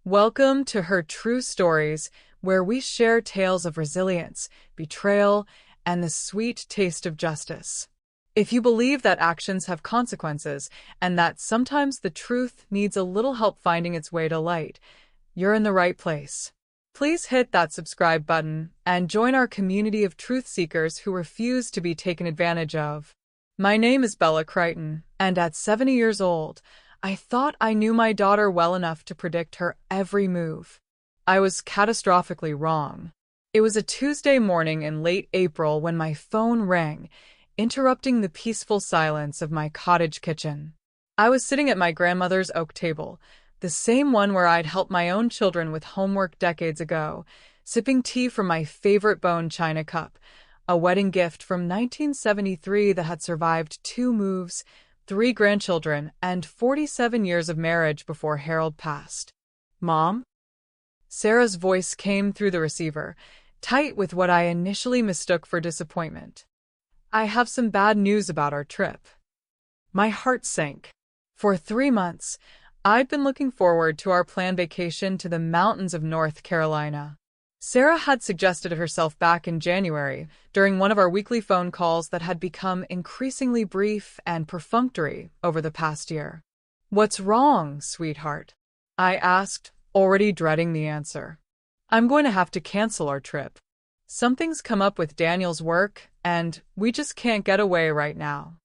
Welcome to Her True Stories, where we share tales of resilience, betrayal, and the sweet taste of justice. If you believe that actions have consequences and that sometimes the truth needs a little help finding its way to light, you're in the right place. Please hit that subscribe button and join our community of truth seekers who refuse to be taken advantage of. My name is Bella Crichton, and at 70 years old, I thought I knew my daughter well enough to predict her every move. I was catastrophically wrong. It was a Tuesday morning in late April when my phone rang, interrupting the peaceful silence of my cottage kitchen. I was sitting at my grandmother's oak table, the same one where I'd helped my own children with homework decades ago, sipping tea from my favorite bone china cup, a wedding gift from 1973 that had survived 2 moves, 3 grandchildren, and 47 years of marriage before Harold passed. "Mom?" Sarah's voice came through the receiver, tight with what I initially mistook for disappointment. "I have some bad news about our trip." My heart sank. For 3 months, I'd been looking forward to our planned vacation to the mountains of North Carolina. Sarah had suggested it herself back in January, during one of our weekly phone calls that had become increasingly brief and perfunctory over the past year. "What's wrong, sweetheart?" I asked, already dreading the answer. "I'm going to have to cancel our trip. Something's come up with Daniel's work, and we just can't get away right now."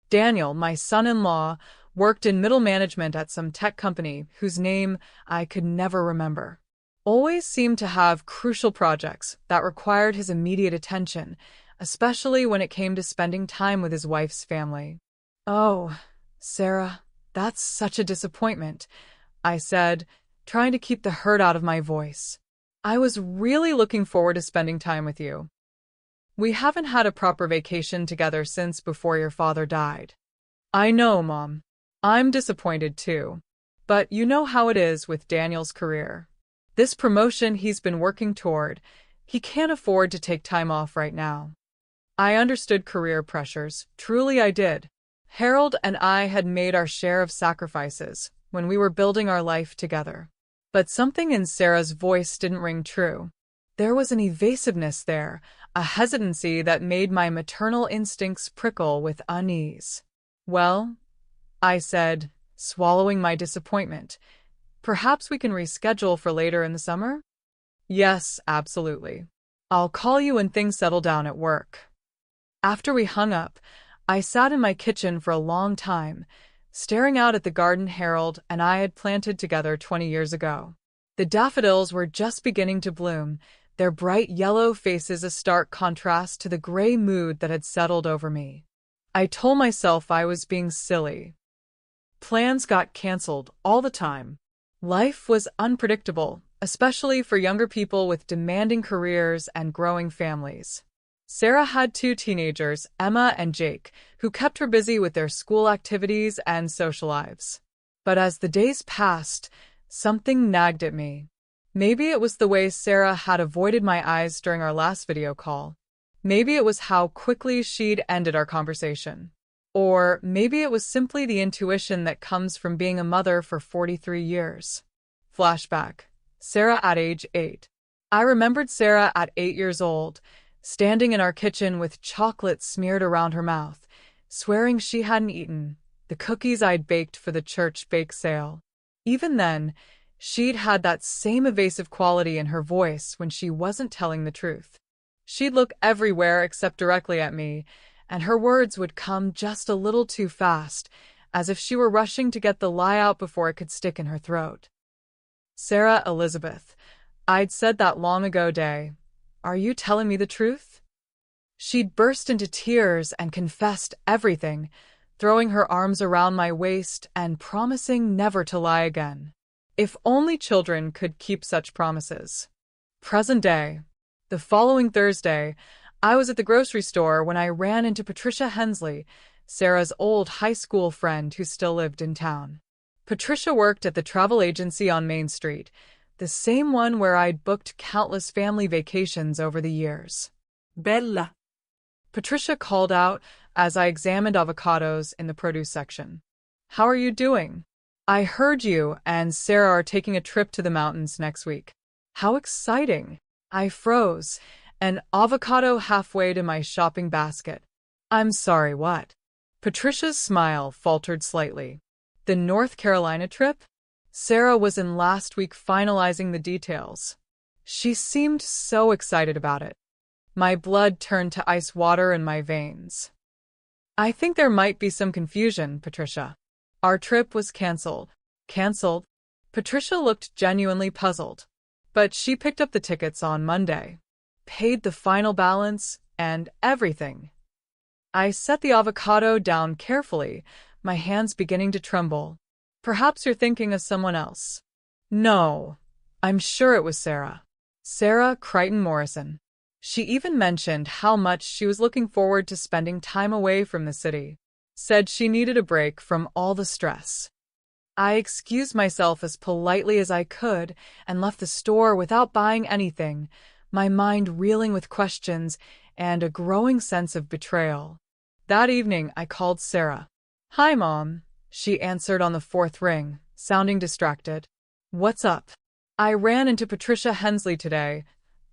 Daniel, my son-in-law, worked in middle management at some tech company whose name I could never remember. Always seemed to have crucial projects that required his immediate attention, especially when it came to spending time with his wife's family. "Oh, Sarah, that's such a disappointment," I said, trying to keep the hurt out of my voice. "I was really looking forward to spending time with you. We haven't had a proper vacation together since before your father died." "I know, Mom. I'm disappointed too. But you know how it is with Daniel's career. This promotion he's been working toward, he can't afford to take time off right now." I understood career pressures, truly I did. Harold and I had made our share of sacrifices when we were building our life together. But something in Sarah's voice didn't ring true. There was an evasiveness there, a hesitancy that made my maternal instincts prickle with unease. "Well," I said, swallowing my disappointment, "perhaps we can reschedule for later in the summer?" "Yes, absolutely. I'll call you when things settle down at work." After we hung up, I sat in my kitchen for a long time, staring out at the garden Harold and I had planted together 20 years ago. The daffodils were just beginning to bloom, their bright yellow faces a stark contrast to the gray mood that had settled over me. I told myself I was being silly. Plans got canceled all the time. Life was unpredictable, especially for younger people with demanding careers and growing families. Sarah had 2 teenagers, Emma and Jake, who kept her busy with their school activities and social lives. But as the days passed, something nagged at me. Maybe it was the way Sarah had avoided my eyes during our last video call. Maybe it was how quickly she'd ended our conversation. Or maybe it was simply the intuition that comes from being a mother for 43 years. Flashback. Sarah at age 8. I remembered Sarah at 8 years old, standing in our kitchen with chocolate smeared around her mouth, swearing she hadn't eaten the cookies I'd baked for the church bake sale. Even then, she'd had that same evasive quality in her voice when she wasn't telling the truth. She'd look everywhere except directly at me, and her words would come just a little too fast, as if she were rushing to get the lie out before it could stick in her throat. "Sarah Elizabeth, I'd said that long ago day. Are you telling me the truth?" She'd burst into tears and confessed everything, throwing her arms around my waist and promising never to lie again. If only children could keep such promises. Present day. The following Thursday, I was at the grocery store when I ran into Patricia Hensley, Sarah's old high school friend who still lived in town. Patricia worked at the travel agency on Main Street, the same one where I'd booked countless family vacations over the years. "Bella," Patricia called out as I examined avocados in the produce section. "How are you doing?" I heard you and Sarah are taking a trip to the mountains next week. How exciting! I froze, an avocado halfway to my shopping basket. I'm sorry, what? Patricia's smile faltered slightly. The North Carolina trip? Sarah was in last week finalizing the details. She seemed so excited about it. My blood turned to ice water in my veins. I think there might be some confusion, Patricia. Our trip was canceled. Canceled? Patricia looked genuinely puzzled. But she picked up the tickets on Monday, paid the final balance, and everything. I set the avocado down carefully, my hands beginning to tremble. Perhaps you're thinking of someone else. No, I'm sure it was Sarah. Sarah Crichton Morrison. She even mentioned how much she was looking forward to spending time away from the city. Said she needed a break from all the stress. I excused myself as politely as I could and left the store without buying anything, my mind reeling with questions and a growing sense of betrayal. That evening, I called Sarah. "Hi, Mom," she answered on the fourth ring, sounding distracted. "What's up?" "I ran into Patricia Hensley today,"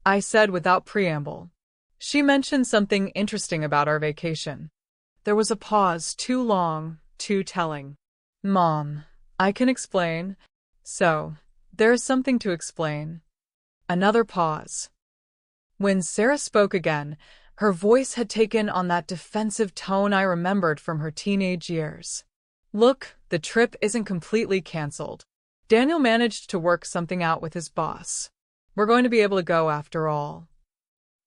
I said without preamble. "She mentioned something interesting about our vacation." There was a pause, too long, too telling. "Mom, I can explain." "So, there is something to explain." Another pause. When Sarah spoke again, her voice had taken on that defensive tone I remembered from her teenage years. "Look, the trip isn't completely canceled. Daniel managed to work something out with his boss. We're going to be able to go after all."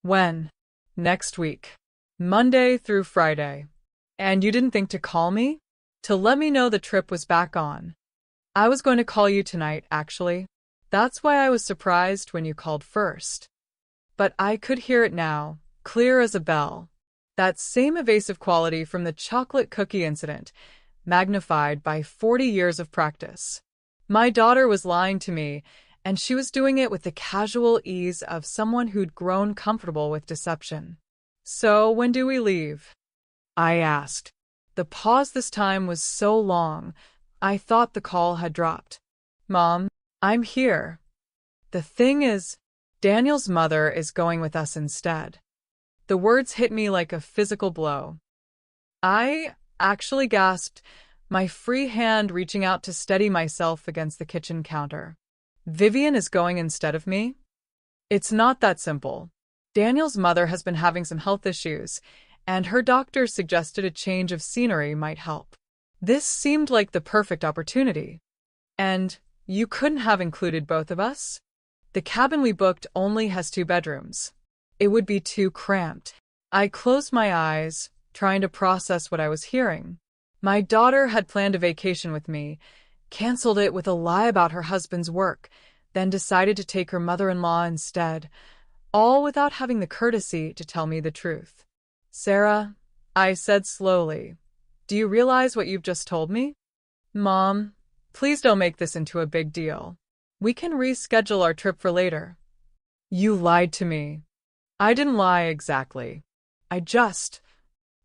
"When?" "Next week. Monday through Friday." "And you didn't think to call me? To let me know the trip was back on?" "I was going to call you tonight, actually. That's why I was surprised when you called first." But I could hear it now, clear as a bell. That same evasive quality from the chocolate cookie incident, magnified by 40 years of practice. My daughter was lying to me, and she was doing it with the casual ease of someone who'd grown comfortable with deception. "So, when do we leave?" I asked. The pause this time was so long, I thought the call had dropped. "Mom, I'm here. The thing is, Daniel's mother is going with us instead." The words hit me like a physical blow. I actually gasped, my free hand reaching out to steady myself against the kitchen counter. "Vivian is going instead of me?" "It's not that simple. Daniel's mother has been having some health issues, and her doctor suggested a change of scenery might help. This seemed like the perfect opportunity. And you couldn't have included both of us? The cabin we booked only has 2 bedrooms. It would be too cramped." I closed my eyes, trying to process what I was hearing. My daughter had planned a vacation with me, canceled it with a lie about her husband's work, then decided to take her mother-in-law instead, all without having the courtesy to tell me the truth. "Sarah," I said slowly, "do you realize what you've just told me?" "Mom, please don't make this into a big deal. We can reschedule our trip for later." "You lied to me." "I didn't lie exactly.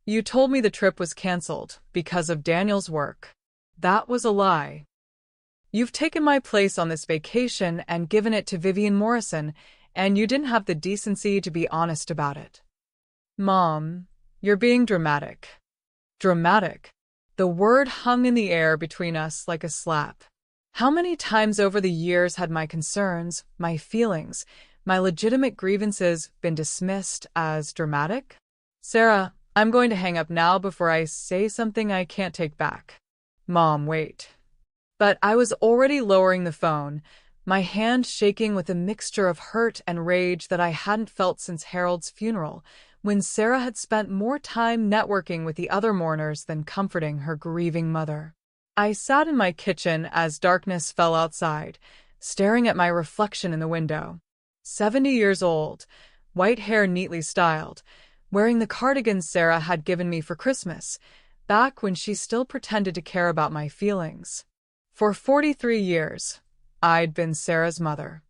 You told me the trip was canceled because of Daniel's work. That was a lie. You've taken my place on this vacation and given it to Vivian Morrison, and you didn't have the decency to be honest about it." "Mom, you're being dramatic." Dramatic. The word hung in the air between us like a slap. How many times over the years had my concerns, my feelings, my legitimate grievances been dismissed as dramatic? "Sarah, I'm going to hang up now before I say something I can't take back." "Mom, wait." But I was already lowering the phone, my hand shaking with a mixture of hurt and rage that I hadn't felt since Harold's funeral, when Sarah had spent more time networking with the other mourners than comforting her grieving mother. I sat in my kitchen as darkness fell outside, staring at my reflection in the window. 70 years old, white hair neatly styled, wearing the cardigan Sarah had given me for Christmas, back when she still pretended to care about my feelings. For 43 years, I'd been Sarah's mother.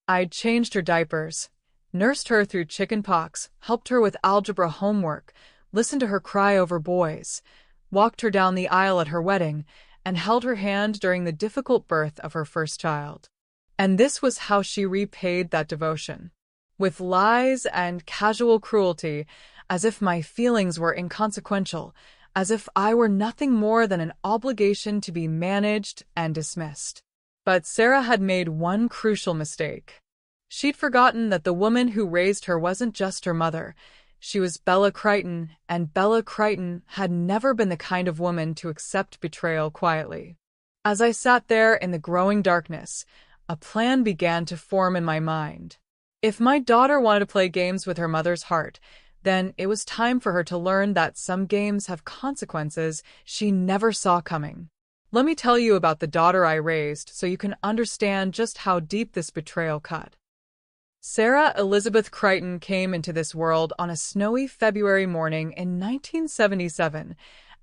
I'd changed her diapers, nursed her through chicken pox, helped her with algebra homework, listened to her cry over boys, walked her down the aisle at her wedding, and held her hand during the difficult birth of her first child. And this was how she repaid that devotion. With lies and casual cruelty, as if my feelings were inconsequential, as if I were nothing more than an obligation to be managed and dismissed. But Sarah had made one crucial mistake. She'd forgotten that the woman who raised her wasn't just her mother. She was Bella Crichton, and Bella Crichton had never been the kind of woman to accept betrayal quietly. As I sat there in the growing darkness, a plan began to form in my mind. If my daughter wanted to play games with her mother's heart, then it was time for her to learn that some games have consequences she never saw coming. Let me tell you about the daughter I raised so you can understand just how deep this betrayal cut. Sarah Elizabeth Crichton came into this world on a snowy February morning in 1977,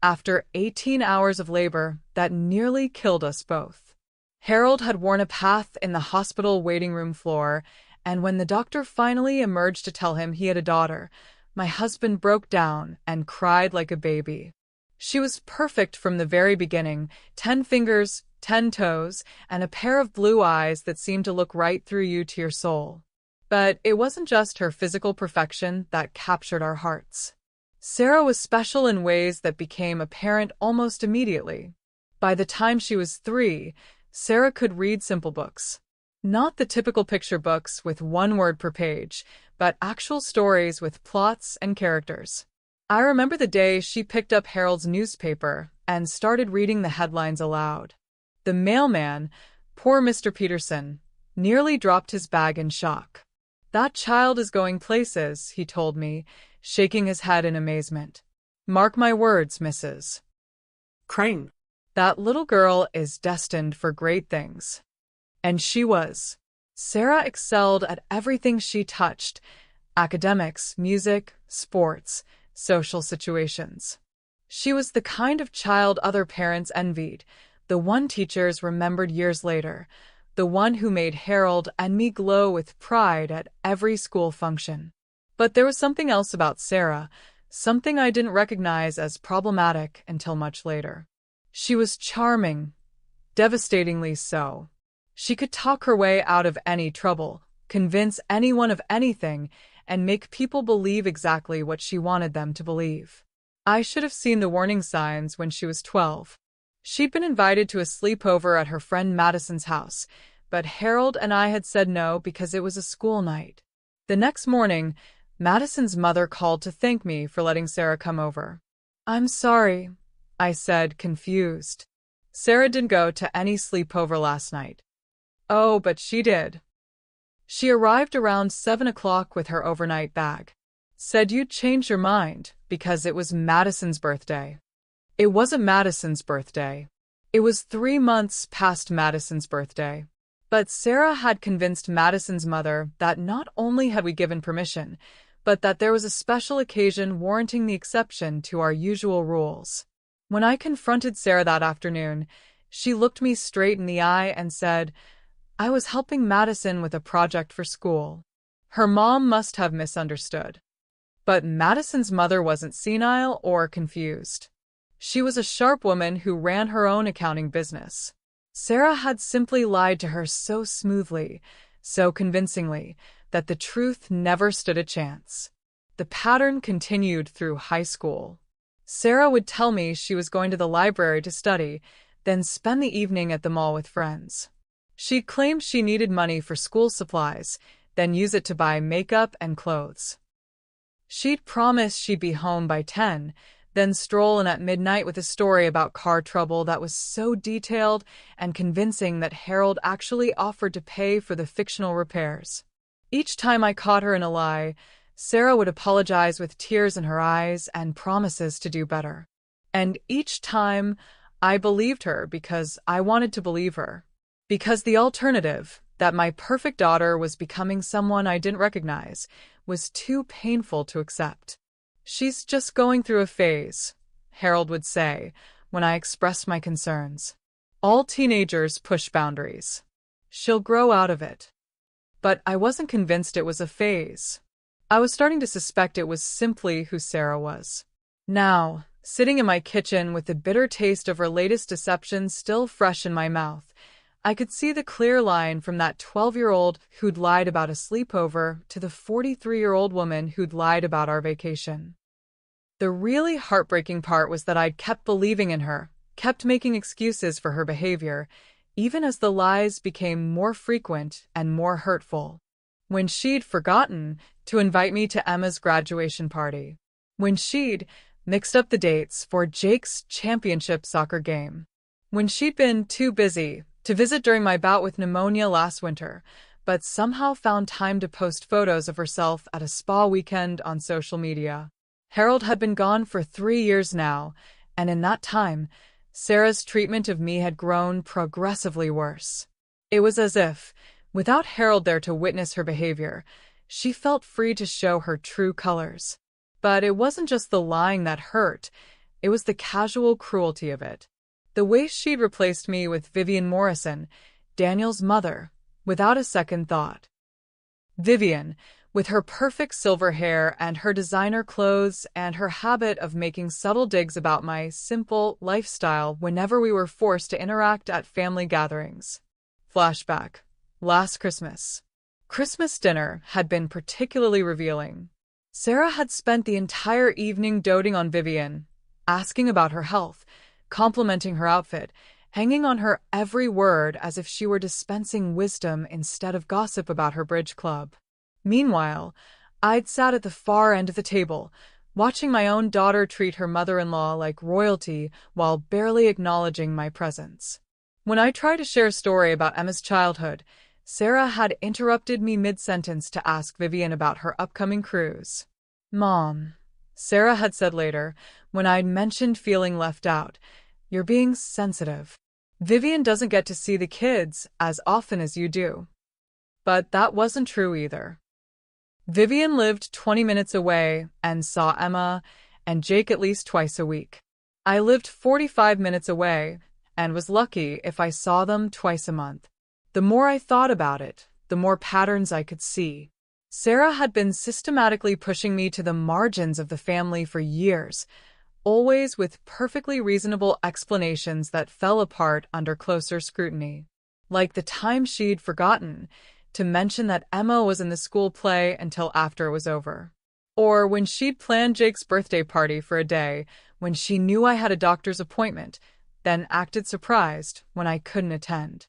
after 18 hours of labor that nearly killed us both. Harold had worn a path in the hospital waiting room floor, and when the doctor finally emerged to tell him he had a daughter, my husband broke down and cried like a baby. She was perfect from the very beginning, 10 fingers, 10 toes, and a pair of blue eyes that seemed to look right through you to your soul. But it wasn't just her physical perfection that captured our hearts. Sarah was special in ways that became apparent almost immediately. By the time she was 3, Sarah could read simple books. Not the typical picture books with one word per page, but actual stories with plots and characters. I remember the day she picked up Harold's newspaper and started reading the headlines aloud. The mailman, poor Mr. Peterson, nearly dropped his bag in shock. "That child is going places," he told me, shaking his head in amazement. "Mark my words, Mrs. Crichton. That little girl is destined for great things." And she was. Sarah excelled at everything she touched: academics, music, sports, social situations. She was the kind of child other parents envied, the one teachers remembered years later, the one who made Harold and me glow with pride at every school function. But there was something else about Sarah, something I didn't recognize as problematic until much later. She was charming, devastatingly so. She could talk her way out of any trouble, convince anyone of anything, and make people believe exactly what she wanted them to believe. I should have seen the warning signs when she was 12. She'd been invited to a sleepover at her friend Madison's house, but Harold and I had said no because it was a school night. The next morning, Madison's mother called to thank me for letting Sarah come over. "I'm sorry," I said, confused. "Sarah didn't go to any sleepover last night." "Oh, but she did. She arrived around 7 o'clock with her overnight bag. Said you'd change your mind because it was Madison's birthday." It wasn't Madison's birthday. It was 3 months past Madison's birthday. But Sarah had convinced Madison's mother that not only had we given permission, but that there was a special occasion warranting the exception to our usual rules. When I confronted Sarah that afternoon, she looked me straight in the eye and said, "I was helping Madison with a project for school." Her mom must have misunderstood. But Madison's mother wasn't senile or confused. She was a sharp woman who ran her own accounting business. Sarah had simply lied to her so smoothly, so convincingly, that the truth never stood a chance. The pattern continued through high school. Sarah would tell me she was going to the library to study, then spend the evening at the mall with friends. She claimed she needed money for school supplies, then use it to buy makeup and clothes. She'd promise she'd be home by 10, then stroll in at midnight with a story about car trouble that was so detailed and convincing that Harold actually offered to pay for the fictional repairs. Each time I caught her in a lie, Sarah would apologize with tears in her eyes and promises to do better. And each time, I believed her because I wanted to believe her. Because the alternative, that my perfect daughter was becoming someone I didn't recognize, was too painful to accept. "She's just going through a phase," Harold would say, when I expressed my concerns. "All teenagers push boundaries. She'll grow out of it." But I wasn't convinced it was a phase. I was starting to suspect it was simply who Sarah was. Now, Sitting in my kitchen with the bitter taste of her latest deception still fresh in my mouth, I could see the clear line from that 12-year-old who'd lied about a sleepover to the 43-year-old woman who'd lied about our vacation. The really heartbreaking part was that I'd kept believing in her, kept making excuses for her behavior, even as the lies became more frequent and more hurtful. When she'd forgotten to invite me to Emma's graduation party. When she'd mixed up the dates for Jake's championship soccer game. When she'd been too busy to visit during my bout with pneumonia last winter, but somehow found time to post photos of herself at a spa weekend on social media. Harold had been gone for 3 years now, and in that time, Sarah's treatment of me had grown progressively worse. It was as if, without Harold there to witness her behavior, she felt free to show her true colors. But it wasn't just the lying that hurt, it was the casual cruelty of it. The way she'd replaced me with Vivian Morrison, Daniel's mother, without a second thought. Vivian, with her perfect silver hair and her designer clothes and her habit of making subtle digs about my simple lifestyle whenever we were forced to interact at family gatherings. Flashback. Last Christmas. Christmas dinner had been particularly revealing. Sarah had spent the entire evening doting on Vivian, asking about her health, complimenting her outfit, hanging on her every word as if she were dispensing wisdom instead of gossip about her bridge club. Meanwhile, I'd sat at the far end of the table, watching my own daughter treat her mother-in-law like royalty while barely acknowledging my presence. When I tried to share a story about Emma's childhood, Sarah had interrupted me mid-sentence to ask Vivian about her upcoming cruise. "Mom," Sarah had said later, when I'd mentioned feeling left out, "you're being sensitive. Vivian doesn't get to see the kids as often as you do." But that wasn't true either. Vivian lived 20 minutes away and saw Emma and Jake at least twice a week. I lived 45 minutes away and was lucky if I saw them twice a month. The more I thought about it, the more patterns I could see. Sarah had been systematically pushing me to the margins of the family for years, always with perfectly reasonable explanations that fell apart under closer scrutiny. Like the time she'd forgotten to mention that Emma was in the school play until after it was over. Or when she'd planned Jake's birthday party for a day when she knew I had a doctor's appointment, then acted surprised when I couldn't attend.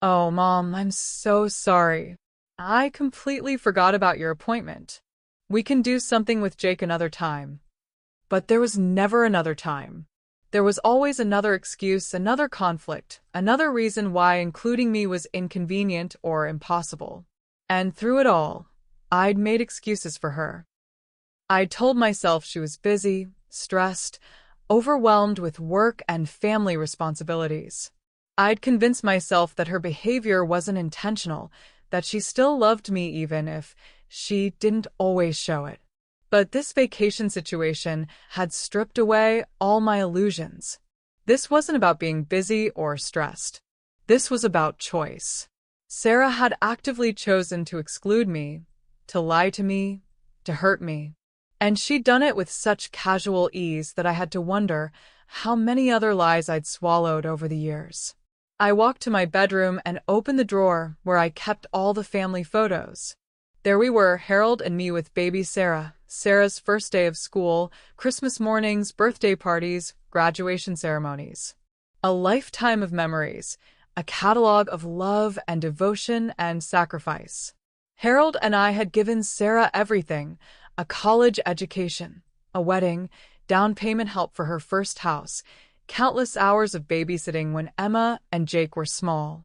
"Oh, Mom, I'm so sorry. I completely forgot about your appointment. We can do something with Jake another time." But there was never another time. There was always another excuse, another conflict, another reason why including me was inconvenient or impossible. And through it all, I'd made excuses for her. I'd told myself she was busy, stressed, overwhelmed with work and family responsibilities. I'd convinced myself that her behavior wasn't intentional, that she still loved me even if she didn't always show it. But this vacation situation had stripped away all my illusions. This wasn't about being busy or stressed. This was about choice. Sarah had actively chosen to exclude me, to lie to me, to hurt me. And she'd done it with such casual ease that I had to wonder how many other lies I'd swallowed over the years. I walked to my bedroom and opened the drawer where I kept all the family photos. There we were, Harold and me with baby Sarah, Sarah's first day of school, Christmas mornings, birthday parties, graduation ceremonies. A lifetime of memories, a catalog of love and devotion and sacrifice. Harold and I had given Sarah everything, a college education, a wedding, down payment help for her first house, countless hours of babysitting when Emma and Jake were small.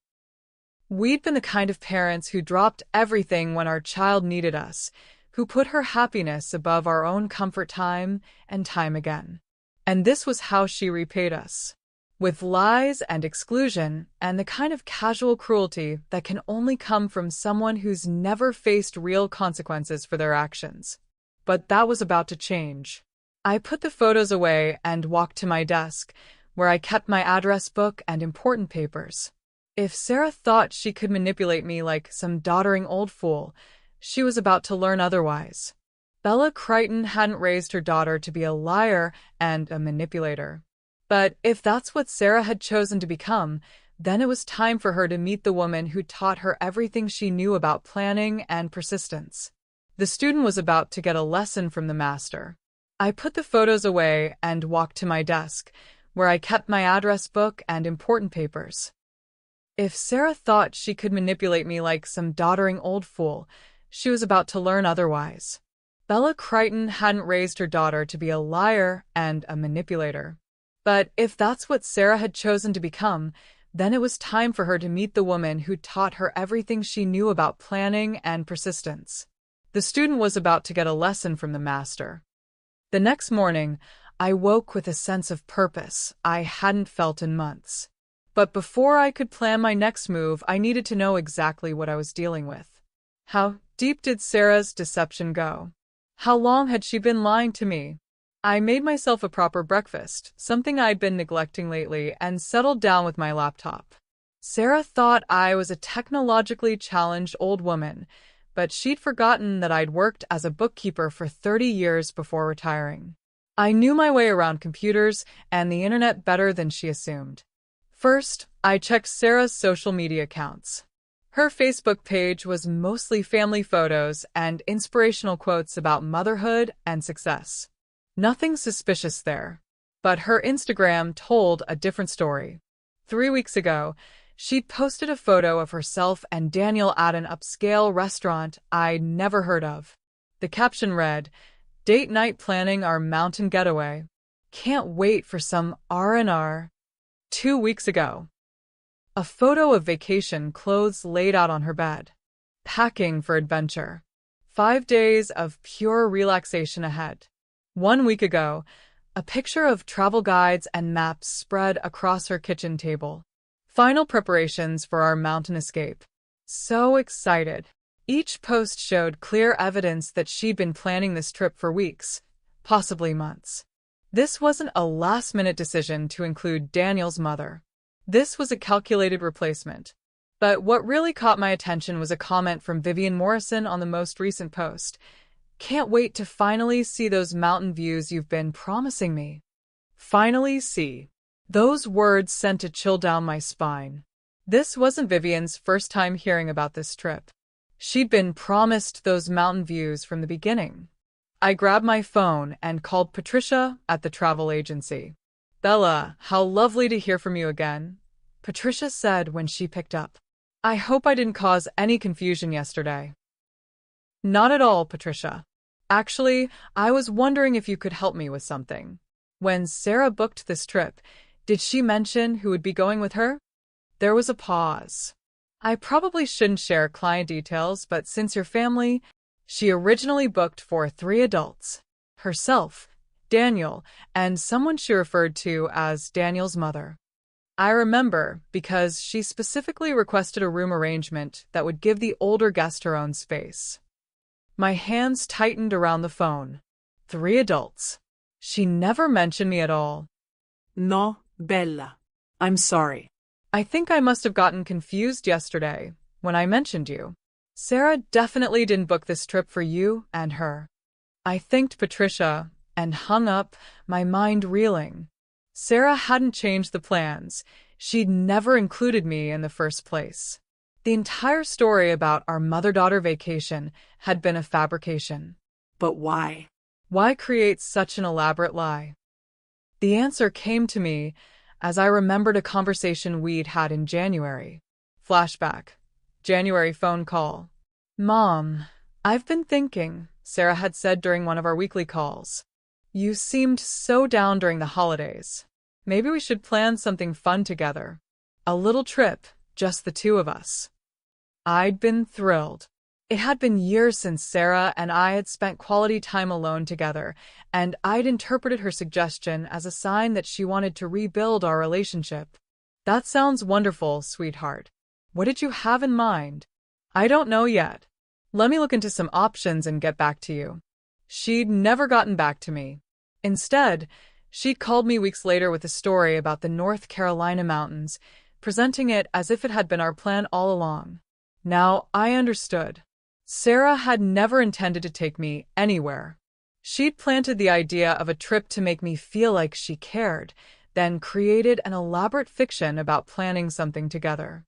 We'd been the kind of parents who dropped everything when our child needed us, who put her happiness above our own comfort time and time again. And this was how she repaid us. With lies and exclusion and the kind of casual cruelty that can only come from someone who's never faced real consequences for their actions. But that was about to change. I put the photos away and walked to my desk, where I kept my address book and important papers. If Sarah thought she could manipulate me like some doddering old fool, she was about to learn otherwise. Bella Crichton hadn't raised her daughter to be a liar and a manipulator. But if that's what Sarah had chosen to become, then it was time for her to meet the woman who taught her everything she knew about planning and persistence. The student was about to get a lesson from the master. I put the photos away and walked to my desk, where I kept my address book and important papers. If Sarah thought she could manipulate me like some doddering old fool, she was about to learn otherwise. Bella Crichton hadn't raised her daughter to be a liar and a manipulator. But if that's what Sarah had chosen to become, then it was time for her to meet the woman who taught her everything she knew about planning and persistence. The student was about to get a lesson from the master. The next morning, I woke with a sense of purpose I hadn't felt in months. But before I could plan my next move, I needed to know exactly what I was dealing with. How deep did Sarah's deception go? How long had she been lying to me? I made myself a proper breakfast, something I'd been neglecting lately, and settled down with my laptop. Sarah thought I was a technologically challenged old woman, but she'd forgotten that I'd worked as a bookkeeper for 30 years before retiring. I knew my way around computers and the internet better than she assumed. First, I checked Sarah's social media accounts. Her Facebook page was mostly family photos and inspirational quotes about motherhood and success. Nothing suspicious there. But her Instagram told a different story. 3 weeks ago, she'd posted a photo of herself and Daniel at an upscale restaurant I'd never heard of. The caption read, "Date night planning our mountain getaway. Can't wait for some R&R." 2 weeks ago, a photo of vacation clothes laid out on her bed. Packing for adventure. 5 days of pure relaxation ahead. 1 week ago, a picture of travel guides and maps spread across her kitchen table. Final preparations for our mountain escape. So excited. Each post showed clear evidence that she'd been planning this trip for weeks, possibly months. This wasn't a last-minute decision to include Daniel's mother. This was a calculated replacement. But what really caught my attention was a comment from Vivian Morrison on the most recent post. "Can't wait to finally see those mountain views you've been promising me." Finally see. Those words sent a chill down my spine. This wasn't Vivian's first time hearing about this trip. She'd been promised those mountain views from the beginning. I grabbed my phone and called Patricia at the travel agency. "Bella, how lovely to hear from you again," Patricia said when she picked up. "I hope I didn't cause any confusion yesterday." "Not at all, Patricia. Actually, I was wondering if you could help me with something. When Sarah booked this trip, did she mention who would be going with her?" There was a pause. "I probably shouldn't share client details, but since your family, she originally booked for 3 adults. Herself, Daniel, and someone she referred to as Daniel's mother. I remember because she specifically requested a room arrangement that would give the older guest her own space." My hands tightened around the phone. 3 adults. She never mentioned me at all. No, Bella. I'm sorry. I think I must have gotten confused yesterday when I mentioned you. Sarah definitely didn't book this trip for you and her. I thanked Patricia and hung up, my mind reeling. Sarah hadn't changed the plans. She'd never included me in the first place. The entire story about our mother-daughter vacation had been a fabrication. But why? Why create such an elaborate lie? The answer came to me as I remembered a conversation we'd had in January. Flashback. January phone call. "Mom, I've been thinking," Sarah had said during one of our weekly calls. "You seemed so down during the holidays. Maybe we should plan something fun together. A little trip, just the 2 of us." I'd been thrilled. It had been years since Sarah and I had spent quality time alone together, and I'd interpreted her suggestion as a sign that she wanted to rebuild our relationship. "That sounds wonderful, sweetheart. What did you have in mind?" "I don't know yet. Let me look into some options and get back to you." She'd never gotten back to me. Instead, she'd called me weeks later with a story about the North Carolina mountains, presenting it as if it had been our plan all along. Now I understood. Sarah had never intended to take me anywhere. She'd planted the idea of a trip to make me feel like she cared, then created an elaborate fiction about planning something together.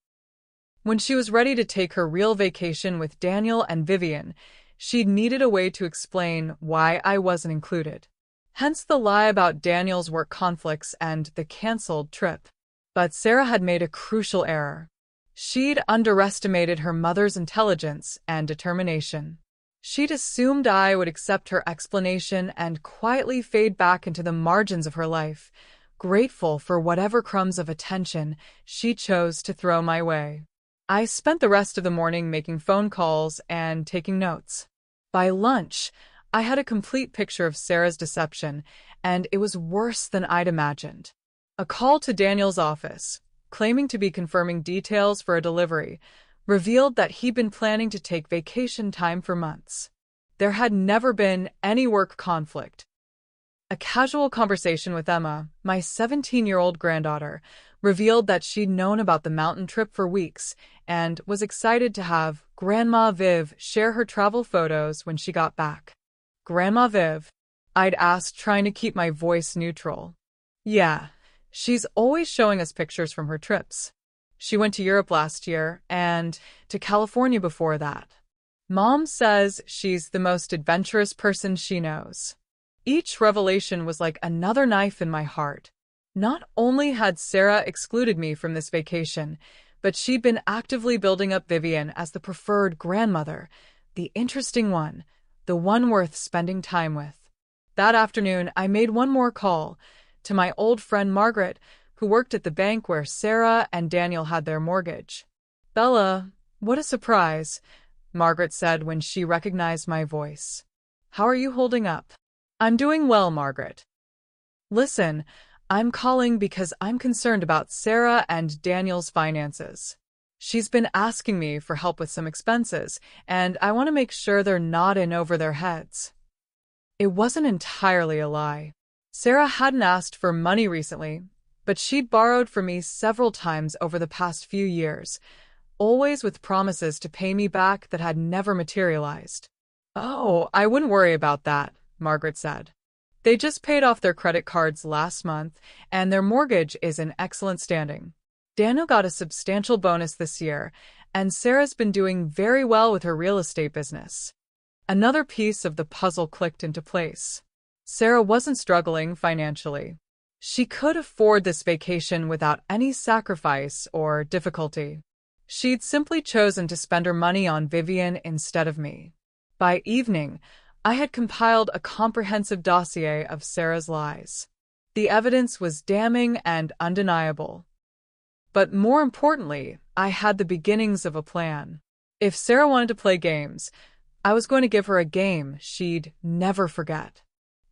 When she was ready to take her real vacation with Daniel and Vivian, she'd needed a way to explain why I wasn't included. Hence the lie about Daniel's work conflicts and the cancelled trip. But Sarah had made a crucial error. She'd underestimated her mother's intelligence and determination. She'd assumed I would accept her explanation and quietly fade back into the margins of her life, grateful for whatever crumbs of attention she chose to throw my way. I spent the rest of the morning making phone calls and taking notes. By lunch, I had a complete picture of Sarah's deception, and it was worse than I'd imagined. A call to Daniel's office, claiming to be confirming details for a delivery, revealed that he'd been planning to take vacation time for months. There had never been any work conflict. A casual conversation with Emma, my 17-year-old granddaughter, revealed that she'd known about the mountain trip for weeks and was excited to have Grandma Viv share her travel photos when she got back. Grandma Viv? I'd asked, trying to keep my voice neutral. Yeah, she's always showing us pictures from her trips. She went to Europe last year and to California before that. Mom says she's the most adventurous person she knows. Each revelation was like another knife in my heart. Not only had Sarah excluded me from this vacation, but she'd been actively building up Vivian as the preferred grandmother, the interesting one, the one worth spending time with. That afternoon, I made one more call to my old friend Margaret, who worked at the bank where Sarah and Daniel had their mortgage. "Bella, what a surprise," Margaret said when she recognized my voice. "How are you holding up?" "I'm doing well, Margaret. Listen, I'm calling because I'm concerned about Sarah and Daniel's finances. She's been asking me for help with some expenses, and I want to make sure they're not in over their heads." It wasn't entirely a lie. Sarah hadn't asked for money recently, but she'd borrowed from me several times over the past few years, always with promises to pay me back that had never materialized. "Oh, I wouldn't worry about that," Margaret said. "They just paid off their credit cards last month, and their mortgage is in excellent standing. Daniel got a substantial bonus this year, and Sarah's been doing very well with her real estate business." Another piece of the puzzle clicked into place. Sarah wasn't struggling financially. She could afford this vacation without any sacrifice or difficulty. She'd simply chosen to spend her money on Vivian instead of me. By evening, I had compiled a comprehensive dossier of Sarah's lies. The evidence was damning and undeniable. But more importantly, I had the beginnings of a plan. If Sarah wanted to play games, I was going to give her a game she'd never forget.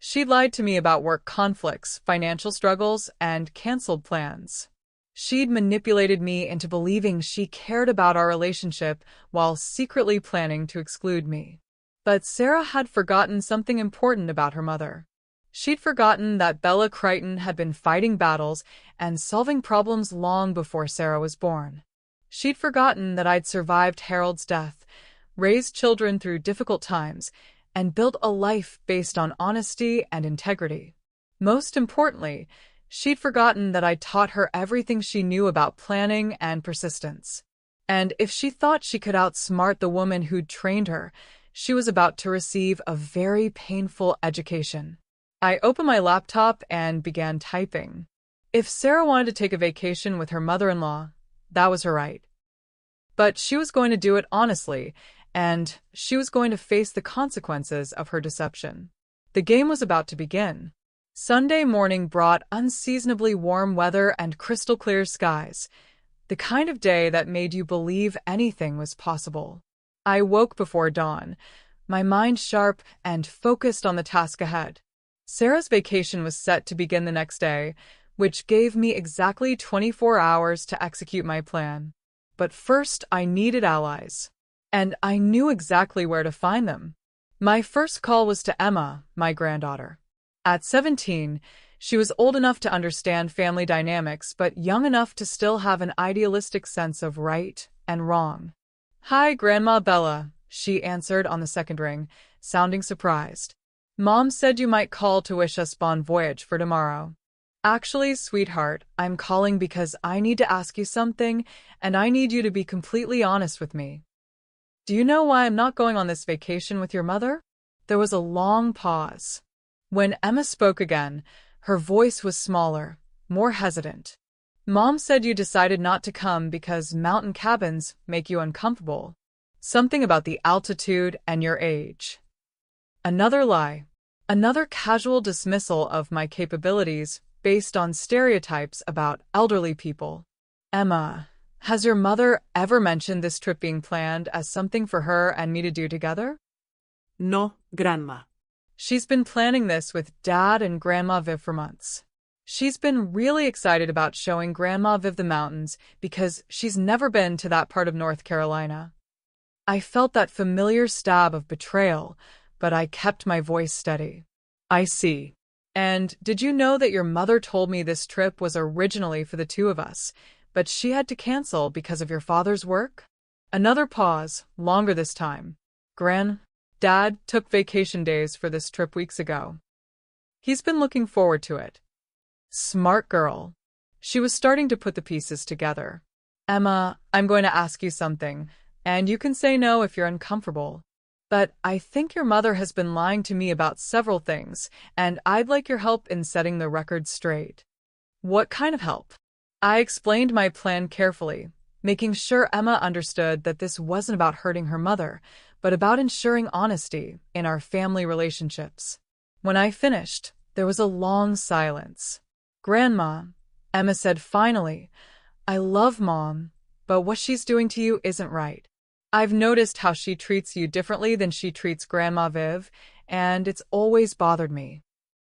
She'd lied to me about work conflicts, financial struggles, and canceled plans. She'd manipulated me into believing she cared about our relationship while secretly planning to exclude me. But Sarah had forgotten something important about her mother. She'd forgotten that Bella Crichton had been fighting battles and solving problems long before Sarah was born. She'd forgotten that I'd survived Harold's death, raised children through difficult times, and built a life based on honesty and integrity. Most importantly, she'd forgotten that I'd taught her everything she knew about planning and persistence. And if she thought she could outsmart the woman who'd trained her, she was about to receive a very painful education. I opened my laptop and began typing. If Sarah wanted to take a vacation with her mother-in-law, that was her right. But she was going to do it honestly, and she was going to face the consequences of her deception. The game was about to begin. Sunday morning brought unseasonably warm weather and crystal clear skies, the kind of day that made you believe anything was possible. I woke before dawn, my mind sharp and focused on the task ahead. Sarah's vacation was set to begin the next day, which gave me exactly 24 hours to execute my plan. But first, I needed allies. And I knew exactly where to find them. My first call was to Emma, my granddaughter. At 17, she was old enough to understand family dynamics, but young enough to still have an idealistic sense of right and wrong. "Hi, Grandma Bella," she answered on the second ring, sounding surprised. Mom said you might call to wish us bon voyage for tomorrow. Actually, sweetheart, I'm calling because I need to ask you something, and I need you to be completely honest with me. Do you know why I'm not going on this vacation with your mother? There was a long pause. When Emma spoke again, her voice was smaller, more hesitant. Mom said you decided not to come because mountain cabins make you uncomfortable. Something about the altitude and your age. Another lie. Another casual dismissal of my capabilities based on stereotypes about elderly people. Emma, has your mother ever mentioned this trip being planned as something for her and me to do together? No, Grandma. She's been planning this with Dad and Grandma Viv for months. She's been really excited about showing Grandma Viv the mountains because she's never been to that part of North Carolina. I felt that familiar stab of betrayal, but I kept my voice steady. I see. And did you know that your mother told me this trip was originally for the two of us, but she had to cancel because of your father's work? Another pause, longer this time. Dad took vacation days for this trip weeks ago. He's been looking forward to it. Smart girl. She was starting to put the pieces together. Emma, I'm going to ask you something, and you can say no if you're uncomfortable. But I think your mother has been lying to me about several things, and I'd like your help in setting the record straight. What kind of help? I explained my plan carefully, making sure Emma understood that this wasn't about hurting her mother, but about ensuring honesty in our family relationships. When I finished, there was a long silence. Grandma, Emma said finally, I love Mom, but what she's doing to you isn't right. I've noticed how she treats you differently than she treats Grandma Viv, and it's always bothered me.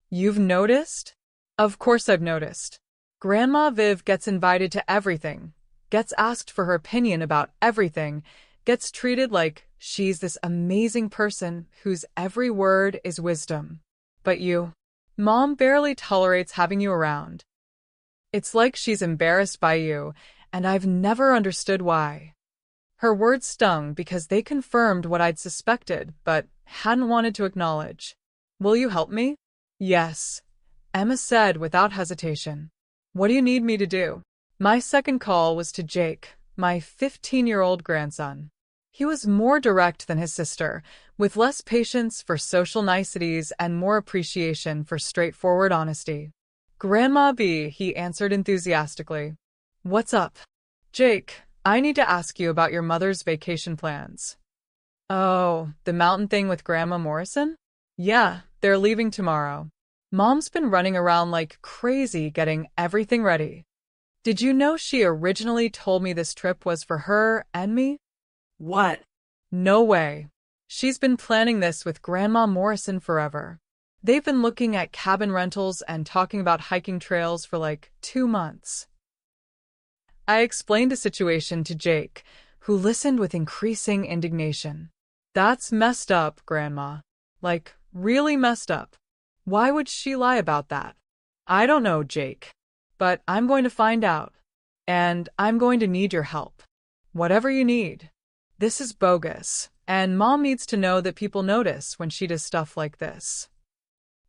You've noticed? Of course I've noticed. Grandma Viv gets invited to everything, gets asked for her opinion about everything, gets treated like she's this amazing person whose every word is wisdom. But you, Mom barely tolerates having you around. It's like she's embarrassed by you, and I've never understood why. Her words stung because they confirmed what I'd suspected but hadn't wanted to acknowledge. Will you help me? Yes, Emma said without hesitation. What do you need me to do? My second call was to Jake, my 15-year-old grandson. He was more direct than his sister, with less patience for social niceties and more appreciation for straightforward honesty. Grandma B, he answered enthusiastically. What's up? Jake, I need to ask you about your mother's vacation plans. Oh, the mountain thing with Grandma Morrison? Yeah, they're leaving tomorrow. Mom's been running around like crazy getting everything ready. Did you know she originally told me this trip was for her and me? What? No way. She's been planning this with Grandma Morrison forever. They've been looking at cabin rentals and talking about hiking trails for like 2 months. I explained the situation to Jake, who listened with increasing indignation. That's messed up, Grandma. Like, really messed up. Why would she lie about that? I don't know, Jake. But I'm going to find out. And I'm going to need your help. Whatever you need. This is bogus, and Mom needs to know that people notice when she does stuff like this.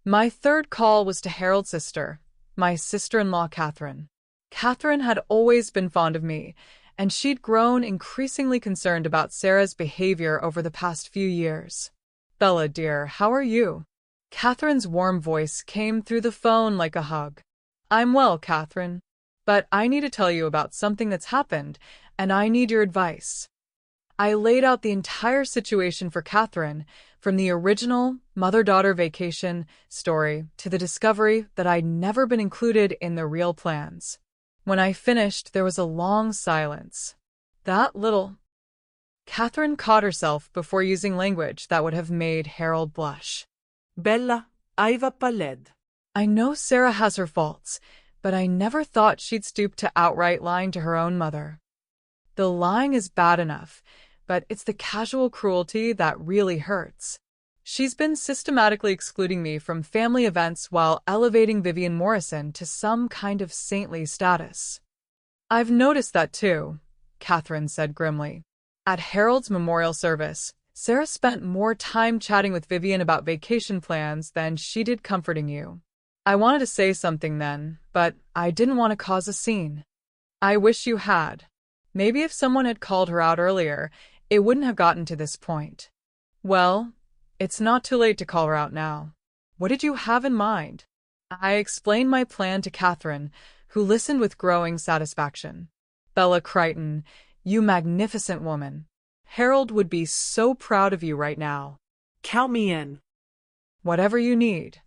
My third call was to Harold's sister, my sister-in-law Catherine. Catherine had always been fond of me, and she'd grown increasingly concerned about Sarah's behavior over the past few years. Bella, dear, how are you? Catherine's warm voice came through the phone like a hug. I'm well, Catherine. But I need to tell you about something that's happened, and I need your advice. I laid out the entire situation for Catherine, from the original mother-daughter vacation story to the discovery that I'd never been included in the real plans. When I finished, there was a long silence. That little... Catherine caught herself before using language that would have made Harold blush. Bella, Aiva Paled. I know Sarah has her faults, but I never thought she'd stoop to outright lying to her own mother. The lying is bad enough, but it's the casual cruelty that really hurts. She's been systematically excluding me from family events while elevating Vivian Morrison to some kind of saintly status. I've noticed that too, Catherine said grimly. At Harold's memorial service, Sarah spent more time chatting with Vivian about vacation plans than she did comforting you. I wanted to say something then, but I didn't want to cause a scene. I wish you had. Maybe if someone had called her out earlier, it wouldn't have gotten to this point. Well, it's not too late to call her out now. What did you have in mind? I explained my plan to Catherine, who listened with growing satisfaction. Bella Crichton, you magnificent woman. Harold would be so proud of you right now. Count me in. Whatever you need.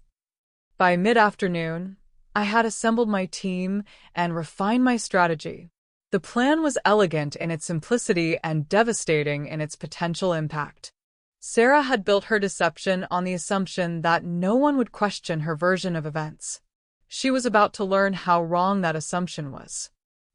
By mid-afternoon, I had assembled my team and refined my strategy. The plan was elegant in its simplicity and devastating in its potential impact. Sarah had built her deception on the assumption that no one would question her version of events. She was about to learn how wrong that assumption was.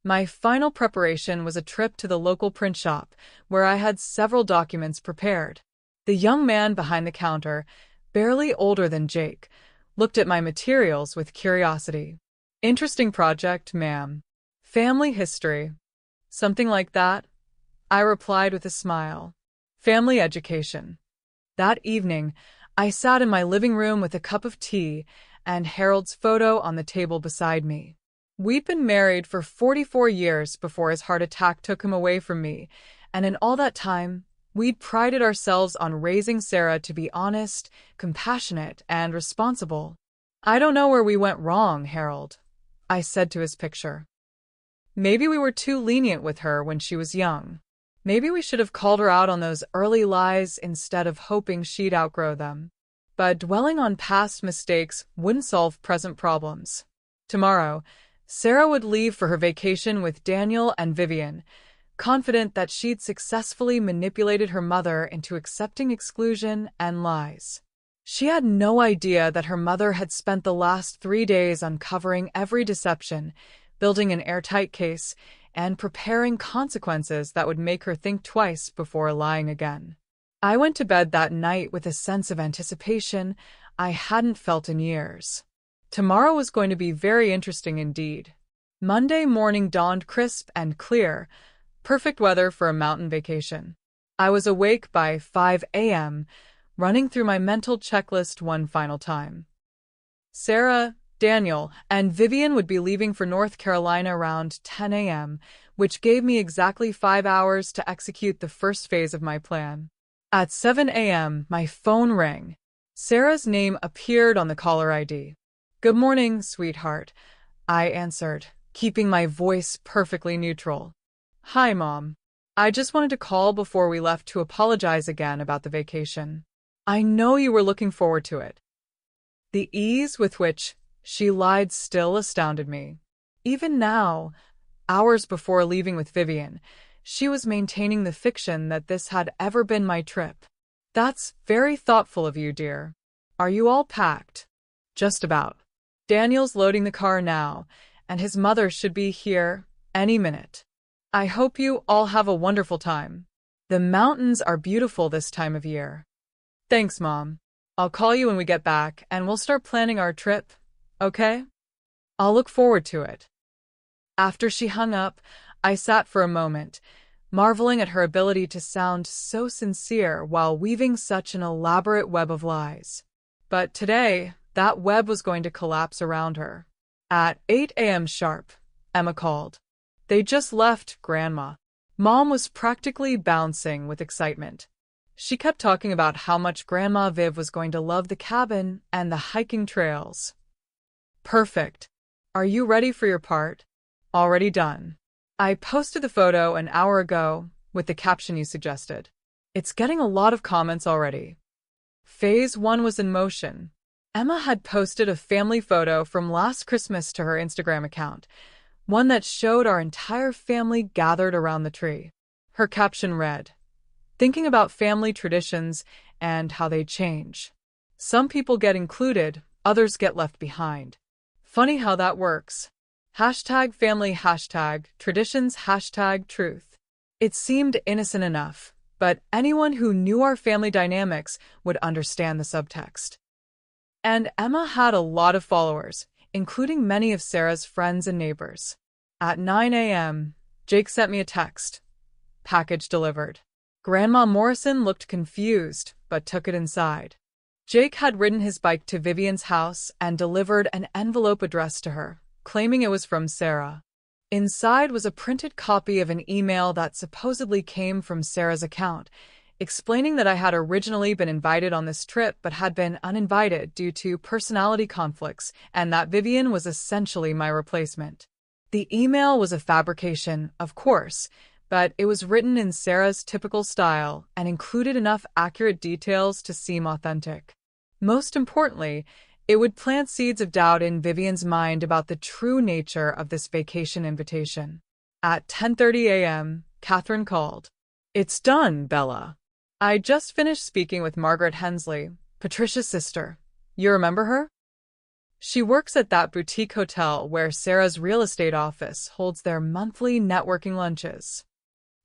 My final preparation was a trip to the local print shop, where I had several documents prepared. The young man behind the counter, barely older than Jake, looked at my materials with curiosity. Interesting project, ma'am. Family history. Something like that? I replied with a smile. Family education. That evening, I sat in my living room with a cup of tea and Harold's photo on the table beside me. We'd been married for 44 years before his heart attack took him away from me, and in all that time, we'd prided ourselves on raising Sarah to be honest, compassionate, and responsible. I don't know where we went wrong, Harold, I said to his picture. Maybe we were too lenient with her when she was young. Maybe we should have called her out on those early lies instead of hoping she'd outgrow them. But dwelling on past mistakes wouldn't solve present problems. Tomorrow, Sarah would leave for her vacation with Daniel and Vivian, confident that she'd successfully manipulated her mother into accepting exclusion and lies. She had no idea that her mother had spent the last 3 days uncovering every deception, building an airtight case, and preparing consequences that would make her think twice before lying again. I went to bed that night with a sense of anticipation I hadn't felt in years. Tomorrow was going to be very interesting indeed. Monday morning dawned crisp and clear, perfect weather for a mountain vacation. I was awake by 5 a.m., running through my mental checklist one final time. Sarah, Daniel, and Vivian would be leaving for North Carolina around 10 a.m., which gave me exactly 5 hours to execute the first phase of my plan. At 7 a.m., my phone rang. Sarah's name appeared on the caller ID. "Good morning, sweetheart," I answered, keeping my voice perfectly neutral. "Hi, Mom. I just wanted to call before we left to apologize again about the vacation. I know you were looking forward to it." The ease with which she lied still astounded me. Even now, hours before leaving with Vivian, she was maintaining the fiction that this had ever been my trip. "That's very thoughtful of you, dear. Are you all packed?" "Just about. Daniel's loading the car now, and his mother should be here any minute. I hope you all have a wonderful time. The mountains are beautiful this time of year." "Thanks, Mom. I'll call you when we get back, and we'll start planning our trip, okay? I'll look forward to it." After she hung up, I sat for a moment, marveling at her ability to sound so sincere while weaving such an elaborate web of lies. But today, that web was going to collapse around her. At 8 a.m. sharp, Emma called. "They just left, Grandma." Mom was practically bouncing with excitement. She kept talking about how much Grandma Viv was going to love the cabin and the hiking trails. "Perfect. Are you ready for your part?" "Already done. I posted the photo an hour ago with the caption you suggested. It's getting a lot of comments already." Phase 1 was in motion. Emma had posted a family photo from last Christmas to her Instagram account, one that showed our entire family gathered around the tree. Her caption read, "Thinking about family traditions and how they change. Some people get included, others get left behind. Funny how that works. Hashtag family, hashtag traditions, hashtag truth." It seemed innocent enough, but anyone who knew our family dynamics would understand the subtext. And Emma had a lot of followers, including many of Sarah's friends and neighbors. At 9 a.m., Jake sent me a text. "Package delivered. Grandma Morrison looked confused, but took it inside. Jake had ridden his bike to Vivian's house and delivered an envelope addressed to her, claiming it was from Sarah. Inside was a printed copy of an email that supposedly came from Sarah's account, explaining that I had originally been invited on this trip but had been uninvited due to personality conflicts and that Vivian was essentially my replacement. The email was a fabrication, of course, but it was written in Sarah's typical style and included enough accurate details to seem authentic. Most importantly, it would plant seeds of doubt in Vivian's mind about the true nature of this vacation invitation. At 10:30 a.m., Catherine called. "It's done, Bella. I just finished speaking with Margaret Hensley, Patricia's sister. You remember her? She works at that boutique hotel where Sarah's real estate office holds their monthly networking lunches."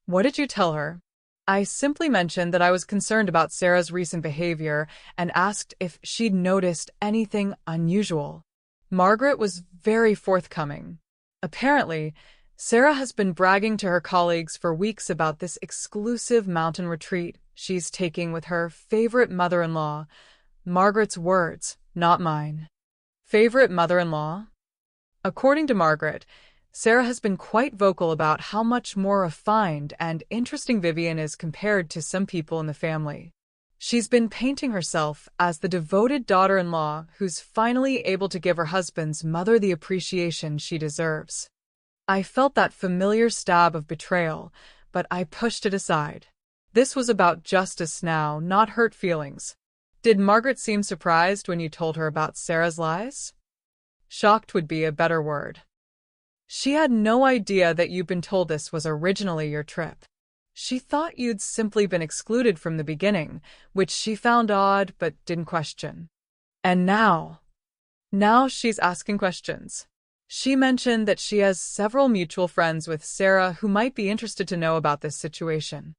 "What did you tell her?" "I simply mentioned that I was concerned about Sarah's recent behavior and asked if she'd noticed anything unusual." Margaret was very forthcoming. Apparently, Sarah has been bragging to her colleagues for weeks about this exclusive mountain retreat she's taking with her favorite mother-in-law. Margaret's words, not mine. Favorite mother-in-law? According to Margaret, Sarah has been quite vocal about how much more refined and interesting Vivian is compared to some people in the family. She's been painting herself as the devoted daughter-in-law who's finally able to give her husband's mother the appreciation she deserves. I felt that familiar stab of betrayal, but I pushed it aside. This was about justice now, not hurt feelings. Did Margaret seem surprised when you told her about Sarah's lies? Shocked would be a better word. She had no idea that you'd been told this was originally your trip. She thought you'd simply been excluded from the beginning, which she found odd but didn't question. And now she's asking questions. She mentioned that she has several mutual friends with Sarah who might be interested to know about this situation.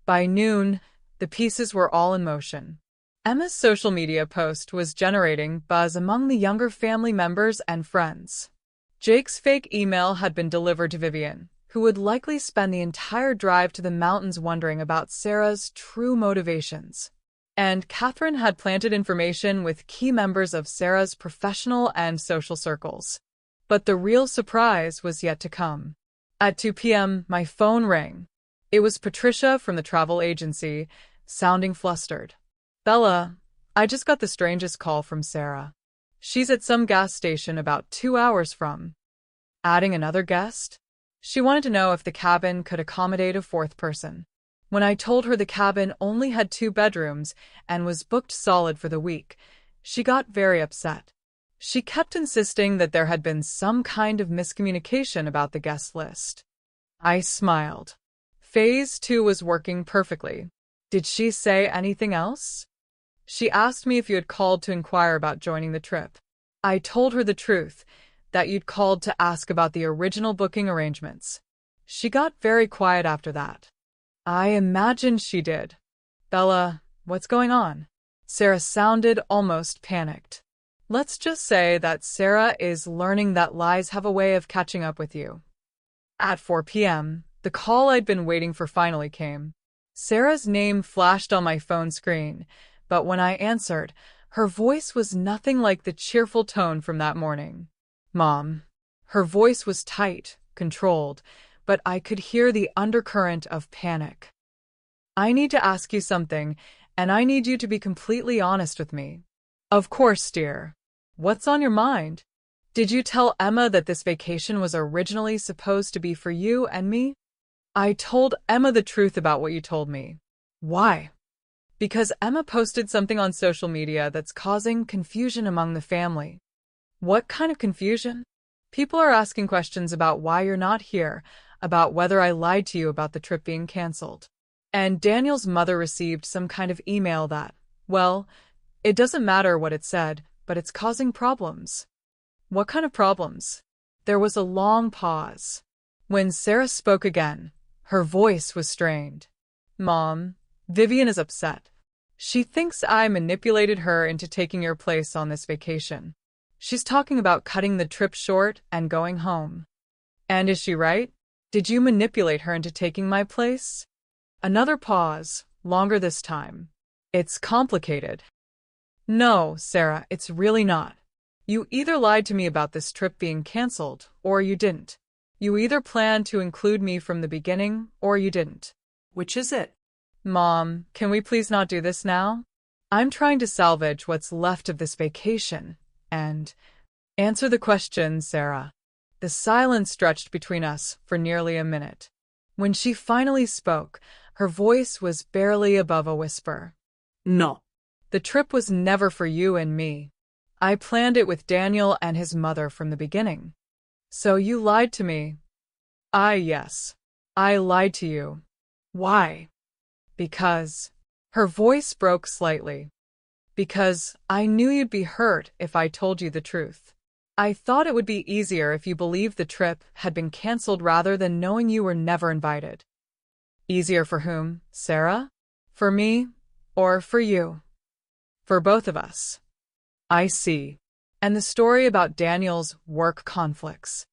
By noon, the pieces were all in motion. Emma's social media post was generating buzz among the younger family members and friends. Jake's fake email had been delivered to Vivian, who would likely spend the entire drive to the mountains wondering about Sarah's true motivations. And Catherine had planted information with key members of Sarah's professional and social circles. But the real surprise was yet to come. At 2 p.m., my phone rang. It was Patricia from the travel agency, sounding flustered. "Bella, I just got the strangest call from Sarah. She's at some gas station about 2 hours from." Adding another guest? She wanted to know if the cabin could accommodate a fourth person. When I told her the cabin only had 2 bedrooms and was booked solid for the week, she got very upset. She kept insisting that there had been some kind of miscommunication about the guest list. I smiled. Phase 2 was working perfectly. Did she say anything else? She asked me if you had called to inquire about joining the trip. I told her the truth, that you'd called to ask about the original booking arrangements. She got very quiet after that. I imagined she did. "Bella, what's going on?" Sarah sounded almost panicked. "Let's just say that Sarah is learning that lies have a way of catching up with you." At 4 p.m., the call I'd been waiting for finally came. Sarah's name flashed on my phone screen, but when I answered, her voice was nothing like the cheerful tone from that morning. "Mom." Her voice was tight, controlled, but I could hear the undercurrent of panic. "I need to ask you something, and I need you to be completely honest with me." "Of course, dear. What's on your mind? Did you tell Emma that this vacation was originally supposed to be for you and me?" "I told Emma the truth about what you told me." "Why?" "Because Emma posted something on social media that's causing confusion among the family." "What kind of confusion?" "People are asking questions about why you're not here, about whether I lied to you about the trip being canceled. And Daniel's mother received some kind of email that, well, it doesn't matter what it said, but it's causing problems." "What kind of problems?" There was a long pause. When Sarah spoke again, her voice was strained. "Mom, Vivian is upset. She thinks I manipulated her into taking your place on this vacation. She's talking about cutting the trip short and going home." "And is she right? Did you manipulate her into taking my place?" Another pause, longer this time. It's complicated. No, Sarah, it's really not. You either lied to me about this trip being cancelled, or you didn't. You either planned to include me from the beginning, or you didn't. Which is it? Mom, can we please not do this now? I'm trying to salvage what's left of this vacation, and answer the question, Sarah. The silence stretched between us for nearly a minute. When she finally spoke, her voice was barely above a whisper. No. The trip was never for you and me. I planned it with Daniel and his mother from the beginning. So you lied to me. Yes. I lied to you. Why? Because. Her voice broke slightly. Because I knew you'd be hurt if I told you the truth. I thought it would be easier if you believed the trip had been canceled rather than knowing you were never invited. Easier for whom, Sarah? For me, or for you? For both of us. I see. And the story about Daniel's work conflicts.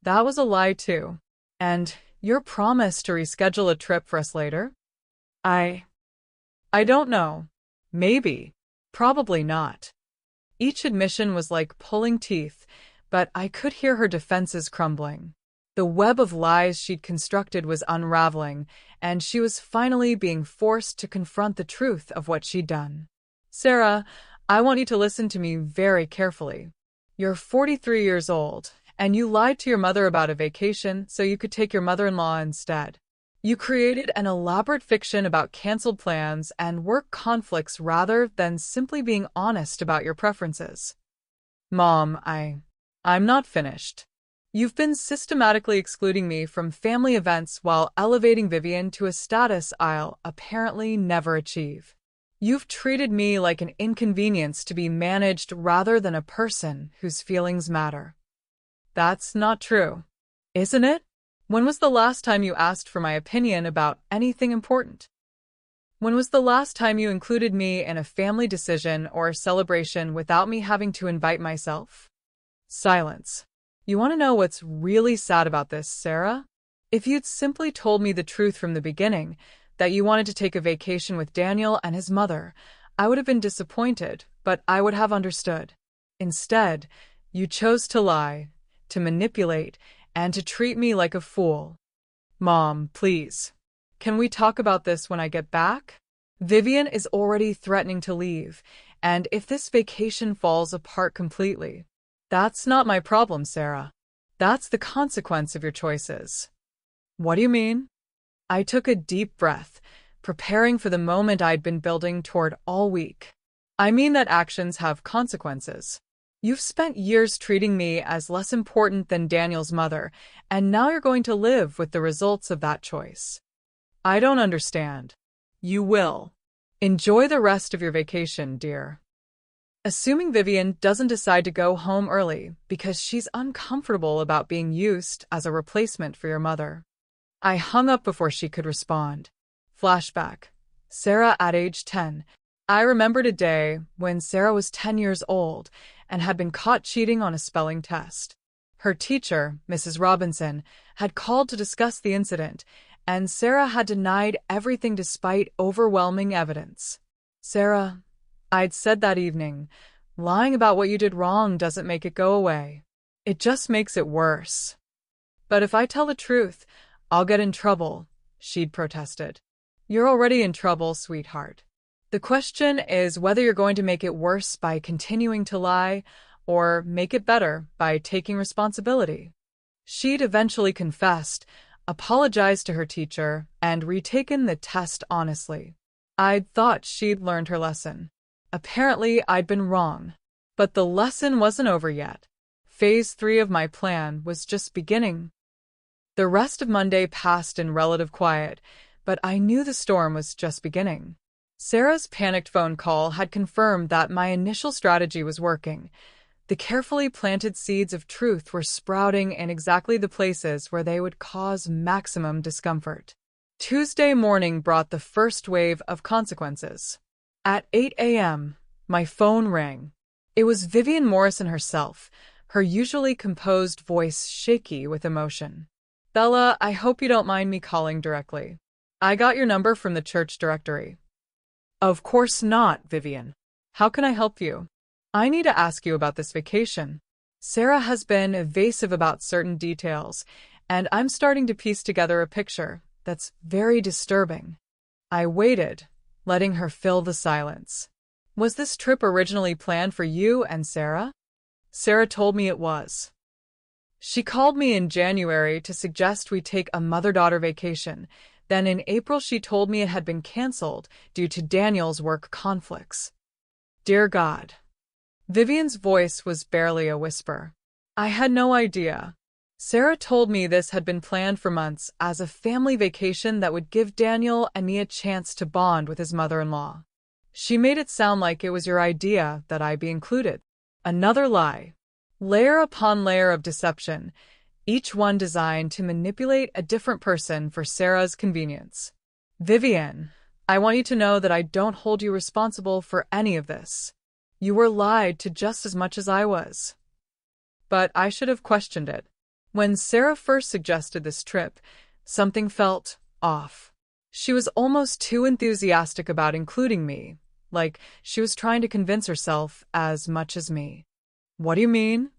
That was a lie too. And your promise to reschedule a trip for us later? I don't know. Maybe. Probably not. Each admission was like pulling teeth, but I could hear her defenses crumbling. The web of lies she'd constructed was unraveling, and she was finally being forced to confront the truth of what she'd done. Sarah, I want you to listen to me very carefully. You're 43 years old, and you lied to your mother about a vacation so you could take your mother-in-law instead. You created an elaborate fiction about canceled plans and work conflicts rather than simply being honest about your preferences. Mom, I'm not finished. You've been systematically excluding me from family events while elevating Vivian to a status I'll apparently never achieve. You've treated me like an inconvenience to be managed rather than a person whose feelings matter. That's not true, isn't it? When was the last time you asked for my opinion about anything important? When was the last time you included me in a family decision or celebration without me having to invite myself? Silence. You want to know what's really sad about this, Sarah? If you'd simply told me the truth from the beginning, that you wanted to take a vacation with Daniel and his mother, I would have been disappointed, but I would have understood. Instead, you chose to lie, to manipulate, and to treat me like a fool. Mom, please. Can we talk about this when I get back? Vivian is already threatening to leave, and if this vacation falls apart completely, that's not my problem, Sarah. That's the consequence of your choices. What do you mean? I took a deep breath, preparing for the moment I'd been building toward all week. I mean that actions have consequences. You've spent years treating me as less important than Daniel's mother, and now you're going to live with the results of that choice. I don't understand. You will. Enjoy the rest of your vacation, dear. Assuming Vivian doesn't decide to go home early because she's uncomfortable about being used as a replacement for your mother. I hung up before she could respond. Flashback. Sarah at age 10. I remembered a day when Sarah was 10 years old and had been caught cheating on a spelling test. Her teacher, Mrs. Robinson, had called to discuss the incident, and Sarah had denied everything despite overwhelming evidence. Sarah, I'd said that evening, lying about what you did wrong doesn't make it go away. It just makes it worse. But if I tell the truth, I'll get in trouble, she'd protested. You're already in trouble, sweetheart. The question is whether you're going to make it worse by continuing to lie or make it better by taking responsibility. She'd eventually confessed, apologized to her teacher, and retaken the test honestly. I'd thought she'd learned her lesson. Apparently, I'd been wrong. But the lesson wasn't over yet. Phase 3 of my plan was just beginning. The rest of Monday passed in relative quiet, but I knew the storm was just beginning. Sarah's panicked phone call had confirmed that my initial strategy was working. The carefully planted seeds of truth were sprouting in exactly the places where they would cause maximum discomfort. Tuesday morning brought the first wave of consequences. At 8 a.m., my phone rang. It was Vivian Morrison herself, her usually composed voice shaky with emotion. Bella, I hope you don't mind me calling directly. I got your number from the church directory. Of course not, Vivian. How can I help you? I need to ask you about this vacation. Sarah has been evasive about certain details, and I'm starting to piece together a picture that's very disturbing. I waited, letting her fill the silence. Was this trip originally planned for you and Sarah? Sarah told me it was. She called me in January to suggest we take a mother-daughter vacation. Then in April she told me it had been canceled due to Daniel's work conflicts. Dear God. Vivian's voice was barely a whisper. I had no idea. Sarah told me this had been planned for months as a family vacation that would give Daniel and me a chance to bond with his mother-in-law. She made it sound like it was your idea that I be included. Another lie. Layer upon layer of deception, each one designed to manipulate a different person for Sarah's convenience. Vivian, I want you to know that I don't hold you responsible for any of this. You were lied to just as much as I was. But I should have questioned it. When Sarah first suggested this trip, something felt off. She was almost too enthusiastic about including me, like she was trying to convince herself as much as me. What do you mean?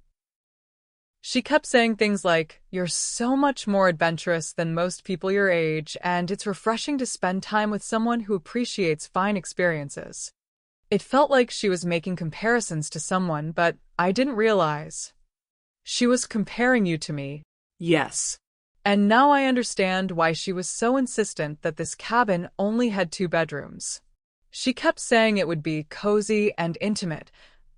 She kept saying things like, you're so much more adventurous than most people your age, and it's refreshing to spend time with someone who appreciates fine experiences. It felt like she was making comparisons to someone, but I didn't realize. She was comparing you to me. Yes. And now I understand why she was so insistent that this cabin only had 2 bedrooms. She kept saying it would be cozy and intimate,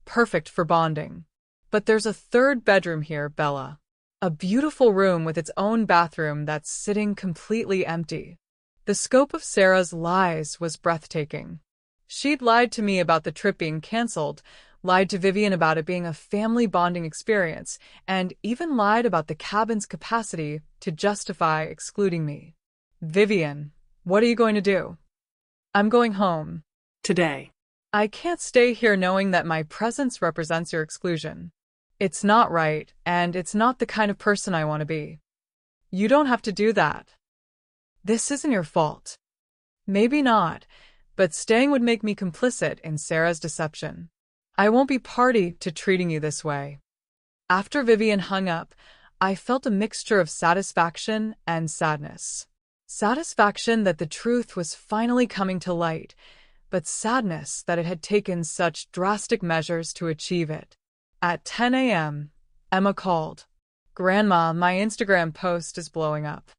perfect for bonding. But there's a 3rd bedroom here, Bella. A beautiful room with its own bathroom that's sitting completely empty. The scope of Sarah's lies was breathtaking. She'd lied to me about the trip being canceled, lied to Vivian about it being a family bonding experience, and even lied about the cabin's capacity to justify excluding me. Vivian, what are you going to do? I'm going home. Today. I can't stay here knowing that my presence represents your exclusion. It's not right, and it's not the kind of person I want to be. You don't have to do that. This isn't your fault. Maybe not, but staying would make me complicit in Sarah's deception. I won't be party to treating you this way. After Vivian hung up, I felt a mixture of satisfaction and sadness. Satisfaction that the truth was finally coming to light, but sadness that it had taken such drastic measures to achieve it. At 10 a.m., Emma called. Grandma, my Instagram post is blowing up.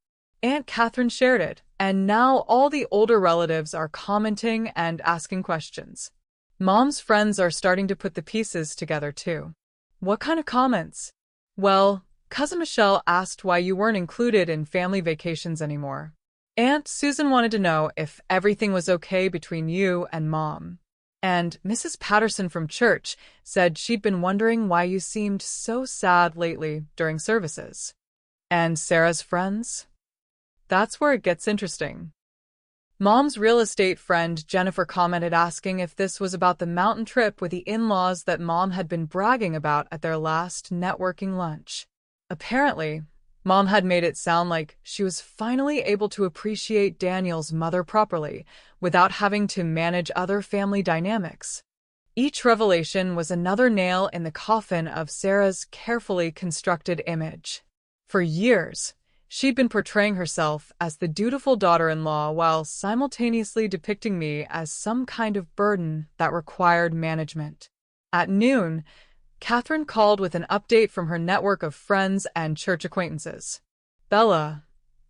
Aunt Catherine shared it, and now all the older relatives are commenting and asking questions. Mom's friends are starting to put the pieces together too. What kind of comments? Well, Cousin Michelle asked why you weren't included in family vacations anymore. Aunt Susan wanted to know if everything was okay between you and Mom. And Mrs. Patterson from church said she'd been wondering why you seemed so sad lately during services. And Sarah's friends? That's where it gets interesting. Mom's real estate friend Jennifer commented asking if this was about the mountain trip with the in-laws that Mom had been bragging about at their last networking lunch. Apparently, Mom had made it sound like she was finally able to appreciate Daniel's mother properly without having to manage other family dynamics. Each revelation was another nail in the coffin of Sarah's carefully constructed image. For years, she'd been portraying herself as the dutiful daughter-in-law while simultaneously depicting me as some kind of burden that required management. At noon, Catherine called with an update from her network of friends and church acquaintances. Bella,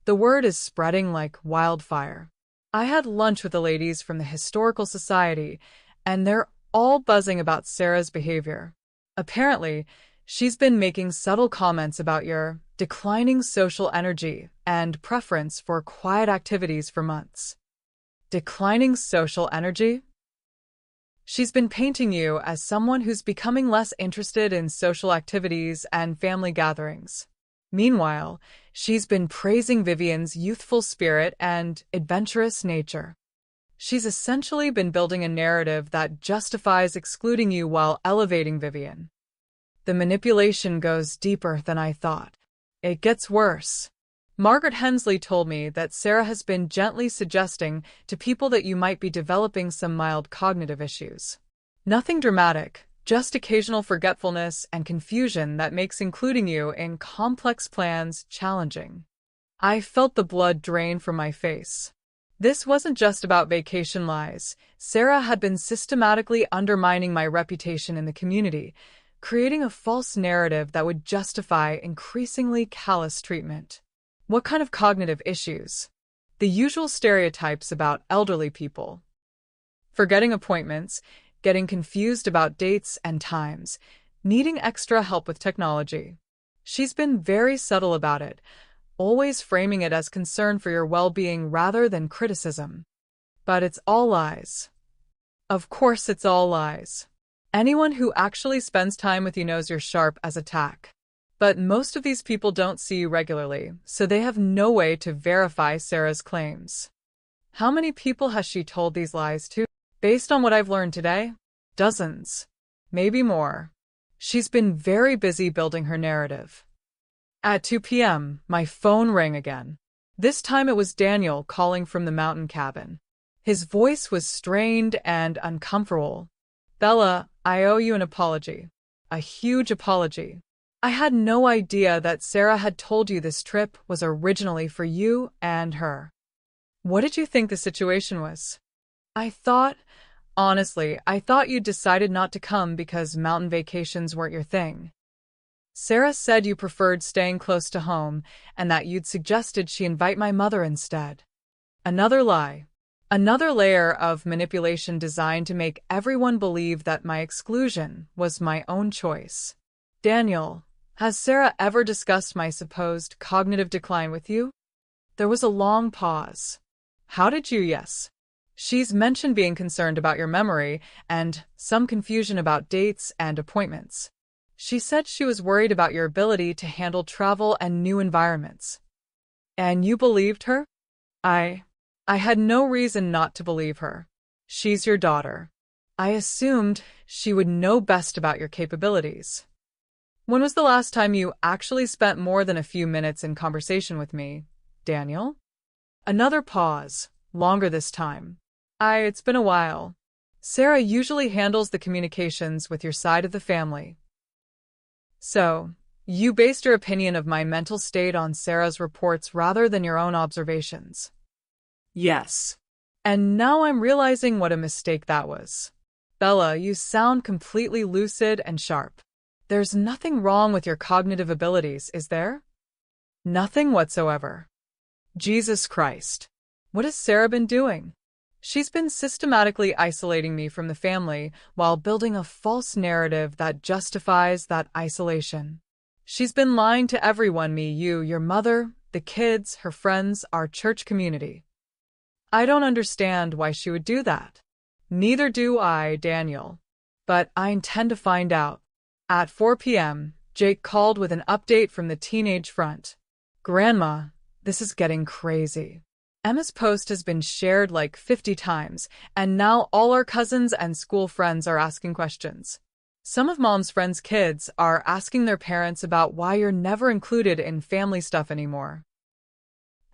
the word is spreading like wildfire. I had lunch with the ladies from the Historical Society, and they're all buzzing about Sarah's behavior. Apparently, she's been making subtle comments about your declining social energy and preference for quiet activities for months. Declining social energy? She's been painting you as someone who's becoming less interested in social activities and family gatherings. Meanwhile, she's been praising Vivian's youthful spirit and adventurous nature. She's essentially been building a narrative that justifies excluding you while elevating Vivian. The manipulation goes deeper than I thought. It gets worse. Margaret Hensley told me that Sarah has been gently suggesting to people that you might be developing some mild cognitive issues. Nothing dramatic, just occasional forgetfulness and confusion that makes including you in complex plans challenging. I felt the blood drain from my face. This wasn't just about vacation lies. Sarah had been systematically undermining my reputation in the community, creating a false narrative that would justify increasingly callous treatment. What kind of cognitive issues? The usual stereotypes about elderly people. Forgetting appointments, getting confused about dates and times, needing extra help with technology. She's been very subtle about it, always framing it as concern for your well-being rather than criticism. But it's all lies. Of course it's all lies. Anyone who actually spends time with you knows you're sharp as a tack. But most of these people don't see you regularly, so they have no way to verify Sarah's claims. How many people has she told these lies to? Based on what I've learned today, dozens. Maybe more. She's been very busy building her narrative. At 2 p.m., my phone rang again. This time it was Daniel calling from the mountain cabin. His voice was strained and uncomfortable. Bella, I owe you an apology. A huge apology. I had no idea that Sarah had told you this trip was originally for you and her. What did you think the situation was? Honestly, I thought you'd decided not to come because mountain vacations weren't your thing. Sarah said you preferred staying close to home and that you'd suggested she invite my mother instead. Another lie. Another layer of manipulation designed to make everyone believe that my exclusion was my own choice. Daniel, has Sarah ever discussed my supposed cognitive decline with you? There was a long pause. How did you guess? She's mentioned being concerned about your memory and some confusion about dates and appointments. She said she was worried about your ability to handle travel and new environments. And you believed her? I had no reason not to believe her. She's your daughter. I assumed she would know best about your capabilities. When was the last time you actually spent more than a few minutes in conversation with me, Daniel? Another pause, longer this time. It's been a while. Sarah usually handles the communications with your side of the family. So, you based your opinion of my mental state on Sarah's reports rather than your own observations. Yes. And now I'm realizing what a mistake that was. Bella, you sound completely lucid and sharp. There's nothing wrong with your cognitive abilities, is there? Nothing whatsoever. Jesus Christ. What has Sarah been doing? She's been systematically isolating me from the family while building a false narrative that justifies that isolation. She's been lying to everyone, me, you, your mother, the kids, her friends, our church community. I don't understand why she would do that. Neither do I, Daniel. But I intend to find out. At 4 p.m., Jake called with an update from the teenage front. Grandma, this is getting crazy. Emma's post has been shared like 50 times, and now all our cousins and school friends are asking questions. Some of Mom's friends' kids are asking their parents about why you're never included in family stuff anymore.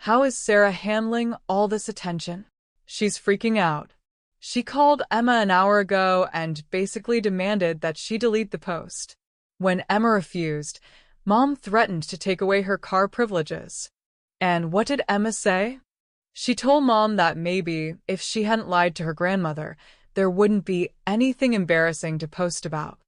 How is Sarah handling all this attention? She's freaking out. She called Emma an hour ago and basically demanded that she delete the post. When Emma refused, Mom threatened to take away her car privileges. And what did Emma say? She told Mom that maybe, if she hadn't lied to her grandmother, there wouldn't be anything embarrassing to post about.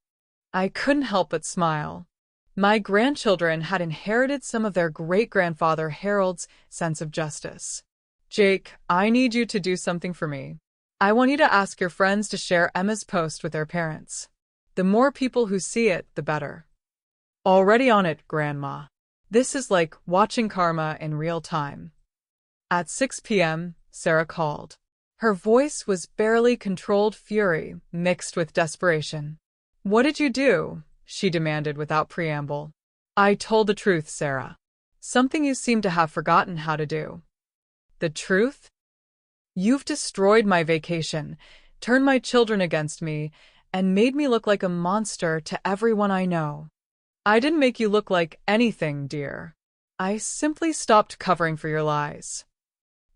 I couldn't help but smile. My grandchildren had inherited some of their great-grandfather Harold's sense of justice. Jake, I need you to do something for me. I want you to ask your friends to share Emma's post with their parents. The more people who see it, the better. Already on it, Grandma. This is like watching karma in real time. At 6 p.m., Sarah called. Her voice was barely controlled fury mixed with desperation. What did you do? She demanded without preamble. I told the truth, Sarah. Something you seem to have forgotten how to do. The truth? You've destroyed my vacation, turned my children against me, and made me look like a monster to everyone I know. I didn't make you look like anything, dear. I simply stopped covering for your lies.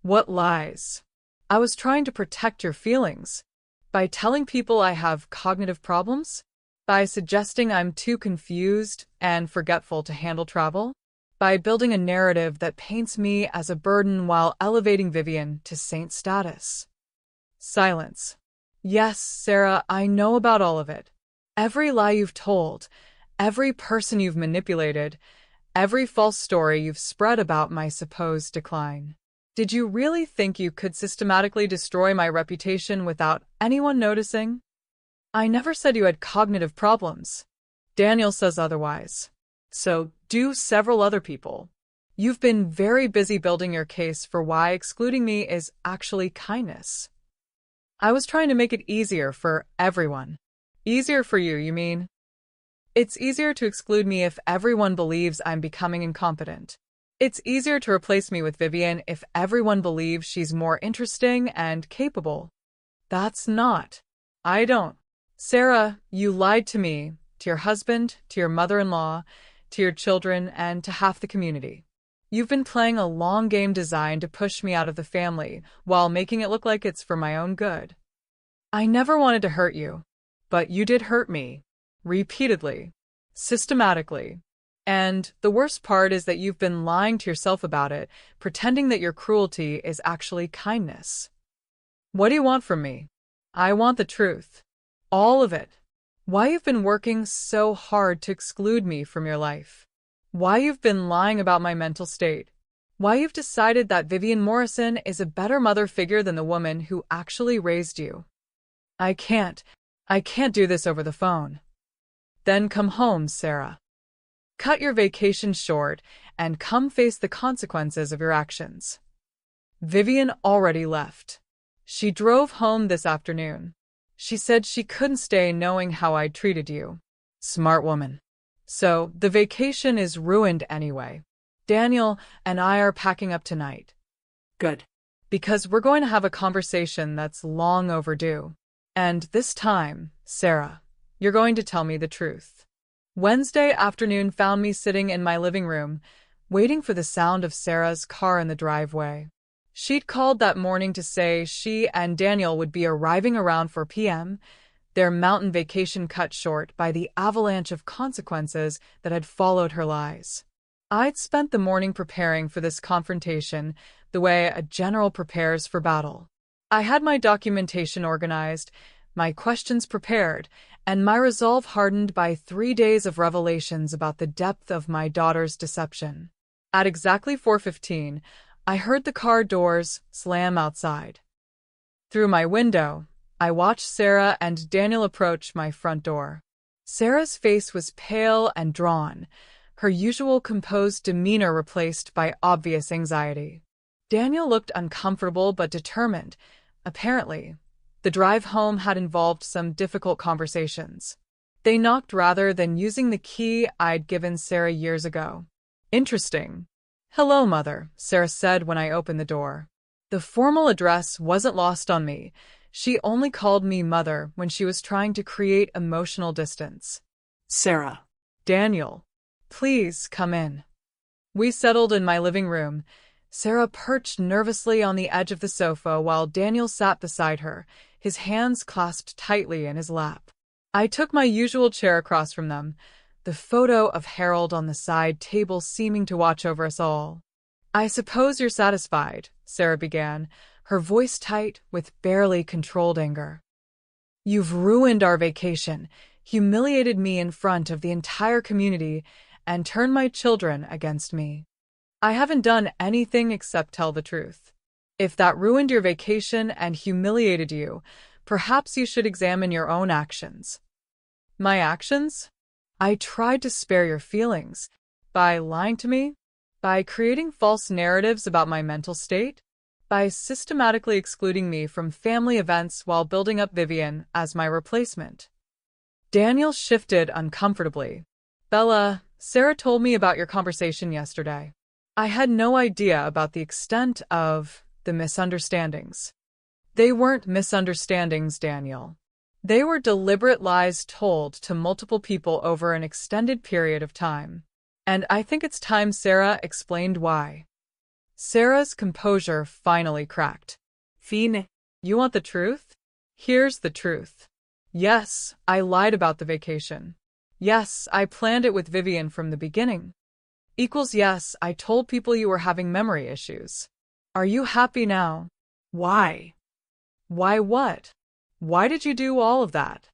What lies? I was trying to protect your feelings. By telling people I have cognitive problems? By suggesting I'm too confused and forgetful to handle travel? By building a narrative that paints me as a burden while elevating Vivian to saint status. Silence. Yes, Sarah, I know about all of it. Every lie you've told, every person you've manipulated, every false story you've spread about my supposed decline. Did you really think you could systematically destroy my reputation without anyone noticing? I never said you had cognitive problems. Daniel says otherwise. So do several other people. You've been very busy building your case for why excluding me is actually kindness. I was trying to make it easier for everyone. Easier for you, you mean? It's easier to exclude me if everyone believes I'm becoming incompetent. It's easier to replace me with Vivian if everyone believes she's more interesting and capable. That's not. I don't. Sarah, you lied to me, to your husband, to your mother-in-law, to your children, and to half the community. You've been playing a long game designed to push me out of the family while making it look like it's for my own good. I never wanted to hurt you, but you did hurt me. Repeatedly. Systematically. And the worst part is that you've been lying to yourself about it, pretending that your cruelty is actually kindness. What do you want from me? I want the truth. All of it. Why you've been working so hard to exclude me from your life. Why you've been lying about my mental state. Why you've decided that Vivian Morrison is a better mother figure than the woman who actually raised you. I can't do this over the phone. Then come home, Sarah. Cut your vacation short and come face the consequences of your actions. Vivian already left. She drove home this afternoon. She said she couldn't stay knowing how I'd treated you. Smart woman. So, the vacation is ruined anyway. Daniel and I are packing up tonight. Good. Because we're going to have a conversation that's long overdue. And this time, Sarah, you're going to tell me the truth. Wednesday afternoon found me sitting in my living room, waiting for the sound of Sarah's car in the driveway. She'd called that morning to say she and Daniel would be arriving around 4 p.m., their mountain vacation cut short by the avalanche of consequences that had followed her lies. I'd spent the morning preparing for this confrontation the way a general prepares for battle. I had my documentation organized, my questions prepared, and my resolve hardened by 3 days of revelations about the depth of my daughter's deception. At exactly 4:15, I heard the car doors slam outside. Through my window, I watched Sarah and Daniel approach my front door. Sarah's face was pale and drawn, her usual composed demeanor replaced by obvious anxiety. Daniel looked uncomfortable but determined, apparently. The drive home had involved some difficult conversations. They knocked rather than using the key I'd given Sarah years ago. Interesting. Hello, Mother, Sarah said when I opened the door. The formal address wasn't lost on me. She only called me Mother when she was trying to create emotional distance. Sarah. Daniel, please come in. We settled in my living room. Sarah perched nervously on the edge of the sofa while Daniel sat beside her, his hands clasped tightly in his lap. I took my usual chair across from them, the photo of Harold on the side table seeming to watch over us all. I suppose you're satisfied, Sarah began, her voice tight with barely controlled anger. You've ruined our vacation, humiliated me in front of the entire community, and turned my children against me. I haven't done anything except tell the truth. If that ruined your vacation and humiliated you, perhaps you should examine your own actions. My actions? I tried to spare your feelings. By lying to me? By creating false narratives about my mental state? By systematically excluding me from family events while building up Vivian as my replacement. Daniel shifted uncomfortably. Bella, Sarah told me about your conversation yesterday. I had no idea about the extent of the misunderstandings. They weren't misunderstandings, Daniel. They were deliberate lies told to multiple people over an extended period of time. And I think it's time Sarah explained why. Sarah's composure finally cracked. Fine. You want the truth? Here's the truth. Yes, I lied about the vacation. Yes, I planned it with Vivian from the beginning. Equals yes, I told people you were having memory issues. Are you happy now? Why? Why what? Why did you do all of that?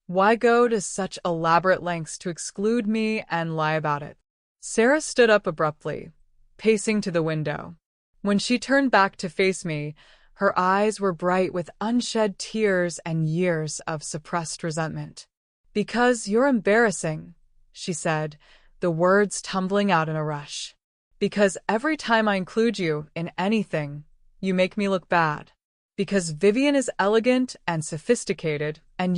Why go to such elaborate lengths to exclude me and lie about it? Sarah stood up abruptly, pacing to the window. When she turned back to face me, her eyes were bright with unshed tears and years of suppressed resentment. Because you're embarrassing, she said, the words tumbling out in a rush. Because every time I include you in anything, you make me look bad. Because Vivian is elegant and sophisticated, and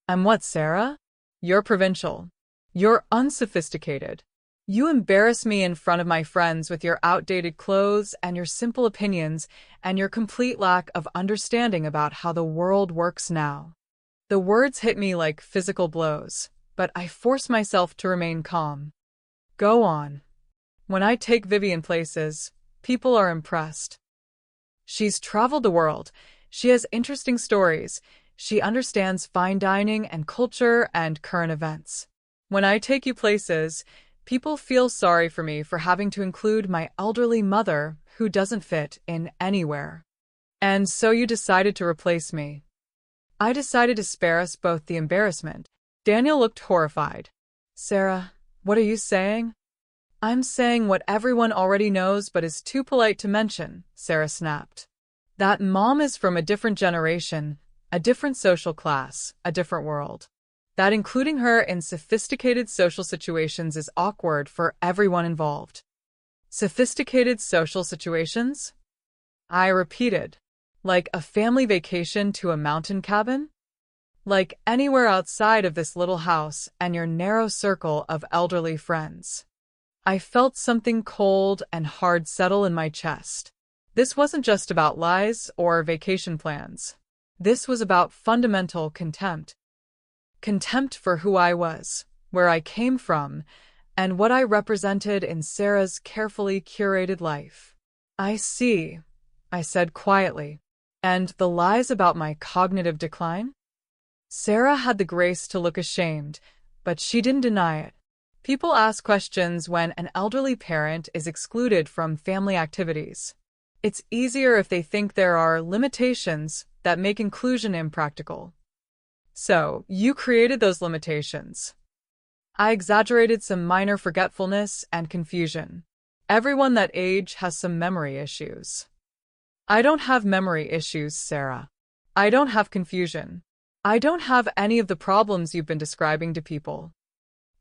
I'm what, Sarah? You're provincial. You're unsophisticated. You embarrass me in front of my friends with your outdated clothes and your simple opinions and your complete lack of understanding about how the world works now. The words hit me like physical blows, but I force myself to remain calm. Go on. When I take Vivian places, people are impressed. She's traveled the world. She has interesting stories. She understands fine dining and culture and current events. When I take you places, people feel sorry for me for having to include my elderly mother who doesn't fit in anywhere. And so you decided to replace me. I decided to spare us both the embarrassment. Daniel looked horrified. Sarah, what are you saying? I'm saying what everyone already knows but is too polite to mention, Sarah snapped. That mom is from a different generation, a different social class, a different world. That including her in sophisticated social situations is awkward for everyone involved. Sophisticated social situations? I repeated. Like a family vacation to a mountain cabin? Like anywhere outside of this little house and your narrow circle of elderly friends. I felt something cold and hard settle in my chest. This wasn't just about lies or vacation plans. This was about fundamental contempt. Contempt for who I was, where I came from, and what I represented in Sarah's carefully curated life. I see, I said quietly. And the lies about my cognitive decline? Sarah had the grace to look ashamed, but she didn't deny it. People ask questions when an elderly parent is excluded from family activities. It's easier if they think there are limitations that make inclusion impractical. So, you created those limitations. I exaggerated some minor forgetfulness and confusion. Everyone that age has some memory issues. I don't have memory issues, Sarah. I don't have confusion. I don't have any of the problems you've been describing to people.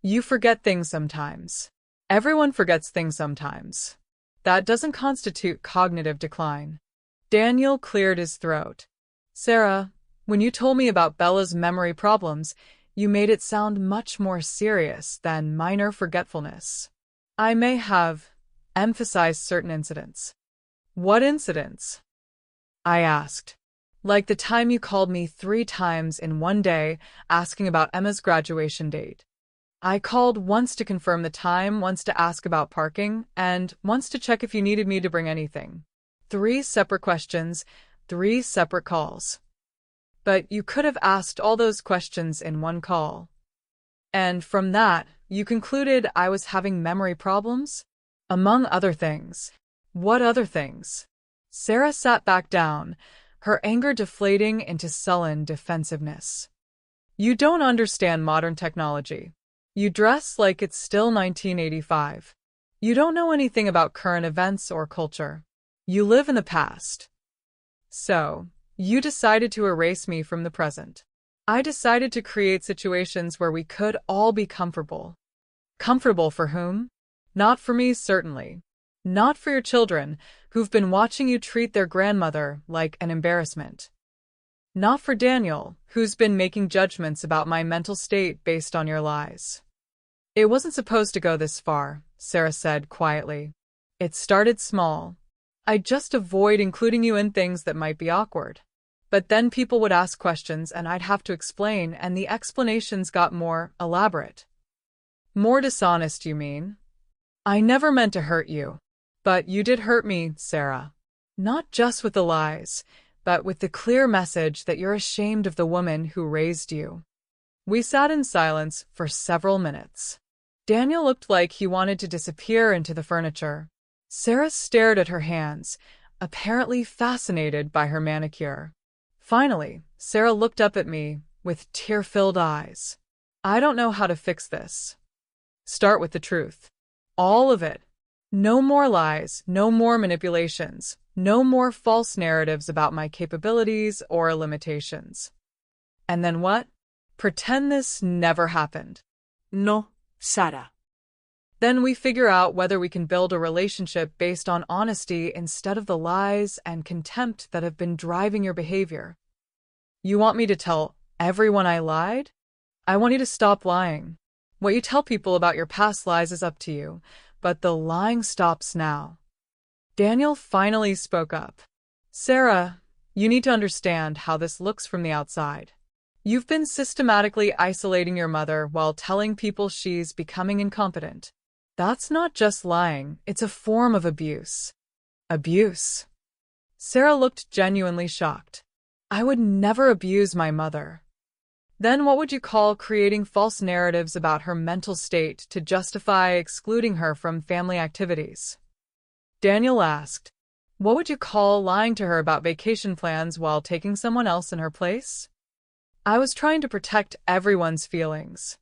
You forget things sometimes. Everyone forgets things sometimes. That doesn't constitute cognitive decline. Daniel cleared his throat. Sarah, when you told me about Bella's memory problems, you made it sound much more serious than minor forgetfulness. I may have emphasized certain incidents. What incidents? I asked. Like the time you called me 3 times in one day asking about Emma's graduation date. I called once to confirm the time, once to ask about parking, and once to check if you needed me to bring anything. 3 separate questions, 3 separate calls. But you could have asked all those questions in one call. And from that, you concluded I was having memory problems? Among other things. What other things? Sarah sat back down, her anger deflating into sullen defensiveness. You don't understand modern technology. You dress like it's still 1985. You don't know anything about current events or culture. You live in the past. So, you decided to erase me from the present. I decided to create situations where we could all be comfortable. Comfortable for whom? Not for me, certainly. Not for your children, who've been watching you treat their grandmother like an embarrassment. Not for Daniel, who's been making judgments about my mental state based on your lies. It wasn't supposed to go this far, Sarah said quietly. It started small. I'd just avoid including you in things that might be awkward. But then people would ask questions and I'd have to explain, and the explanations got more elaborate. More dishonest, you mean? I never meant to hurt you. But you did hurt me, Sarah. Not just with the lies, but with the clear message that you're ashamed of the woman who raised you. We sat in silence for several minutes. Daniel looked like he wanted to disappear into the furniture. Sarah stared at her hands, apparently fascinated by her manicure. Finally, Sarah looked up at me with tear-filled eyes. I don't know how to fix this. Start with the truth. All of it. No more lies, no more manipulations, no more false narratives about my capabilities or limitations. And then what? Pretend this never happened. No, Sarah. Then we figure out whether we can build a relationship based on honesty instead of the lies and contempt that have been driving your behavior. You want me to tell everyone I lied? I want you to stop lying. What you tell people about your past lies is up to you, but the lying stops now. Daniel finally spoke up. Sarah, you need to understand how this looks from the outside. You've been systematically isolating your mother while telling people she's becoming incompetent. That's not just lying, it's a form of abuse. Abuse? Sarah looked genuinely shocked. I would never abuse my mother. Then what would you call creating false narratives about her mental state to justify excluding her from family activities? Daniel asked, what would you call lying to her about vacation plans while taking someone else in her place? I was trying to protect everyone's feelings.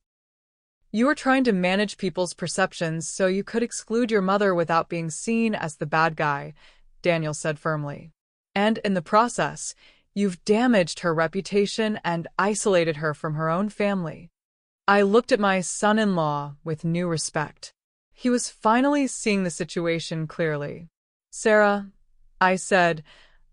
You were trying to manage people's perceptions so you could exclude your mother without being seen as the bad guy, Daniel said firmly. And in the process, you've damaged her reputation and isolated her from her own family. I looked at my son-in-law with new respect. He was finally seeing the situation clearly. Sarah, I said,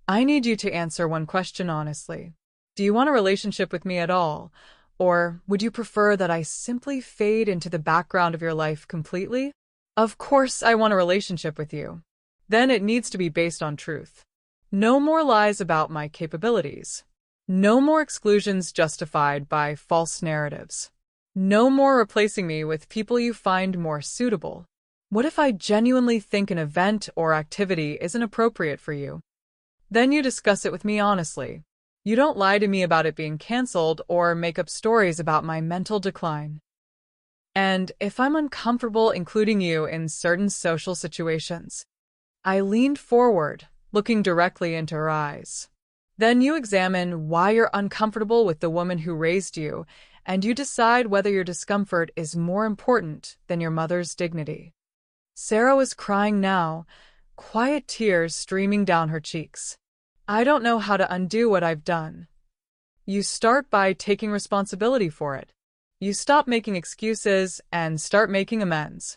I need you to answer one question honestly. Do you want a relationship with me at all? Or would you prefer that I simply fade into the background of your life completely? Of course I want a relationship with you. Then it needs to be based on truth. No more lies about my capabilities. No more exclusions justified by false narratives. No more replacing me with people you find more suitable. What if I genuinely think an event or activity isn't appropriate for you? Then you discuss it with me honestly. You don't lie to me about it being canceled or make up stories about my mental decline. And if I'm uncomfortable including you in certain social situations, I leaned forward, looking directly into her eyes. Then you examine why you're uncomfortable with the woman who raised you, and you decide whether your discomfort is more important than your mother's dignity. Sarah was crying now, quiet tears streaming down her cheeks. I don't know how to undo what I've done. You start by taking responsibility for it. You stop making excuses and start making amends.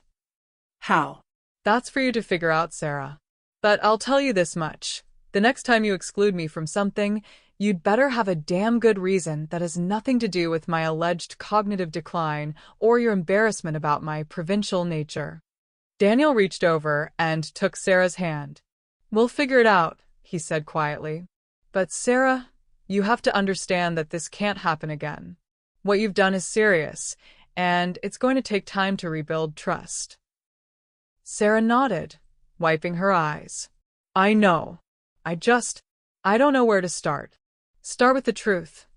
How? That's for you to figure out, Sarah. But I'll tell you this much. The next time you exclude me from something, you'd better have a damn good reason that has nothing to do with my alleged cognitive decline or your embarrassment about my provincial nature. Daniel reached over and took Sarah's hand. We'll figure it out, he said quietly. But Sarah, you have to understand that this can't happen again. What you've done is serious, and it's going to take time to rebuild trust. Sarah nodded, wiping her eyes. I know. I don't know where to start. Start with the truth,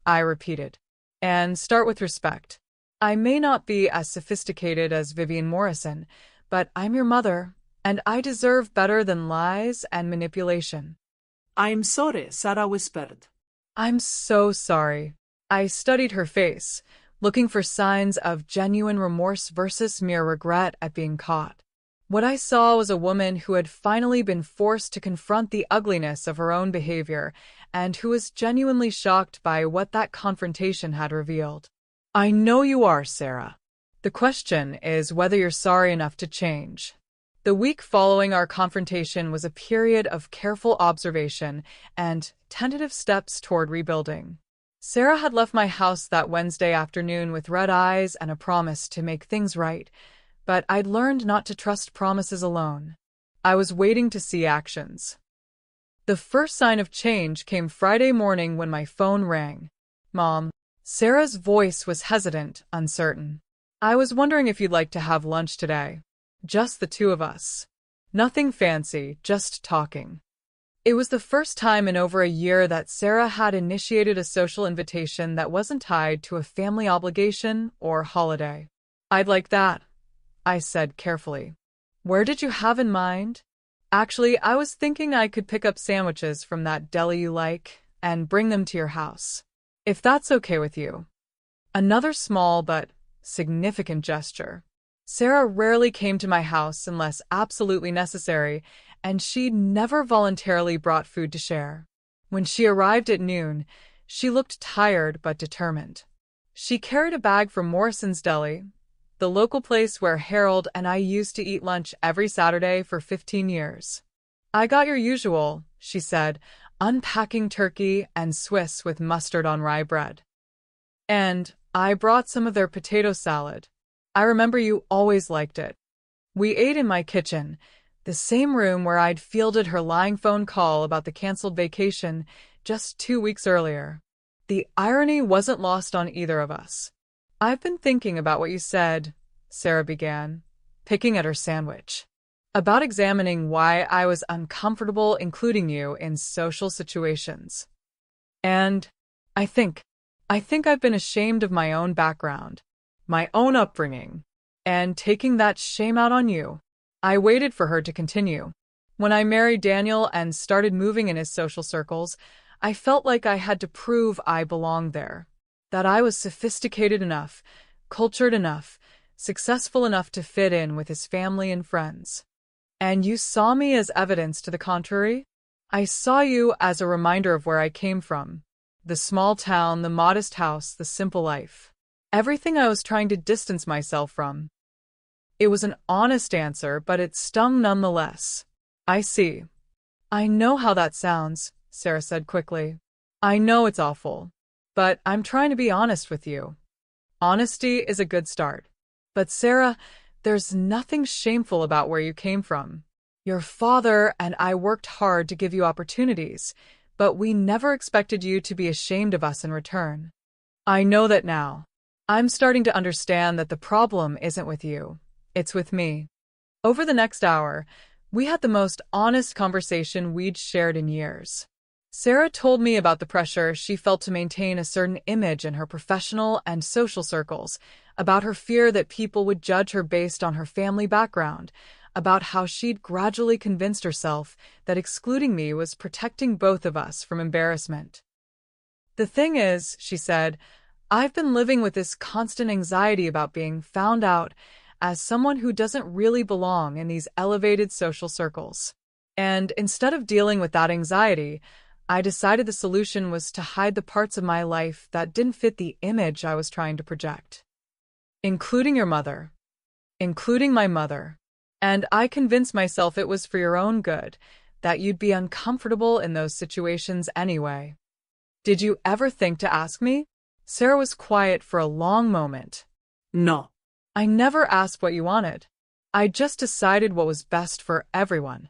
I repeated. And start with respect. I may not be as sophisticated as Vivian Morrison, but I'm your mother, and I deserve better than lies and manipulation. I'm sorry, Sarah whispered. I'm so sorry. I studied her face, looking for signs of genuine remorse versus mere regret at being caught. What I saw was a woman who had finally been forced to confront the ugliness of her own behavior and who was genuinely shocked by what that confrontation had revealed. I know you are, Sarah. The question is whether you're sorry enough to change. The week following our confrontation was a period of careful observation and tentative steps toward rebuilding. Sarah had left my house that Wednesday afternoon with red eyes and a promise to make things right, but I'd learned not to trust promises alone. I was waiting to see actions. The first sign of change came Friday morning when my phone rang. Mom. Sarah's voice was hesitant, uncertain. I was wondering if you'd like to have lunch today. Just the two of us. Nothing fancy, just talking. It was the first time in over a year that Sarah had initiated a social invitation that wasn't tied to a family obligation or holiday. I'd like that, I said carefully. Where did you have in mind? Actually, I was thinking I could pick up sandwiches from that deli you like and bring them to your house. If that's okay with you. Another small but significant gesture. Sarah rarely came to my house unless absolutely necessary, and she never voluntarily brought food to share. When she arrived at noon, she looked tired but determined. She carried a bag from Morrison's Deli, the local place where Harold and I used to eat lunch every Saturday for 15 years. I got your usual, she said, unpacking turkey and Swiss with mustard on rye bread. And I brought some of their potato salad. I remember you always liked it. We ate in my kitchen, the same room where I'd fielded her lying phone call about the canceled vacation just 2 weeks earlier. The irony wasn't lost on either of us. I've been thinking about what you said, Sarah began, picking at her sandwich, about examining why I was uncomfortable including you in social situations. And I think I've been ashamed of my own background, my own upbringing, and taking that shame out on you. I waited for her to continue. When I married Daniel and started moving in his social circles, I felt like I had to prove I belonged there, that I was sophisticated enough, cultured enough, successful enough to fit in with his family and friends. And you saw me as evidence to the contrary? I saw you as a reminder of where I came from. The small town, the modest house, the simple life. Everything I was trying to distance myself from. It was an honest answer, but it stung nonetheless. I see. I know how that sounds, Sarah said quickly. I know it's awful, but I'm trying to be honest with you. Honesty is a good start. But Sarah, there's nothing shameful about where you came from. Your father and I worked hard to give you opportunities, but we never expected you to be ashamed of us in return. I know that now. I'm starting to understand that the problem isn't with you. It's with me. Over the next hour, we had the most honest conversation we'd shared in years. Sarah told me about the pressure she felt to maintain a certain image in her professional and social circles, about her fear that people would judge her based on her family background, about how she'd gradually convinced herself that excluding me was protecting both of us from embarrassment. The thing is, she said, I've been living with this constant anxiety about being found out as someone who doesn't really belong in these elevated social circles. And instead of dealing with that anxiety, I decided the solution was to hide the parts of my life that didn't fit the image I was trying to project. Including your mother. Including my mother. And I convinced myself it was for your own good, that you'd be uncomfortable in those situations anyway. Did you ever think to ask me? Sarah was quiet for a long moment. No. I never asked what you wanted. I just decided what was best for everyone.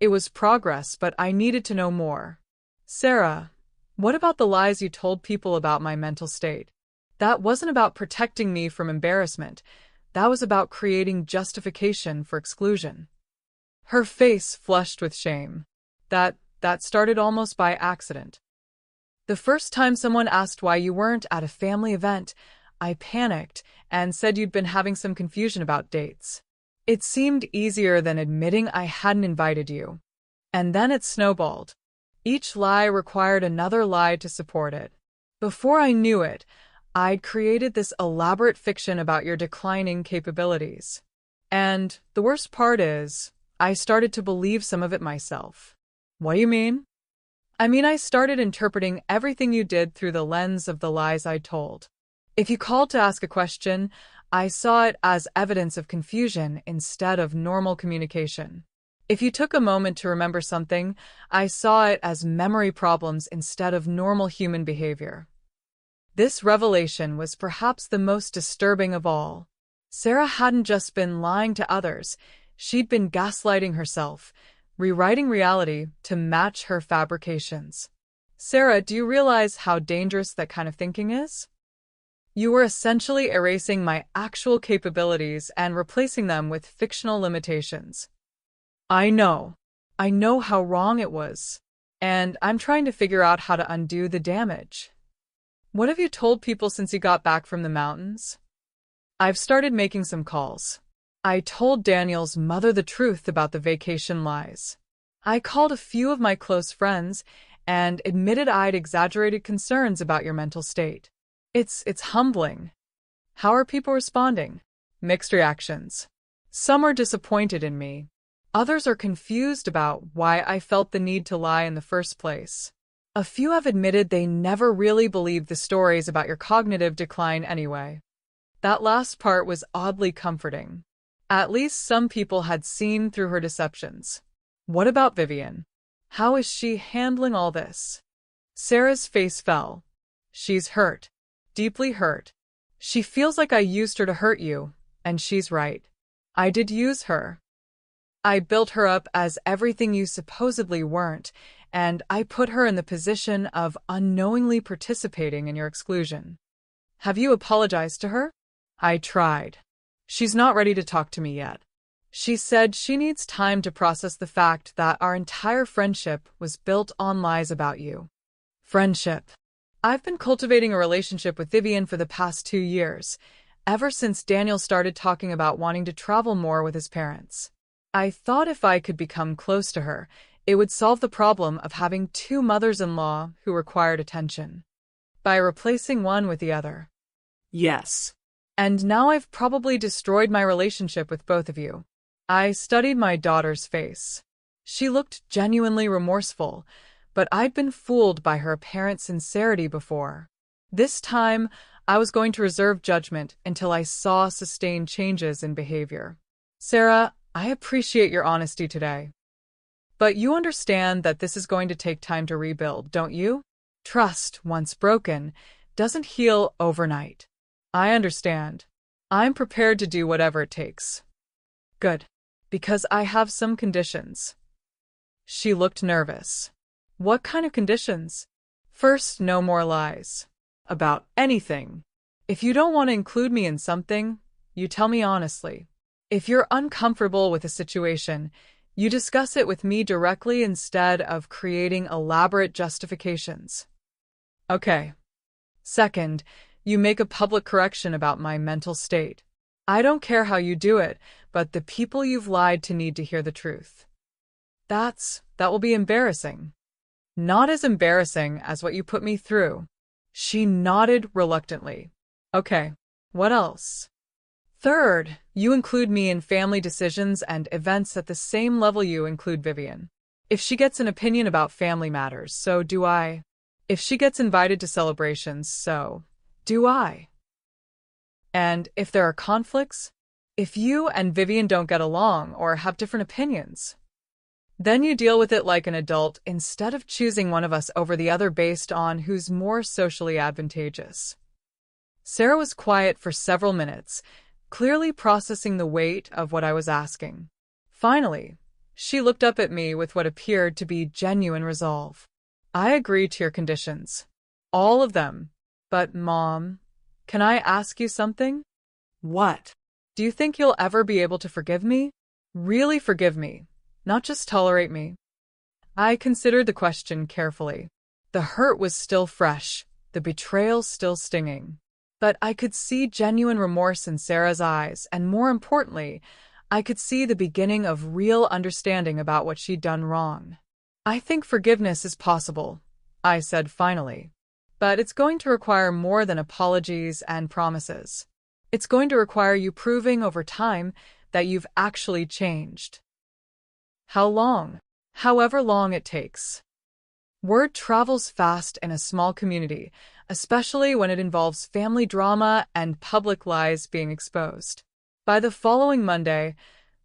It was progress, but I needed to know more. Sarah, what about the lies you told people about my mental state? That wasn't about protecting me from embarrassment. That was about creating justification for exclusion. Her face flushed with shame. That started almost by accident. The first time someone asked why you weren't at a family event, I panicked and said you'd been having some confusion about dates. It seemed easier than admitting I hadn't invited you. And then it snowballed. Each lie required another lie to support it. Before I knew it, I'd created this elaborate fiction about your declining capabilities. And the worst part is, I started to believe some of it myself. What do you mean? I mean, I started interpreting everything you did through the lens of the lies I told. If you called to ask a question, I saw it as evidence of confusion instead of normal communication. If you took a moment to remember something, I saw it as memory problems instead of normal human behavior. This revelation was perhaps the most disturbing of all. Sarah hadn't just been lying to others, she'd been gaslighting herself, rewriting reality to match her fabrications. Sarah, do you realize how dangerous that kind of thinking is? You were essentially erasing my actual capabilities and replacing them with fictional limitations. I know. I know how wrong it was. And I'm trying to figure out how to undo the damage. What have you told people since you got back from the mountains? I've started making some calls. I told Daniel's mother the truth about the vacation lies. I called a few of my close friends and admitted I'd exaggerated concerns about your mental state. It's humbling. How are people responding? Mixed reactions. Some are disappointed in me. Others are confused about why I felt the need to lie in the first place. A few have admitted they never really believed the stories about your cognitive decline anyway. That last part was oddly comforting. At least some people had seen through her deceptions. What about Vivian? How is she handling all this? Sarah's face fell. She's hurt. Deeply hurt. She feels like I used her to hurt you, and she's right. I did use her. I built her up as everything you supposedly weren't, and I put her in the position of unknowingly participating in your exclusion. Have you apologized to her? I tried. She's not ready to talk to me yet. She said she needs time to process the fact that our entire friendship was built on lies about you. Friendship. I've been cultivating a relationship with Vivian for the past 2 years, ever since Daniel started talking about wanting to travel more with his parents. I thought if I could become close to her, it would solve the problem of having 2 mothers-in-law who required attention, by replacing one with the other. Yes. And now I've probably destroyed my relationship with both of you. I studied my daughter's face. She looked genuinely remorseful, but I'd been fooled by her apparent sincerity before. This time, I was going to reserve judgment until I saw sustained changes in behavior. Sarah, I appreciate your honesty today. But you understand that this is going to take time to rebuild, don't you? Trust, once broken, doesn't heal overnight. I understand. I'm prepared to do whatever it takes. Good. Because I have some conditions. She looked nervous. What kind of conditions? First, no more lies. About anything. If you don't want to include me in something, you tell me honestly. If you're uncomfortable with a situation, you discuss it with me directly instead of creating elaborate justifications. Okay. Second, you make a public correction about my mental state. I don't care how you do it, but the people you've lied to need to hear the truth. That will be embarrassing. Not as embarrassing as what you put me through. She nodded reluctantly. Okay, what else? Third, you include me in family decisions and events at the same level you include Vivian. If she gets an opinion about family matters, so do I. If she gets invited to celebrations, so do I. And if there are conflicts, if you and Vivian don't get along or have different opinions, then you deal with it like an adult instead of choosing one of us over the other based on who's more socially advantageous. Sarah was quiet for several minutes, clearly processing the weight of what I was asking. Finally, she looked up at me with what appeared to be genuine resolve. I agree to your conditions. All of them. But, Mom, can I ask you something? What? Do you think you'll ever be able to forgive me? Really forgive me, not just tolerate me? I considered the question carefully. The hurt was still fresh, the betrayal still stinging. But I could see genuine remorse in Sarah's eyes, and more importantly, I could see the beginning of real understanding about what she'd done wrong. I think forgiveness is possible, I said finally. But it's going to require more than apologies and promises. It's going to require you proving over time that you've actually changed. How long? However long it takes. Word travels fast in a small community, especially when it involves family drama and public lies being exposed. By the following Monday,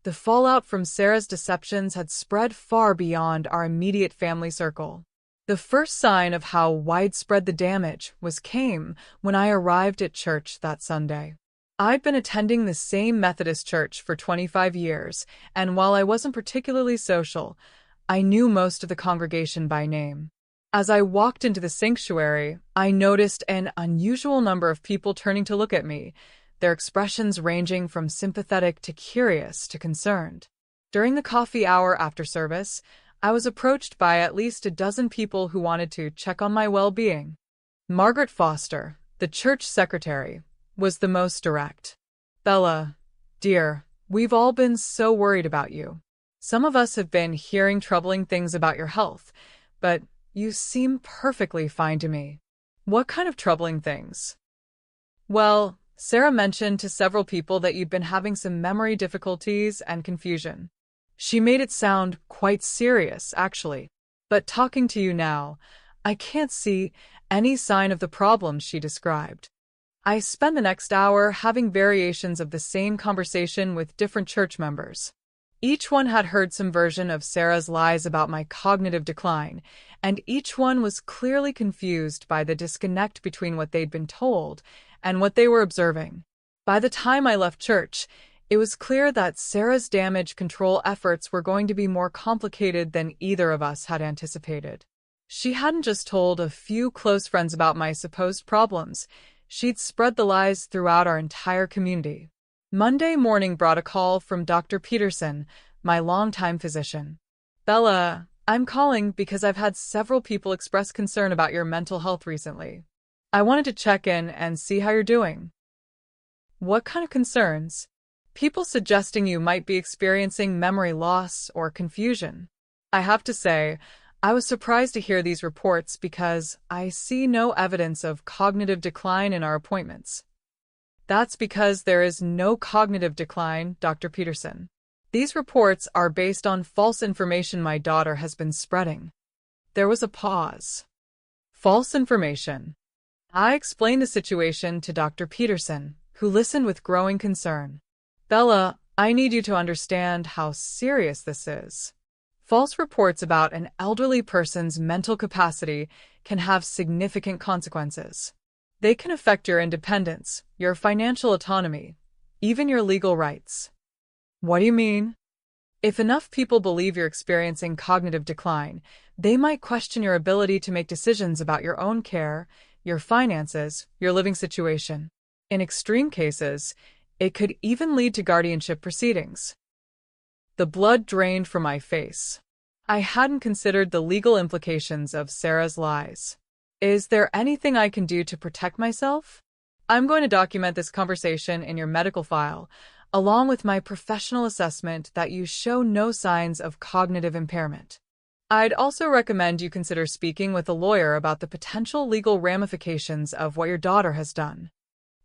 the fallout from Sarah's deceptions had spread far beyond our immediate family circle. The first sign of how widespread the damage came when I arrived at church that Sunday. I'd been attending the same Methodist church for 25 years, and while I wasn't particularly social, I knew most of the congregation by name. As I walked into the sanctuary, I noticed an unusual number of people turning to look at me, their expressions ranging from sympathetic to curious to concerned. During the coffee hour after service, I was approached by at least a dozen people who wanted to check on my well-being. Margaret Foster, the church secretary, was the most direct. "Bella, dear, we've all been so worried about you. Some of us have been hearing troubling things about your health, but you seem perfectly fine to me." "What kind of troubling things?" "Well, Sarah mentioned to several people that you'd been having some memory difficulties and confusion. She made it sound quite serious, actually. But talking to you now, I can't see any sign of the problems she described." I spent the next hour having variations of the same conversation with different church members. Each one had heard some version of Sarah's lies about my cognitive decline, and each one was clearly confused by the disconnect between what they'd been told and what they were observing. By the time I left church, it was clear that Sarah's damage control efforts were going to be more complicated than either of us had anticipated. She hadn't just told a few close friends about my supposed problems. She'd spread the lies throughout our entire community. Monday morning brought a call from Dr. Peterson, my longtime physician. "Bella, I'm calling because I've had several people express concern about your mental health recently. I wanted to check in and see how you're doing." "What kind of concerns?" "People suggesting you might be experiencing memory loss or confusion. I have to say, I was surprised to hear these reports because I see no evidence of cognitive decline in our appointments." "That's because there is no cognitive decline, Dr. Peterson. These reports are based on false information my daughter has been spreading." There was a pause. False information. I explained the situation to Dr. Peterson, who listened with growing concern. "Bella, I need you to understand how serious this is. False reports about an elderly person's mental capacity can have significant consequences. They can affect your independence, your financial autonomy, even your legal rights." "What do you mean?" "If enough people believe you're experiencing cognitive decline, they might question your ability to make decisions about your own care, your finances, your living situation. In extreme cases, it could even lead to guardianship proceedings." The blood drained from my face. I hadn't considered the legal implications of Sarah's lies. "Is there anything I can do to protect myself?" "I'm going to document this conversation in your medical file, along with my professional assessment that you show no signs of cognitive impairment. I'd also recommend you consider speaking with a lawyer about the potential legal ramifications of what your daughter has done."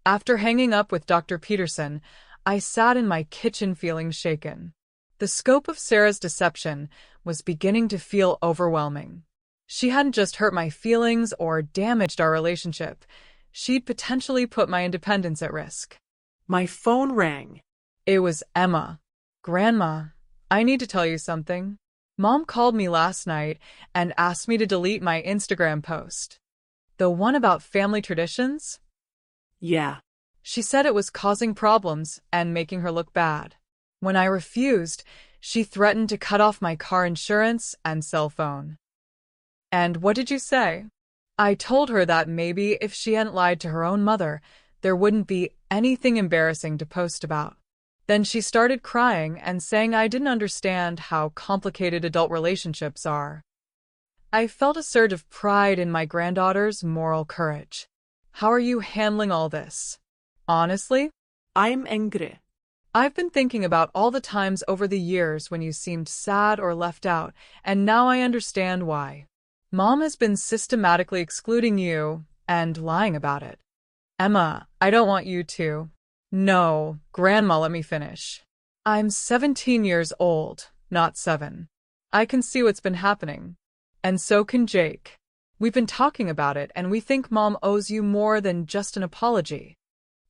After hanging up with Dr. Peterson, I sat in my kitchen feeling shaken. The scope of Sarah's deception was beginning to feel overwhelming. She hadn't just hurt my feelings or damaged our relationship. She'd potentially put my independence at risk. My phone rang. It was Emma. "Grandma, I need to tell you something. Mom called me last night and asked me to delete my Instagram post." "The one about family traditions?" "Yeah." "She said it was causing problems and making her look bad. When I refused, she threatened to cut off my car insurance and cell phone." "And what did you say?" "I told her that maybe if she hadn't lied to her own mother, there wouldn't be anything embarrassing to post about." Then she started crying and saying I didn't understand how complicated adult relationships are. I felt a surge of pride in my granddaughter's moral courage. "How are you handling all this?" "Honestly, I'm angry." I've been thinking about all the times over the years when you seemed sad or left out, and now I understand why. Mom has been systematically excluding you and lying about it." "Emma, I don't want you to." "No, Grandma, let me finish. I'm 17 years old, not 7. I can see what's been happening. And so can Jake. We've been talking about it, and we think Mom owes you more than just an apology."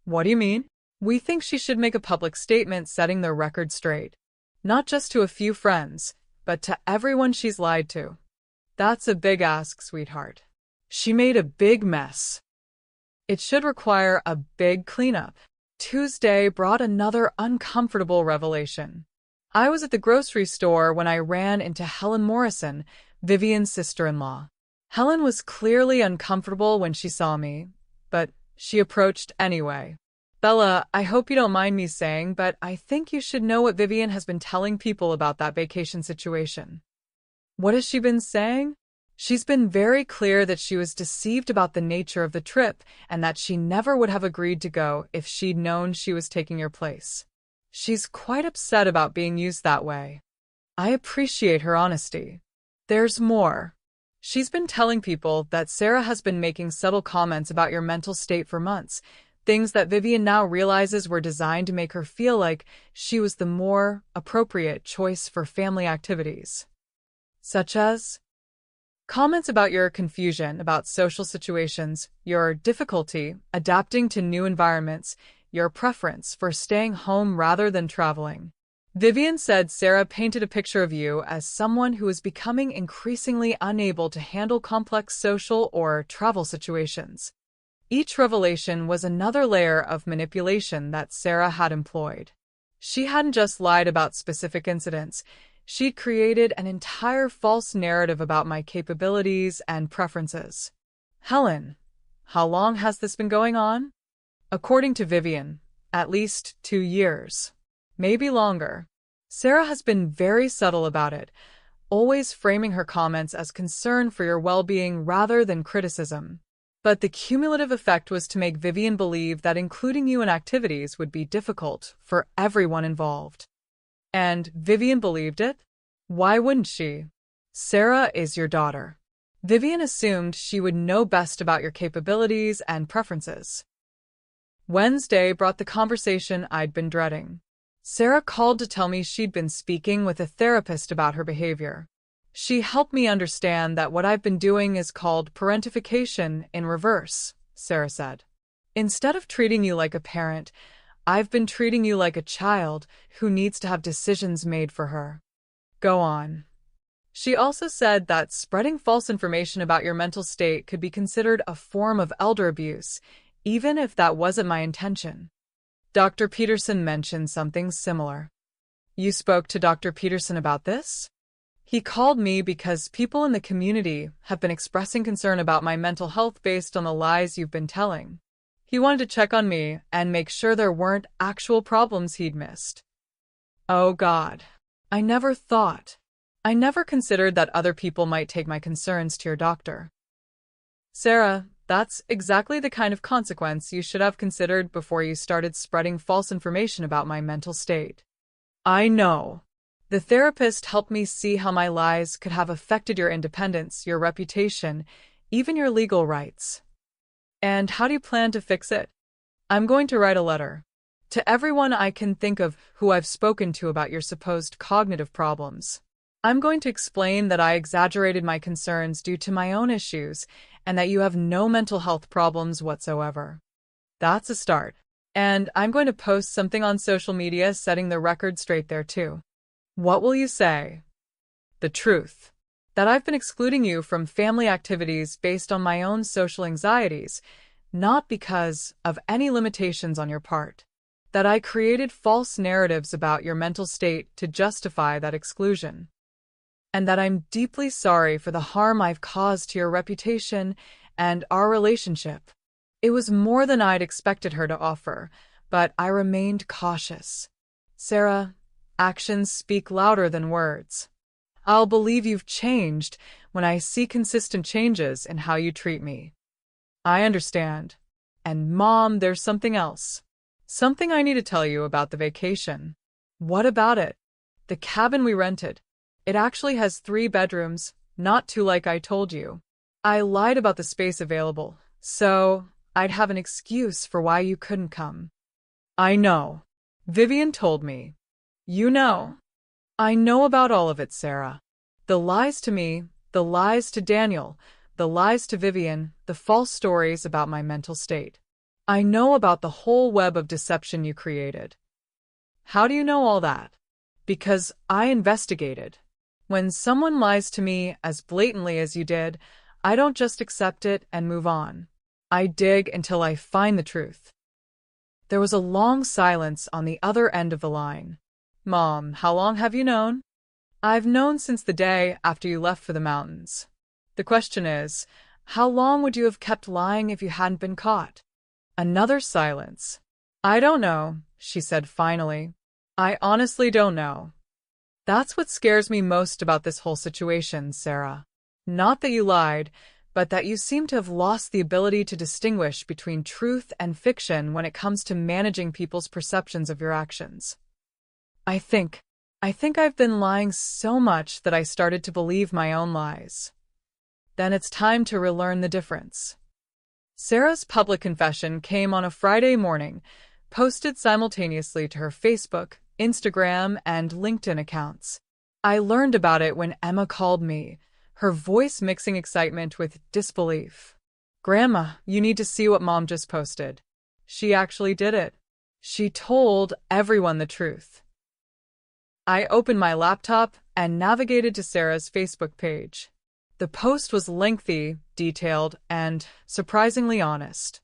"What do you mean?" "We think she should make a public statement setting the record straight. Not just to a few friends, but to everyone she's lied to." "That's a big ask, sweetheart. She made a big mess. It should require a big cleanup." Tuesday brought another uncomfortable revelation. I was at the grocery store when I ran into Helen Morrison, Vivian's sister-in-law. Helen was clearly uncomfortable when she saw me, but she approached anyway. Bella, I hope you don't mind me saying, but I think you should know what Vivian has been telling people about that vacation situation. What has she been saying? She's been very clear that she was deceived about the nature of the trip and that she never would have agreed to go if she'd known she was taking your place. She's quite upset about being used that way. I appreciate her honesty. There's more. She's been telling people that Sarah has been making subtle comments about your mental state for months, things that Vivian now realizes were designed to make her feel like she was the more appropriate choice for family activities. Such as comments about your confusion about social situations, your difficulty adapting to new environments, your preference for staying home rather than traveling. Vivian said Sarah painted a picture of you as someone who is becoming increasingly unable to handle complex social or travel situations. Each revelation was another layer of manipulation that Sarah had employed. She hadn't just lied about specific incidents. She'd created an entire false narrative about my capabilities and preferences. Helen, how long has this been going on? According to Vivian, at least 2 years. Maybe longer. Sarah has been very subtle about it, always framing her comments as concern for your well-being rather than criticism. But the cumulative effect was to make Vivian believe that including you in activities would be difficult for everyone involved. And Vivian believed it? Why wouldn't she? Sarah is your daughter. Vivian assumed she would know best about your capabilities and preferences. Wednesday brought the conversation I'd been dreading. Sarah called to tell me she'd been speaking with a therapist about her behavior. She helped me understand that what I've been doing is called parentification in reverse, Sarah said. Instead of treating you like a parent, I've been treating you like a child who needs to have decisions made for her. Go on. She also said that spreading false information about your mental state could be considered a form of elder abuse, even if that wasn't my intention. Dr. Peterson mentioned something similar. You spoke to Dr. Peterson about this? He called me because people in the community have been expressing concern about my mental health based on the lies you've been telling. He wanted to check on me and make sure there weren't actual problems he'd missed. Oh God. I never considered that other people might take my concerns to your doctor. Sarah, that's exactly the kind of consequence you should have considered before you started spreading false information about my mental state. I know. The therapist helped me see how my lies could have affected your independence, your reputation, even your legal rights. And how do you plan to fix it? I'm going to write a letter to everyone I can think of who I've spoken to about your supposed cognitive problems. I'm going to explain that I exaggerated my concerns due to my own issues and that you have no mental health problems whatsoever. That's a start. And I'm going to post something on social media setting the record straight there too. What will you say? The truth. That I've been excluding you from family activities based on my own social anxieties, not because of any limitations on your part. That I created false narratives about your mental state to justify that exclusion. And that I'm deeply sorry for the harm I've caused to your reputation and our relationship. It was more than I'd expected her to offer, but I remained cautious. Sarah, actions speak louder than words. I'll believe you've changed when I see consistent changes in how you treat me. I understand. And Mom, there's something else. Something I need to tell you about the vacation. What about it? The cabin we rented. It actually has 3 bedrooms, not 2 like I told you. I lied about the space available, so I'd have an excuse for why you couldn't come. I know. Vivian told me. You know. I know about all of it, Sarah. The lies to me, the lies to Daniel, the lies to Vivian, the false stories about my mental state. I know about the whole web of deception you created. How do you know all that? Because I investigated. When someone lies to me as blatantly as you did, I don't just accept it and move on. I dig until I find the truth. There was a long silence on the other end of the line. Mom, how long have you known? I've known since the day after you left for the mountains. The question is, how long would you have kept lying if you hadn't been caught? Another silence. I don't know, she said finally. I honestly don't know. That's what scares me most about this whole situation, Sarah. Not that you lied, but that you seem to have lost the ability to distinguish between truth and fiction when it comes to managing people's perceptions of your actions. I think I've been lying so much that I started to believe my own lies. Then it's time to relearn the difference. Sarah's public confession came on a Friday morning, posted simultaneously to her Facebook, Instagram, and LinkedIn accounts. I learned about it when Emma called me, her voice mixing excitement with disbelief. Grandma, you need to see what Mom just posted. She actually did it. She told everyone the truth. I opened my laptop and navigated to Sarah's Facebook page. The post was lengthy, detailed, and surprisingly honest.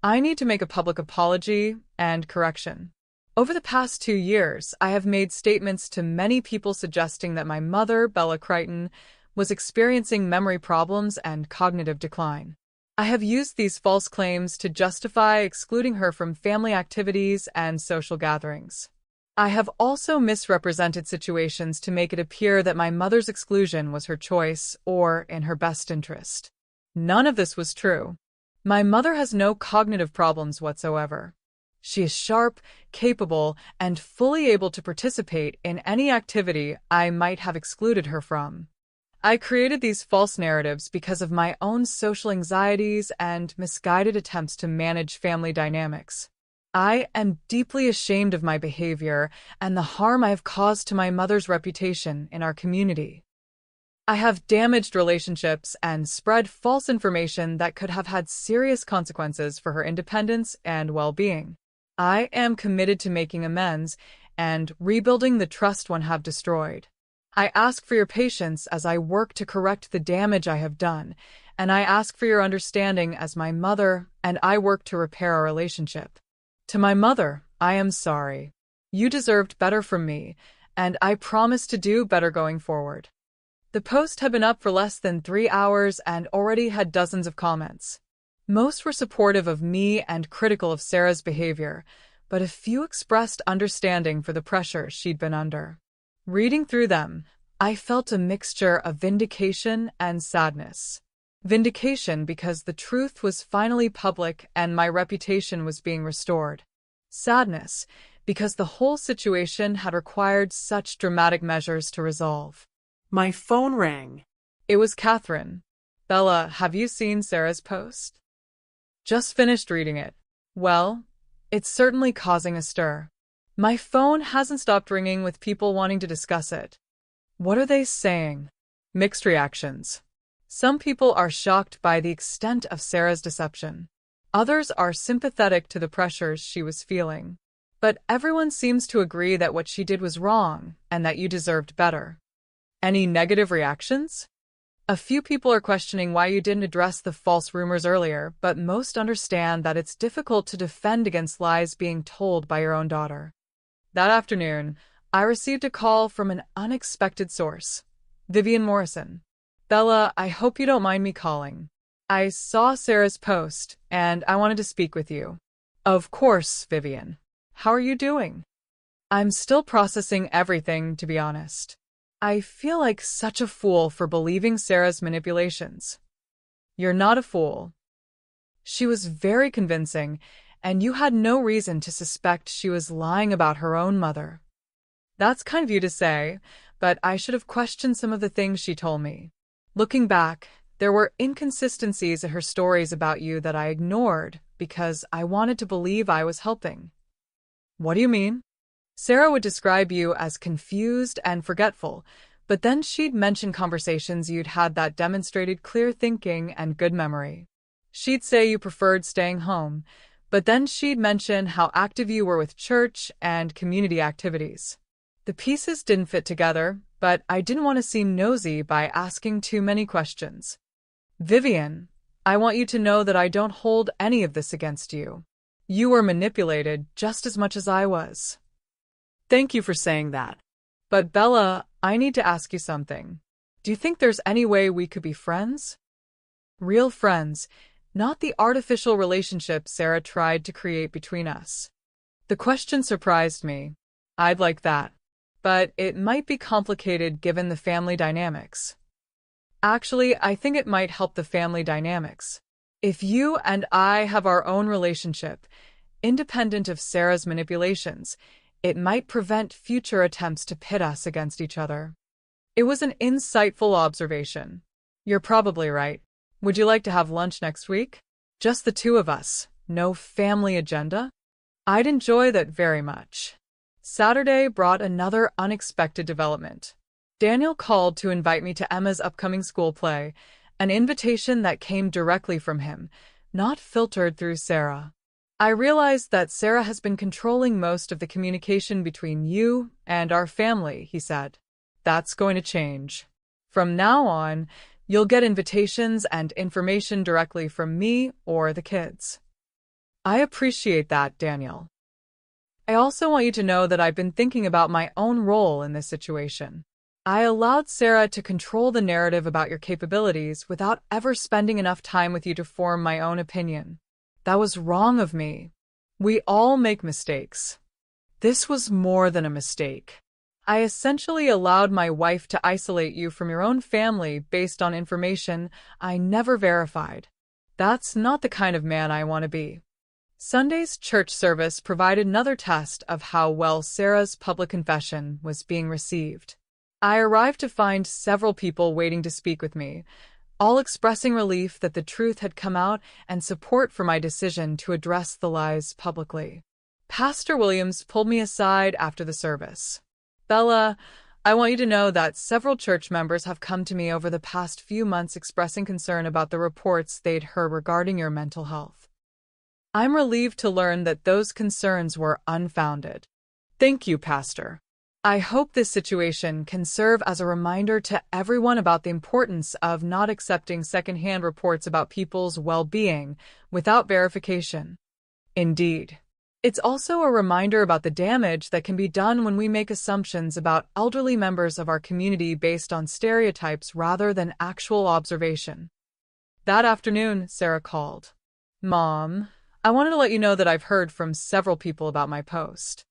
I need to make a public apology and correction. Over the past 2 years, I have made statements to many people suggesting that my mother, Bella Crichton, was experiencing memory problems and cognitive decline. I have used these false claims to justify excluding her from family activities and social gatherings. I have also misrepresented situations to make it appear that my mother's exclusion was her choice or in her best interest. None of this was true. My mother has no cognitive problems whatsoever. She is sharp, capable, and fully able to participate in any activity I might have excluded her from. I created these false narratives because of my own social anxieties and misguided attempts to manage family dynamics. I am deeply ashamed of my behavior and the harm I have caused to my mother's reputation in our community. I have damaged relationships and spread false information that could have had serious consequences for her independence and well-being. I am committed to making amends and rebuilding the trust one have destroyed. I ask for your patience as I work to correct the damage I have done, and I ask for your understanding as my mother and I work to repair our relationship. To my mother, I am sorry. You deserved better from me, and I promise to do better going forward. The post had been up for less than 3 hours and already had dozens of comments. Most were supportive of me and critical of Sarah's behavior, but a few expressed understanding for the pressure she'd been under. Reading through them, I felt a mixture of vindication and sadness. Vindication because the truth was finally public and my reputation was being restored. Sadness because the whole situation had required such dramatic measures to resolve. My phone rang. It was Catherine. Bella, have you seen Sarah's post? Just finished reading it. Well, it's certainly causing a stir. My phone hasn't stopped ringing with people wanting to discuss it. What are they saying? Mixed reactions. Some people are shocked by the extent of Sarah's deception. Others are sympathetic to the pressures she was feeling. But everyone seems to agree that what she did was wrong and that you deserved better. Any negative reactions? A few people are questioning why you didn't address the false rumors earlier, but most understand that it's difficult to defend against lies being told by your own daughter. That afternoon, I received a call from an unexpected source. Vivian Morrison. Bella, I hope you don't mind me calling. I saw Sarah's post, and I wanted to speak with you. Of course, Vivian. How are you doing? I'm still processing everything, to be honest. I feel like such a fool for believing Sarah's manipulations. You're not a fool. She was very convincing, and you had no reason to suspect she was lying about her own mother. That's kind of you to say, but I should have questioned some of the things she told me. Looking back, there were inconsistencies in her stories about you that I ignored because I wanted to believe I was helping. What do you mean? Sarah would describe you as confused and forgetful, but then she'd mention conversations you'd had that demonstrated clear thinking and good memory. She'd say you preferred staying home, but then she'd mention how active you were with church and community activities. The pieces didn't fit together, but I didn't want to seem nosy by asking too many questions. Vivian, I want you to know that I don't hold any of this against you. You were manipulated just as much as I was. Thank you for saying that. But Bella, I need to ask you something. Do you think there's any way we could be friends? Real friends, not the artificial relationship Sarah tried to create between us. The question surprised me. I'd like that. But it might be complicated given the family dynamics. Actually, I think it might help the family dynamics. If you and I have our own relationship, independent of Sarah's manipulations, it might prevent future attempts to pit us against each other. It was an insightful observation. You're probably right. Would you like to have lunch next week? Just the two of us, no family agenda? I'd enjoy that very much. Saturday brought another unexpected development. Daniel called to invite me to Emma's upcoming school play, an invitation that came directly from him, not filtered through Sarah. I realized that Sarah has been controlling most of the communication between you and our family, he said. That's going to change. From now on, you'll get invitations and information directly from me or the kids. I appreciate that, Daniel. I also want you to know that I've been thinking about my own role in this situation. I allowed Sarah to control the narrative about your capabilities without ever spending enough time with you to form my own opinion. That was wrong of me. We all make mistakes. This was more than a mistake. I essentially allowed my wife to isolate you from your own family based on information I never verified. That's not the kind of man I want to be. Sunday's church service provided another test of how well Sarah's public confession was being received. I arrived to find several people waiting to speak with me, all expressing relief that the truth had come out and support for my decision to address the lies publicly. Pastor Williams pulled me aside after the service. Bella, I want you to know that several church members have come to me over the past few months expressing concern about the reports they'd heard regarding your mental health. I'm relieved to learn that those concerns were unfounded. Thank you, Pastor. I hope this situation can serve as a reminder to everyone about the importance of not accepting secondhand reports about people's well-being without verification. Indeed. It's also a reminder about the damage that can be done when we make assumptions about elderly members of our community based on stereotypes rather than actual observation. That afternoon, Sarah called. Mom, I wanted to let you know that I've heard from several people about my post.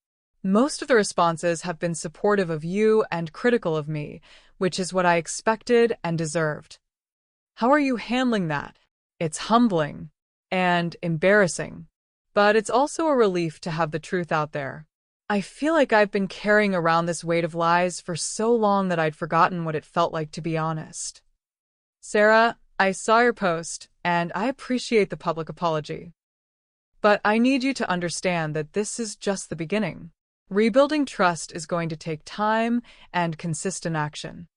Most of the responses have been supportive of you and critical of me, which is what I expected and deserved. How are you handling that? It's humbling and embarrassing, but it's also a relief to have the truth out there. I feel like I've been carrying around this weight of lies for so long that I'd forgotten what it felt like to be honest. Sarah, I saw your post, and I appreciate the public apology. But I need you to understand that this is just the beginning. Rebuilding trust is going to take time and consistent action.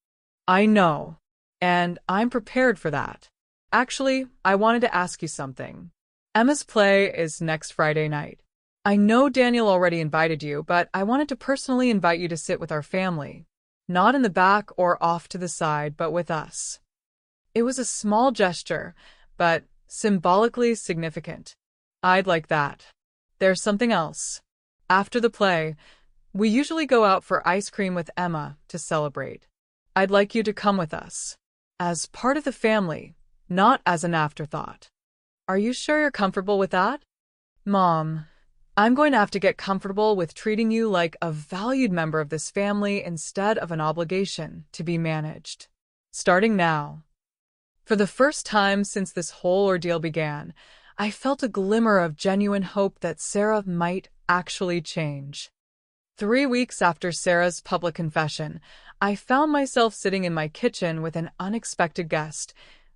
I know, and I'm prepared for that. Actually, I wanted to ask you something. Emma's play is next Friday night. I know Daniel already invited you, but I wanted to personally invite you to sit with our family. Not in the back or off to the side, but with us. It was a small gesture, but symbolically significant. I'd like that. There's something else. After the play, we usually go out for ice cream with Emma to celebrate. I'd like you to come with us. As part of the family, not as an afterthought. Are you sure you're comfortable with that? Mom, I'm going to have to get comfortable with treating you like a valued member of this family instead of an obligation to be managed. Starting now. For the first time since this whole ordeal began, I felt a glimmer of genuine hope that Sarah might actually change. 3 weeks after Sarah's public confession, I found myself sitting in my kitchen with an unexpected guest,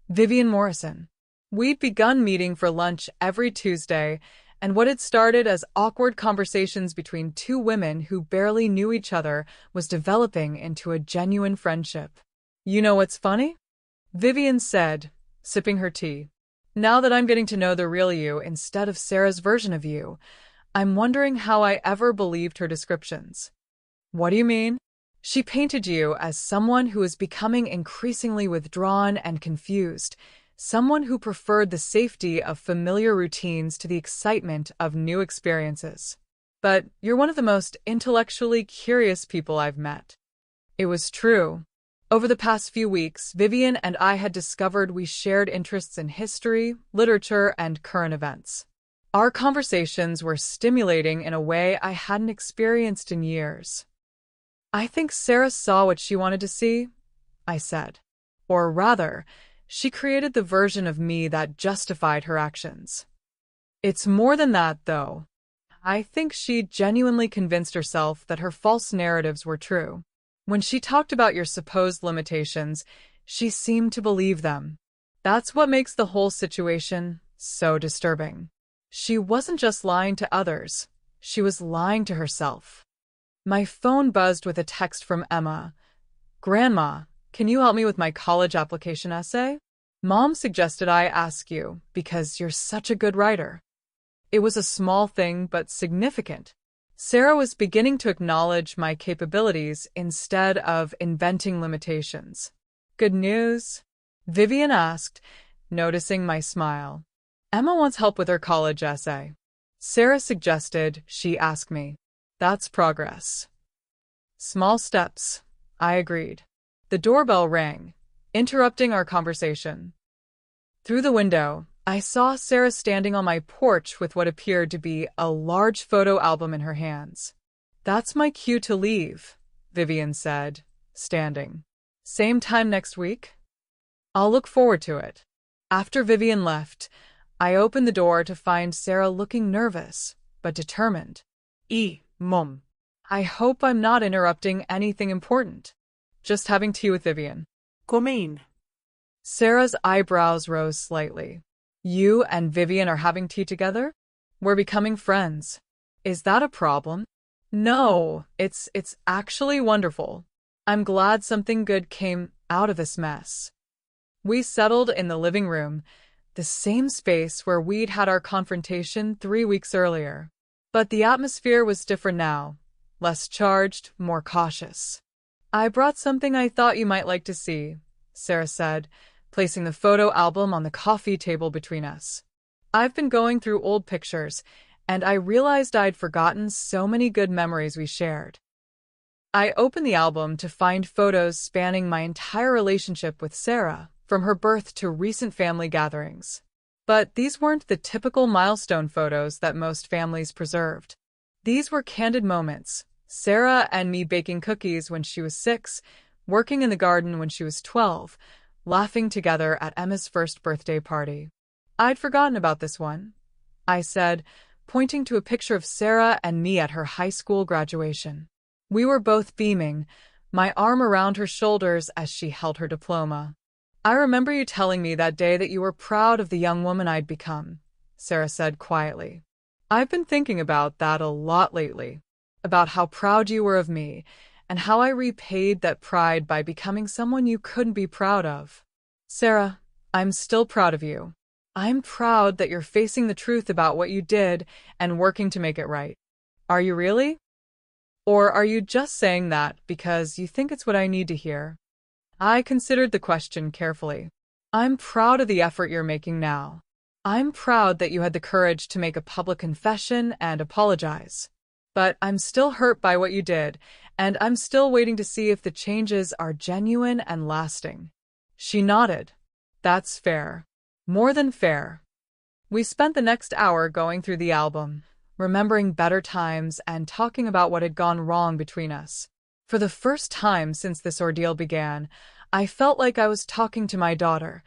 Vivian Morrison. We'd begun meeting for lunch every Tuesday, and what had started as awkward conversations between two women who barely knew each other was developing into a genuine friendship. You know what's funny? Vivian said, sipping her tea. Now that I'm getting to know the real you instead of Sarah's version of you, I'm wondering how I ever believed her descriptions. What do you mean? She painted you as someone who was becoming increasingly withdrawn and confused, someone who preferred the safety of familiar routines to the excitement of new experiences. But you're one of the most intellectually curious people I've met. It was true. Over the past few weeks, Vivian and I had discovered we shared interests in history, literature, and current events. Our conversations were stimulating in a way I hadn't experienced in years. I think Sarah saw what she wanted to see, I said. Or rather, she created the version of me that justified her actions. It's more than that, though. I think she genuinely convinced herself that her false narratives were true. When she talked about your supposed limitations, she seemed to believe them. That's what makes the whole situation so disturbing. She wasn't just lying to others, she was lying to herself. My phone buzzed with a text from Emma. "Grandma, can you help me with my college application essay? Mom suggested I ask you because you're such a good writer." It was a small thing but significant. Sarah was beginning to acknowledge my capabilities instead of inventing limitations. "Good news?" Vivian asked, noticing my smile. "Emma wants help with her college essay. Sarah suggested she ask me. That's progress." "Small steps," I agreed. The doorbell rang, interrupting our conversation. Through the window, I saw Sarah standing on my porch with what appeared to be a large photo album in her hands. "That's my cue to leave," Vivian said, standing. "Same time next week?" "I'll look forward to it." After Vivian left, I opened the door to find Sarah looking nervous, but determined. Mom. I hope I'm not interrupting anything important. Just having tea with Vivian." Come in. Sarah's eyebrows rose slightly. "You and Vivian are having tea together? We're becoming friends. Is that a problem?" "No, it's actually wonderful. I'm glad something good came out of this mess." We settled in the living room, the same space where we'd had our confrontation 3 weeks earlier. But the atmosphere was different now, less charged, more cautious. "I brought something I thought you might like to see," Sarah said, placing the photo album on the coffee table between us. "I've been going through old pictures, and I realized I'd forgotten so many good memories we shared." I opened the album to find photos spanning my entire relationship with Sarah, from her birth to recent family gatherings. But these weren't the typical milestone photos that most families preserved. These were candid moments, Sarah and me baking cookies when she was 6, working in the garden when she was 12, laughing together at Emma's first birthday party. "I'd forgotten about this one," I said, pointing to a picture of Sarah and me at her high school graduation. We were both beaming, my arm around her shoulders as she held her diploma. "I remember you telling me that day that you were proud of the young woman I'd become," Sarah said quietly. "I've been thinking about that a lot lately, about how proud you were of me, and how I repaid that pride by becoming someone you couldn't be proud of. Sarah, I'm still proud of you. I'm proud that you're facing the truth about what you did and working to make it right. Are you really? Or are you just saying that because you think it's what I need to hear?" I considered the question carefully. "I'm proud of the effort you're making now. I'm proud that you had the courage to make a public confession and apologize. But I'm still hurt by what you did, and I'm still waiting to see if the changes are genuine and lasting." She nodded. "That's fair. More than fair." We spent the next hour going through the album, remembering better times and talking about what had gone wrong between us. For the first time since this ordeal began, I felt like I was talking to my daughter,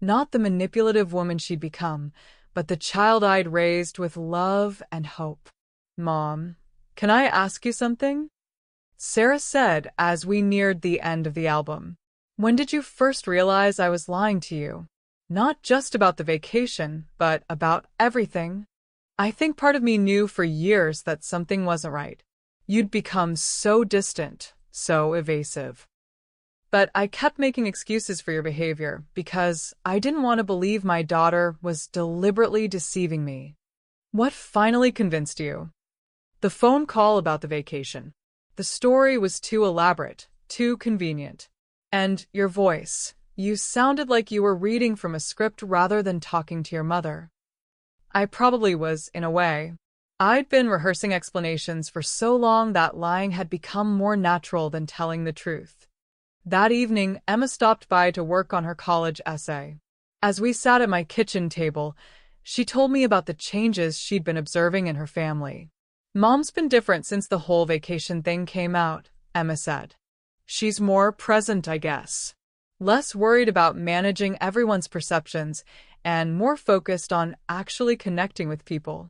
not the manipulative woman she'd become, but the child I'd raised with love and hope. "Mom, can I ask you something?" Sarah said as we neared the end of the album. "When did you first realize I was lying to you? Not just about the vacation, but about everything. I think part of me knew for years that something wasn't right. You'd become so distant, so evasive. But I kept making excuses for your behavior because I didn't want to believe my daughter was deliberately deceiving me." "What finally convinced you?" "The phone call about the vacation. The story was too elaborate, too convenient. And your voice. You sounded like you were reading from a script rather than talking to your mother." I probably was, in a way. I'd been rehearsing explanations for so long that lying had become more natural than telling the truth. That evening, Emma stopped by to work on her college essay. As we sat at my kitchen table, she told me about the changes she'd been observing in her family. Mom's been different since the whole vacation thing came out, Emma said. She's more present, I guess. Less worried about managing everyone's perceptions and more focused on actually connecting with people.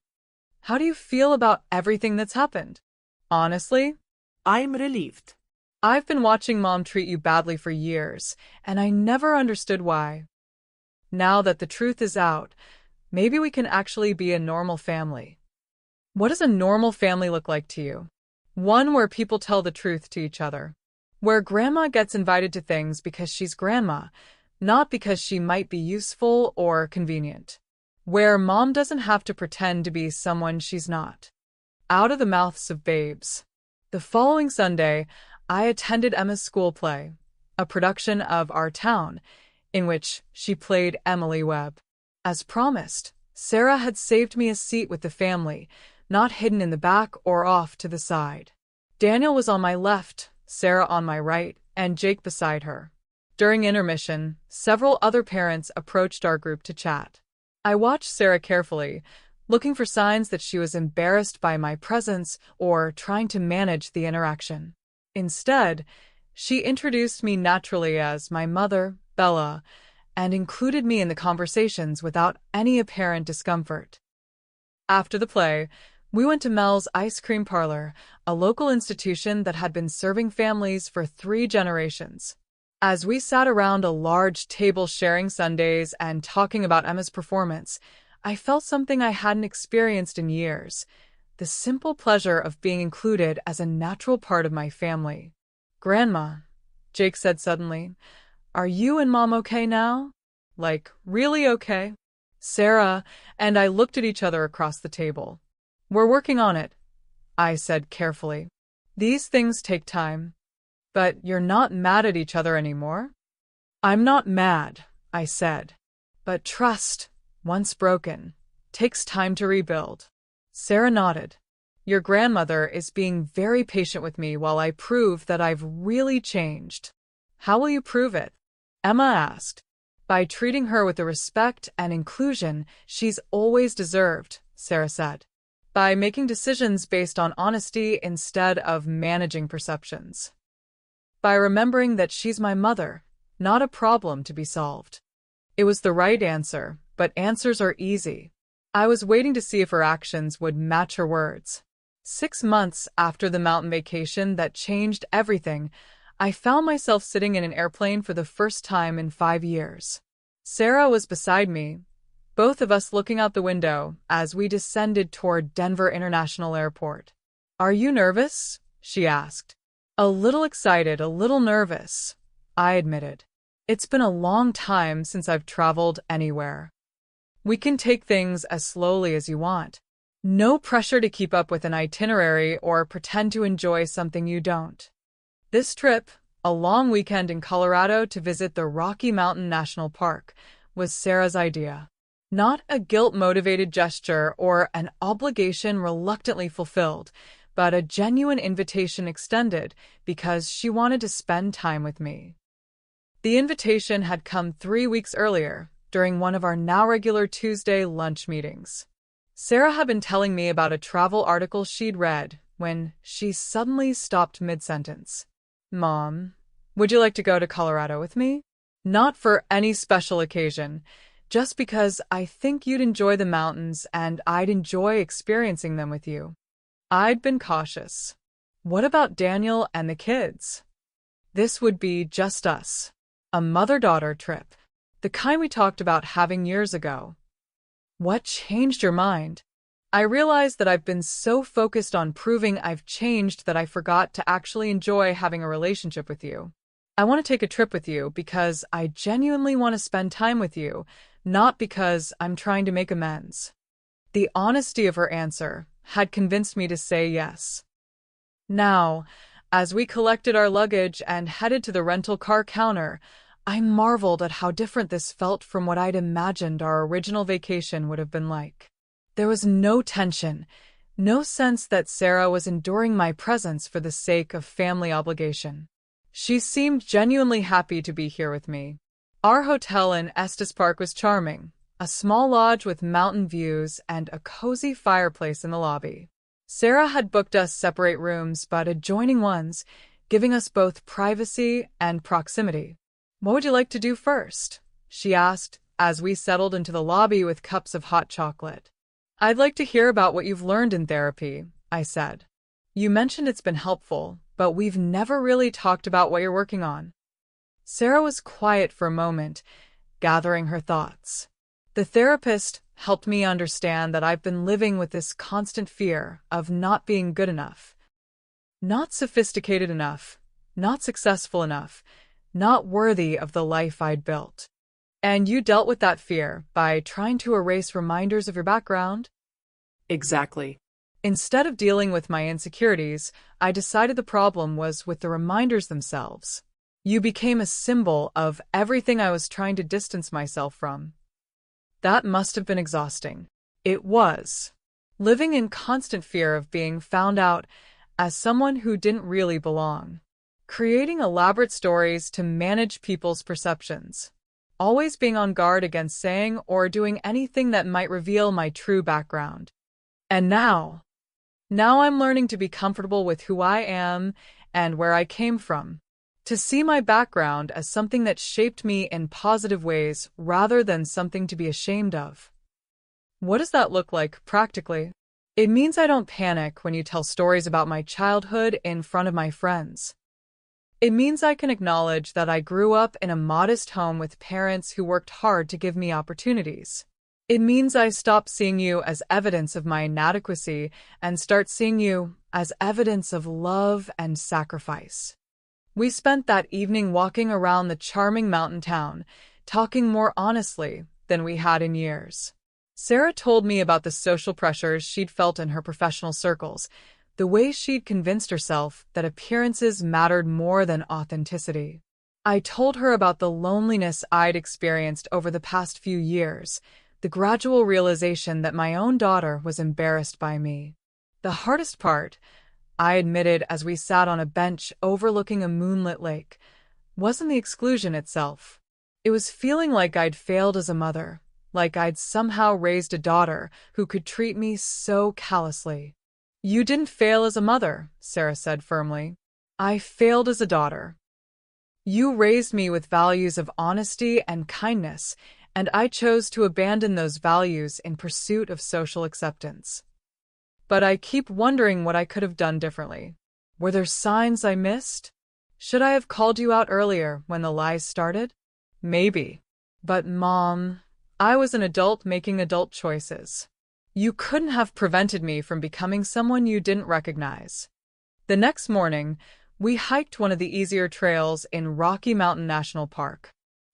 How do you feel about everything that's happened? Honestly, I'm relieved. I've been watching Mom treat you badly for years, and I never understood why. Now that the truth is out, maybe we can actually be a normal family. What does a normal family look like to you? One where people tell the truth to each other. Where grandma gets invited to things because she's grandma, not because she might be useful or convenient. Where mom doesn't have to pretend to be someone she's not. Out of the mouths of babes. The following Sunday, I attended Emma's school play, a production of Our Town, in which she played Emily Webb. As promised, Sarah had saved me a seat with the family, not hidden in the back or off to the side. Daniel was on my left, Sarah on my right, and Jake beside her. During intermission, several other parents approached our group to chat. I watched Sarah carefully, looking for signs that she was embarrassed by my presence or trying to manage the interaction. Instead, she introduced me naturally as my mother, Bella, and included me in the conversations without any apparent discomfort. After the play, we went to Mel's Ice Cream Parlor, a local institution that had been serving families for 3 generations. As we sat around a large table sharing sundaes and talking about Emma's performance, I felt something I hadn't experienced in years, the simple pleasure of being included as a natural part of my family. Grandma, Jake said suddenly, are you and Mom okay now? Like, really okay? Sarah and I looked at each other across the table. We're working on it, I said carefully. These things take time. But you're not mad at each other anymore? I'm not mad, I said. But trust, once broken, takes time to rebuild. Sarah nodded. Your grandmother is being very patient with me while I prove that I've really changed. How will you prove it? Emma asked. By treating her with the respect and inclusion she's always deserved, Sarah said. By making decisions based on honesty instead of managing perceptions. By remembering that she's my mother, not a problem to be solved. It was the right answer, but answers are easy. I was waiting to see if her actions would match her words. 6 months after the mountain vacation that changed everything, I found myself sitting in an airplane for the first time in 5 years. Sarah was beside me, both of us looking out the window as we descended toward Denver International Airport. Are you nervous? She asked. A little excited, a little nervous, I admitted. It's been a long time since I've traveled anywhere. We can take things as slowly as you want. No pressure to keep up with an itinerary or pretend to enjoy something you don't. This trip, a long weekend in Colorado to visit the Rocky Mountain National Park, was Sarah's idea. Not a guilt-motivated gesture or an obligation reluctantly fulfilled, but a genuine invitation extended because she wanted to spend time with me. The invitation had come 3 weeks earlier, during one of our now regular Tuesday lunch meetings. Sarah had been telling me about a travel article she'd read when she suddenly stopped mid-sentence. Mom, would you like to go to Colorado with me? Not for any special occasion, just because I think you'd enjoy the mountains and I'd enjoy experiencing them with you. I'd been cautious. What about Daniel and the kids? This would be just us. A mother-daughter trip. The kind we talked about having years ago. What changed your mind? I realized that I've been so focused on proving I've changed that I forgot to actually enjoy having a relationship with you. I want to take a trip with you because I genuinely want to spend time with you, not because I'm trying to make amends. The honesty of her answer had convinced me to say yes. Now, as we collected our luggage and headed to the rental car counter, I marveled at how different this felt from what I'd imagined our original vacation would have been like. There was no tension, no sense that Sarah was enduring my presence for the sake of family obligation. She seemed genuinely happy to be here with me. Our hotel in Estes Park was charming, a small lodge with mountain views and a cozy fireplace in the lobby. Sarah had booked us separate rooms but adjoining ones, giving us both privacy and proximity. "What would you like to do first?" she asked as we settled into the lobby with cups of hot chocolate. "I'd like to hear about what you've learned in therapy," I said. "You mentioned it's been helpful, but we've never really talked about what you're working on." Sarah was quiet for a moment, gathering her thoughts. The therapist helped me understand that I've been living with this constant fear of not being good enough, not sophisticated enough, not successful enough, not worthy of the life I'd built. "And you dealt with that fear by trying to erase reminders of your background?" Exactly. "Instead of dealing with my insecurities, I decided the problem was with the reminders themselves. You became a symbol of everything I was trying to distance myself from." That must have been exhausting. It was. Living in constant fear of being found out as someone who didn't really belong. Creating elaborate stories to manage people's perceptions. Always being on guard against saying or doing anything that might reveal my true background. And now I'm learning to be comfortable with who I am and where I came from. To see my background as something that shaped me in positive ways rather than something to be ashamed of. What does that look like practically? It means I don't panic when you tell stories about my childhood in front of my friends. It means I can acknowledge that I grew up in a modest home with parents who worked hard to give me opportunities. It means I stop seeing you as evidence of my inadequacy and start seeing you as evidence of love and sacrifice. We spent that evening walking around the charming mountain town, talking more honestly than we had in years. Sarah told me about the social pressures she'd felt in her professional circles, the way she'd convinced herself that appearances mattered more than authenticity. I told her about the loneliness I'd experienced over the past few years, the gradual realization that my own daughter was embarrassed by me. The hardest part, I admitted as we sat on a bench overlooking a moonlit lake, wasn't the exclusion itself. It was feeling like I'd failed as a mother, like I'd somehow raised a daughter who could treat me so callously. "You didn't fail as a mother," Sarah said firmly. "I failed as a daughter. You raised me with values of honesty and kindness, and I chose to abandon those values in pursuit of social acceptance. But I keep wondering what I could have done differently. Were there signs I missed? Should I have called you out earlier when the lies started? Maybe. But Mom, I was an adult making adult choices. You couldn't have prevented me from becoming someone you didn't recognize." The next morning, we hiked one of the easier trails in Rocky Mountain National Park.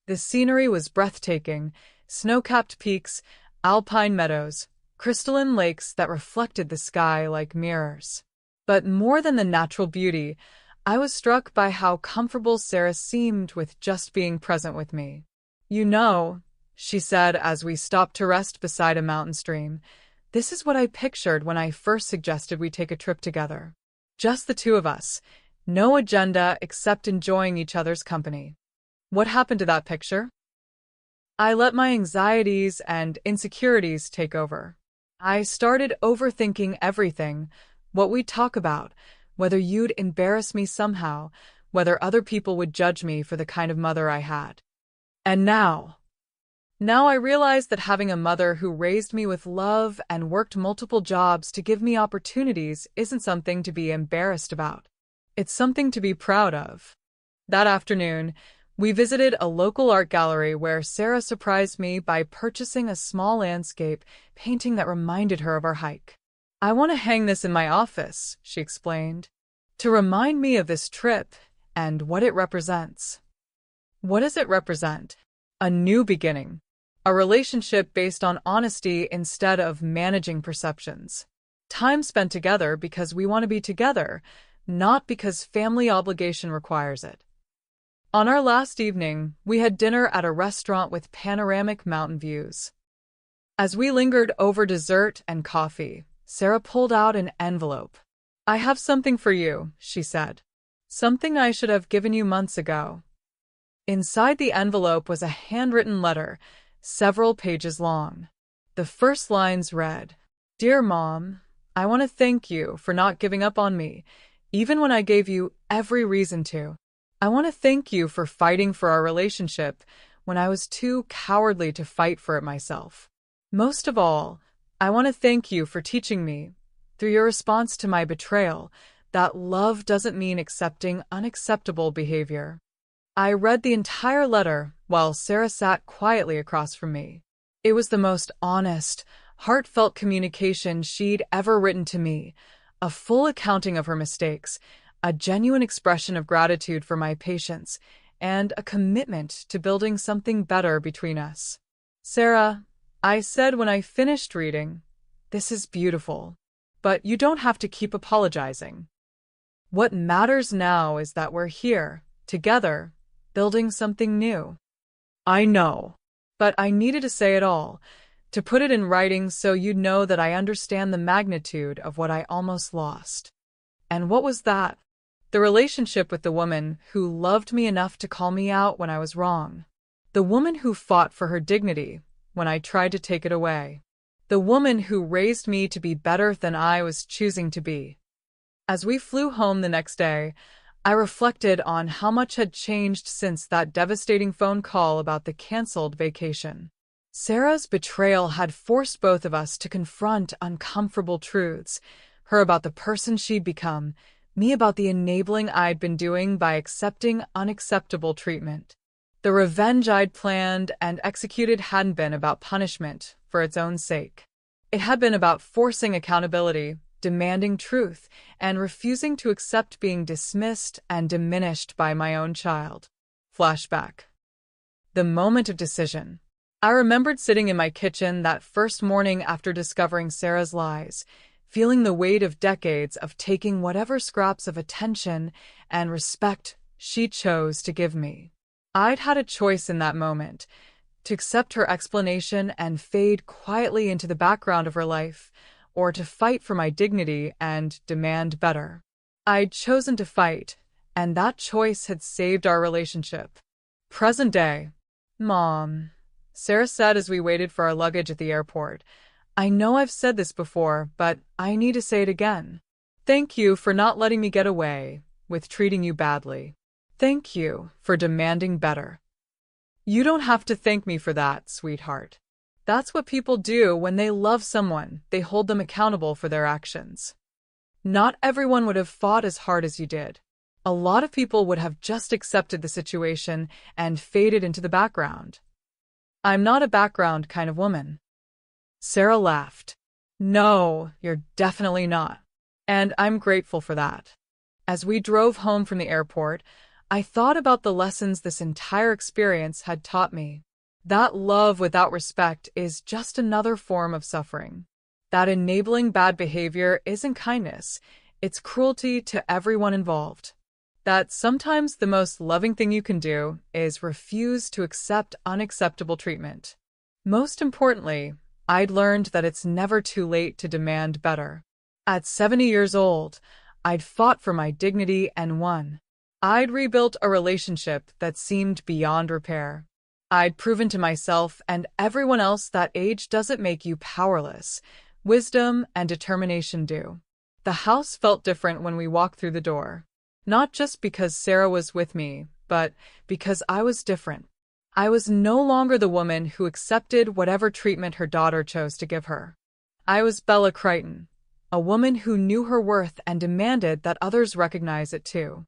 The scenery was breathtaking: snow-capped peaks, alpine meadows, crystalline lakes that reflected the sky like mirrors. But more than the natural beauty, I was struck by how comfortable Sarah seemed with just being present with me. "You know," she said as we stopped to rest beside a mountain stream, "this is what I pictured when I first suggested we take a trip together. Just the two of us, no agenda except enjoying each other's company." What happened to that picture? I let my anxieties and insecurities take over. I started overthinking everything, what we'd talk about, whether you'd embarrass me somehow, whether other people would judge me for the kind of mother I had. And now I realize that having a mother who raised me with love and worked multiple jobs to give me opportunities isn't something to be embarrassed about. It's something to be proud of. That afternoon, we visited a local art gallery where Sarah surprised me by purchasing a small landscape painting that reminded her of our hike. "I want to hang this in my office," she explained, "to remind me of this trip and what it represents." What does it represent? A new beginning. A relationship based on honesty instead of managing perceptions. Time spent together because we want to be together, not because family obligation requires it. On our last evening, we had dinner at a restaurant with panoramic mountain views. As we lingered over dessert and coffee, Sarah pulled out an envelope. "I have something for you," she said. Something I should have given you months ago. Inside the envelope was a handwritten letter, several pages long. The first lines read, "Dear Mom, I want to thank you for not giving up on me, even when I gave you every reason to. I want to thank you for fighting for our relationship when I was too cowardly to fight for it myself. Most of all, I want to thank you for teaching me, through your response to my betrayal, that love doesn't mean accepting unacceptable behavior." I read the entire letter while Sarah sat quietly across from me. It was the most honest, heartfelt communication she'd ever written to me, a full accounting of her mistakes, a genuine expression of gratitude for my patience, and a commitment to building something better between us. "Sarah," I said when I finished reading, "this is beautiful, but you don't have to keep apologizing. What matters now is that we're here, together, building something new." I know, but I needed to say it all, to put it in writing so you'd know that I understand the magnitude of what I almost lost. And what was that? The relationship with the woman who loved me enough to call me out when I was wrong. The woman who fought for her dignity when I tried to take it away. The woman who raised me to be better than I was choosing to be. As we flew home the next day, I reflected on how much had changed since that devastating phone call about the canceled vacation. Sarah's betrayal had forced both of us to confront uncomfortable truths, her about the person she'd become, me about the enabling I'd been doing by accepting unacceptable treatment. The revenge I'd planned and executed hadn't been about punishment for its own sake. It had been about forcing accountability, demanding truth, and refusing to accept being dismissed and diminished by my own child. Flashback. The moment of decision. I remembered sitting in my kitchen that first morning after discovering Sarah's lies, feeling the weight of decades of taking whatever scraps of attention and respect she chose to give me. I'd had a choice in that moment, to accept her explanation and fade quietly into the background of her life, or to fight for my dignity and demand better. I'd chosen to fight, and that choice had saved our relationship. Present day. "Mom," Sarah said as we waited for our luggage at the airport, "I know I've said this before, but I need to say it again. Thank you for not letting me get away with treating you badly. Thank you for demanding better." "You don't have to thank me for that, sweetheart. That's what people do when they love someone. They hold them accountable for their actions. Not everyone would have fought as hard as you did. A lot of people would have just accepted the situation and faded into the background. I'm not a background kind of woman." Sarah laughed. "No, you're definitely not. And I'm grateful for that." As we drove home from the airport, I thought about the lessons this entire experience had taught me. That love without respect is just another form of suffering. That enabling bad behavior isn't kindness, it's cruelty to everyone involved. That sometimes the most loving thing you can do is refuse to accept unacceptable treatment. Most importantly, I'd learned that it's never too late to demand better. At 70 years old, I'd fought for my dignity and won. I'd rebuilt a relationship that seemed beyond repair. I'd proven to myself and everyone else that age doesn't make you powerless. Wisdom and determination do. The house felt different when we walked through the door. Not just because Sarah was with me, but because I was different. I was no longer the woman who accepted whatever treatment her daughter chose to give her. I was Bella Crichton, a woman who knew her worth and demanded that others recognize it too.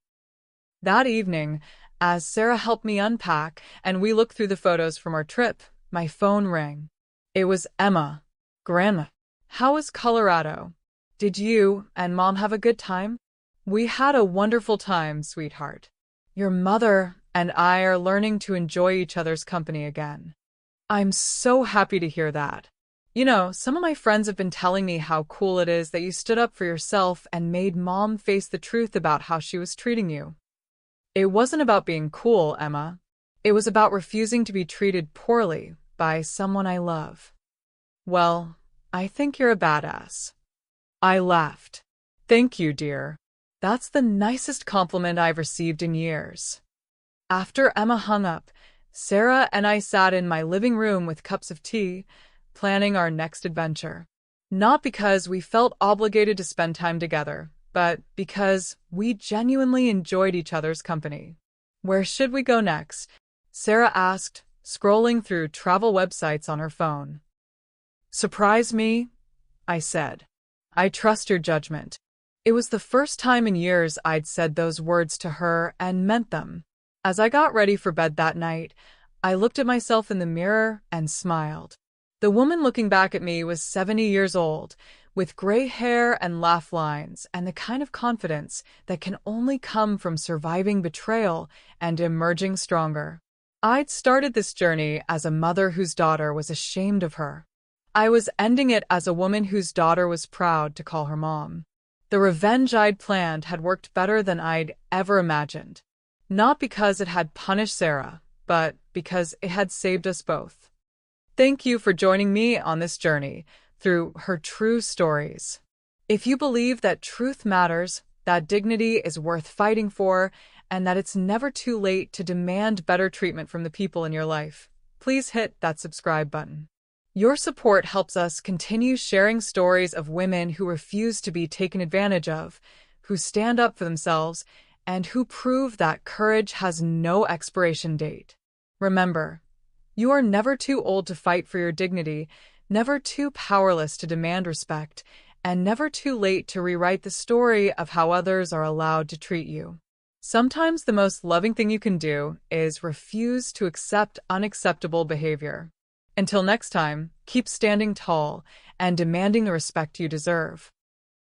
That evening, as Sarah helped me unpack and we looked through the photos from our trip, my phone rang. It was Emma. "Grandma, how was Colorado? Did you and Mom have a good time?" "We had a wonderful time, sweetheart. Your mother and I are learning to enjoy each other's company again." "I'm so happy to hear that. You know, some of my friends have been telling me how cool it is that you stood up for yourself and made Mom face the truth about how she was treating you." "It wasn't about being cool, Emma. It was about refusing to be treated poorly by someone I love." "Well, I think you're a badass." I laughed. "Thank you, dear." That's the nicest compliment I've received in years. After Emma hung up, Sarah and I sat in my living room with cups of tea, planning our next adventure. Not because we felt obligated to spend time together, but because we genuinely enjoyed each other's company. Where should we go next? Sarah asked, scrolling through travel websites on her phone. Surprise me, I said. I trust your judgment. It was the first time in years I'd said those words to her and meant them. As I got ready for bed that night, I looked at myself in the mirror and smiled. The woman looking back at me was 70 years old, with gray hair and laugh lines, and the kind of confidence that can only come from surviving betrayal and emerging stronger. I'd started this journey as a mother whose daughter was ashamed of her. I was ending it as a woman whose daughter was proud to call her mom. The revenge I'd planned had worked better than I'd ever imagined. Not because it had punished Sarah, but because it had saved us both. Thank you for joining me on this journey through her true stories. If you believe that truth matters, that dignity is worth fighting for, and that it's never too late to demand better treatment from the people in your life, please hit that subscribe button. Your support helps us continue sharing stories of women who refuse to be taken advantage of, who stand up for themselves, and who prove that courage has no expiration date. Remember, you are never too old to fight for your dignity, never too powerless to demand respect, and never too late to rewrite the story of how others are allowed to treat you. Sometimes the most loving thing you can do is refuse to accept unacceptable behavior. Until next time, keep standing tall and demanding the respect you deserve.